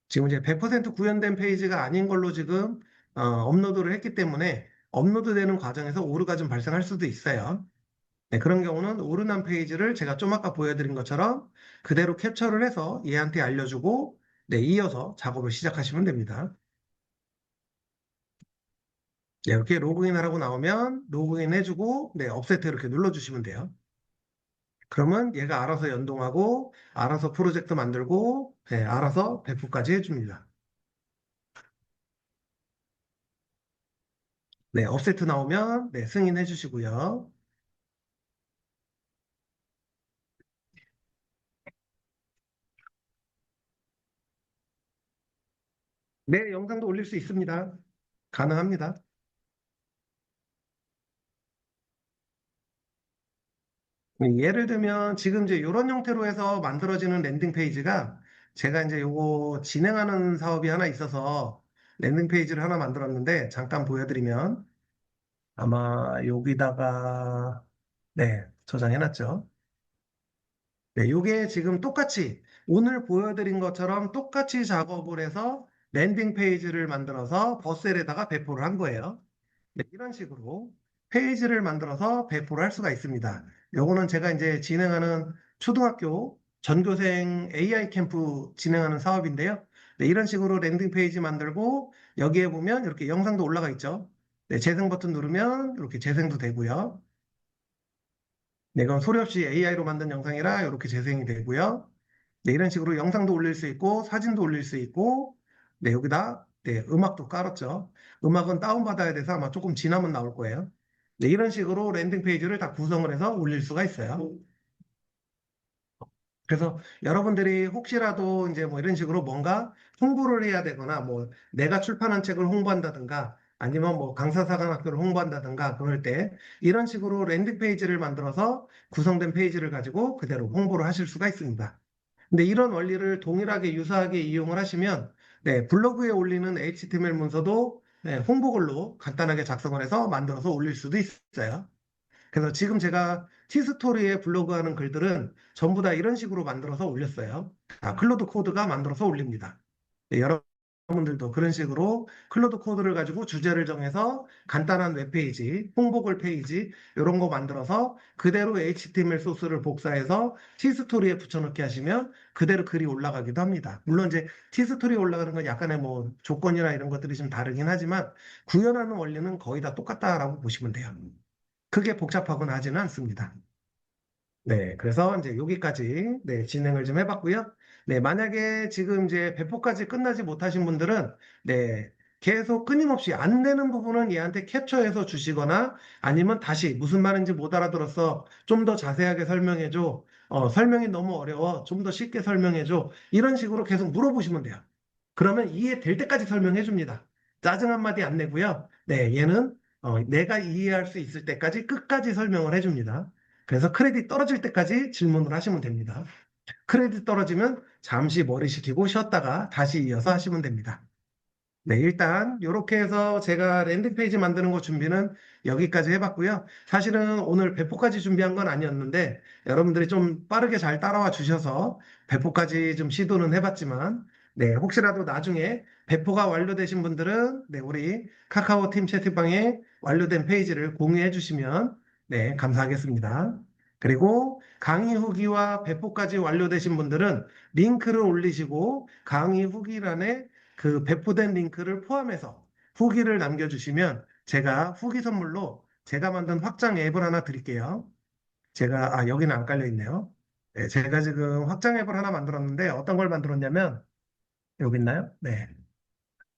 지금 이제 100% 구현된 페이지가 아닌 걸로 지금 업로드를 했기 때문에 업로드되는 과정에서 오류가 좀 발생할 수도 있어요. 네, 그런 경우는 오류난 페이지를 제가 좀 아까 보여드린 것처럼 그대로 캡처를 해서 얘한테 알려주고 네, 이어서 작업을 시작하시면 됩니다. 네, 이렇게 로그인을 하고 나오면 로그인 해주고 네, 업세트 이렇게 눌러주시면 돼요. 그러면 얘가 알아서 연동하고 알아서 프로젝트 만들고 네, 알아서 배포까지 해줍니다. 네, 업세트 나오면 네, 승인해 주시고요. 네, 영상도 올릴 수 있습니다. 가능합니다. 네, 예를 들면 지금 이제 이런 형태로 해서 만들어지는 랜딩 페이지가 제가 이제 요거 진행하는 사업이 하나 있어서 랜딩 페이지를 하나 만들었는데 잠깐 보여드리면 아마 여기다가 네, 저장해놨죠. 네, 요게 지금 똑같이 오늘 보여드린 것처럼 똑같이 작업을 해서 랜딩 페이지를 만들어서 버셀에다가 배포를 한 거예요. 네, 이런 식으로 페이지를 만들어서 배포를 할 수가 있습니다. 요거는 제가 이제 진행하는 초등학교 전교생 AI 캠프 진행하는 사업인데요. 네, 이런 식으로 랜딩 페이지 만들고 여기에 보면 이렇게 영상도 올라가 있죠. 네, 재생 버튼 누르면 이렇게 재생도 되고요. 네, 그럼 소리 없이 AI로 만든 영상이라 이렇게 재생이 되고요. 네, 이런 식으로 영상도 올릴 수 있고 사진도 올릴 수 있고 네, 여기다 네, 음악도 깔았죠. 음악은 다운받아야 돼서 아마 조금 지나면 나올 거예요. 네, 이런 식으로 랜딩 페이지를 다 구성을 해서 올릴 수가 있어요. 그래서 여러분들이 혹시라도 이제 뭐 이런 식으로 뭔가 홍보를 해야 되거나 뭐 내가 출판한 책을 홍보한다든가 아니면 뭐 강사사관학교를 홍보한다든가 그럴 때 이런 식으로 랜딩 페이지를 만들어서 구성된 페이지를 가지고 그대로 홍보를 하실 수가 있습니다. 근데 이런 원리를 동일하게 유사하게 이용을 하시면 네, 블로그에 올리는 HTML 문서도 네, 홍보글로 간단하게 작성을 해서 만들어서 올릴 수도 있어요. 그래서 지금 제가 티스토리에 블로그 하는 글들은 전부 다 이런 식으로 만들어서 올렸어요. 다 클로드 코드가 만들어서 올립니다. 네, 여러분들도 그런 식으로 클로드 코드를 가지고 주제를 정해서 간단한 웹페이지, 홍보글 페이지 이런 거 만들어서 그대로 HTML 소스를 복사해서 티스토리에 붙여넣기 하시면 그대로 글이 올라가기도 합니다. 물론 이제 티스토리에 올라가는 건 약간의 뭐 조건이나 이런 것들이 좀 다르긴 하지만 구현하는 원리는 거의 다 똑같다라고 보시면 돼요. 크게 복잡하거나 하지는 않습니다. 네, 그래서 이제 여기까지 네, 진행을 좀 해봤고요. 네, 만약에 지금 이제 배포까지 끝나지 못하신 분들은 네, 계속 끊임없이 안 되는 부분은 얘한테 캡처해서 주시거나 아니면 다시 무슨 말인지 못 알아들었어. 좀 더 자세하게 설명해줘. 설명이 너무 어려워. 좀 더 쉽게 설명해줘. 이런 식으로 계속 물어보시면 돼요. 그러면 이해될 때까지 설명해 줍니다. 짜증 한마디 안 내고요. 네, 얘는 내가 이해할 수 있을 때까지 끝까지 설명을 해줍니다. 그래서 크레딧 떨어질 때까지 질문을 하시면 됩니다. 크레딧 떨어지면 잠시 머리 식히고 쉬었다가 다시 이어서 하시면 됩니다. 네, 일단 이렇게 해서 제가 랜딩 페이지 만드는 거 준비는 여기까지 해봤고요. 사실은 오늘 배포까지 준비한 건 아니었는데 여러분들이 좀 빠르게 잘 따라와 주셔서 배포까지 좀 시도는 해봤지만 네, 혹시라도 나중에 배포가 완료되신 분들은 네, 우리 카카오 팀 채팅방에 완료된 페이지를 공유해 주시면 네, 감사하겠습니다. 그리고 강의 후기와 배포까지 완료되신 분들은 링크를 올리시고 강의 후기란에 그 배포된 링크를 포함해서 후기를 남겨주시면 제가 후기 선물로 제가 만든 확장 앱을 하나 드릴게요. 여기는 안 깔려 있네요. 네, 제가 지금 확장 앱을 하나 만들었는데 어떤 걸 만들었냐면, 여기 있나요? 네.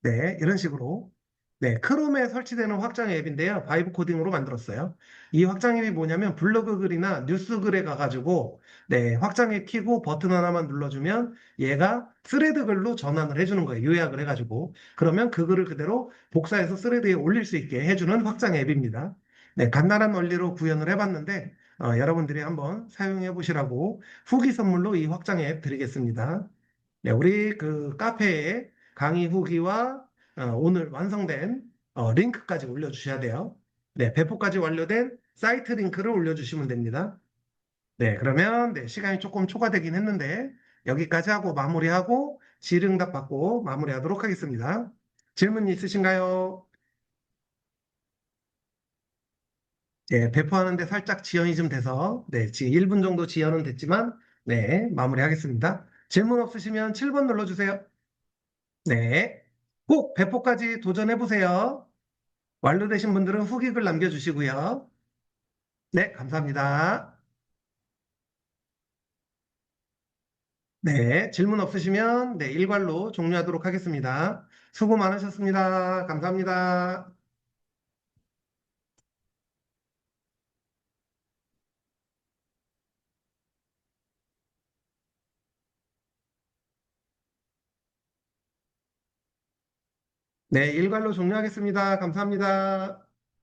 네, 이런 식으로. 네, 크롬에 설치되는 확장 앱인데요. 바이브 코딩으로 만들었어요. 이 확장 앱이 뭐냐면 블로그 글이나 뉴스 글에 가가지고 네, 확장 앱 키고 버튼 하나만 눌러주면 얘가 스레드 글로 전환을 해주는 거예요. 요약을 해가지고. 그러면 그 글을 그대로 복사해서 스레드에 올릴 수 있게 해주는 확장 앱입니다. 네, 간단한 원리로 구현을 해봤는데 여러분들이 한번 사용해 보시라고 후기 선물로 이 확장 앱 드리겠습니다. 네, 우리 그 카페에 강의 후기와 오늘 완성된 링크까지 올려주셔야 돼요. 네, 배포까지 완료된 사이트 링크를 올려주시면 됩니다. 네, 그러면 네, 시간이 조금 초과되긴 했는데 여기까지 하고 마무리하고 질의응답 받고 마무리하도록 하겠습니다. 질문 있으신가요? 네, 배포하는데 살짝 지연이 좀 돼서 네, 지금 1분 정도 지연은 됐지만 네, 마무리하겠습니다. 질문 없으시면 7번 눌러주세요. 네. 꼭 배포까지 도전해 보세요. 완료되신 분들은 후기글 남겨주시고요. 네, 감사합니다. 네, 질문 없으시면 네, 일괄로 종료하도록 하겠습니다. 수고 많으셨습니다. 감사합니다. 네, 일괄로 종료하겠습니다. 감사합니다.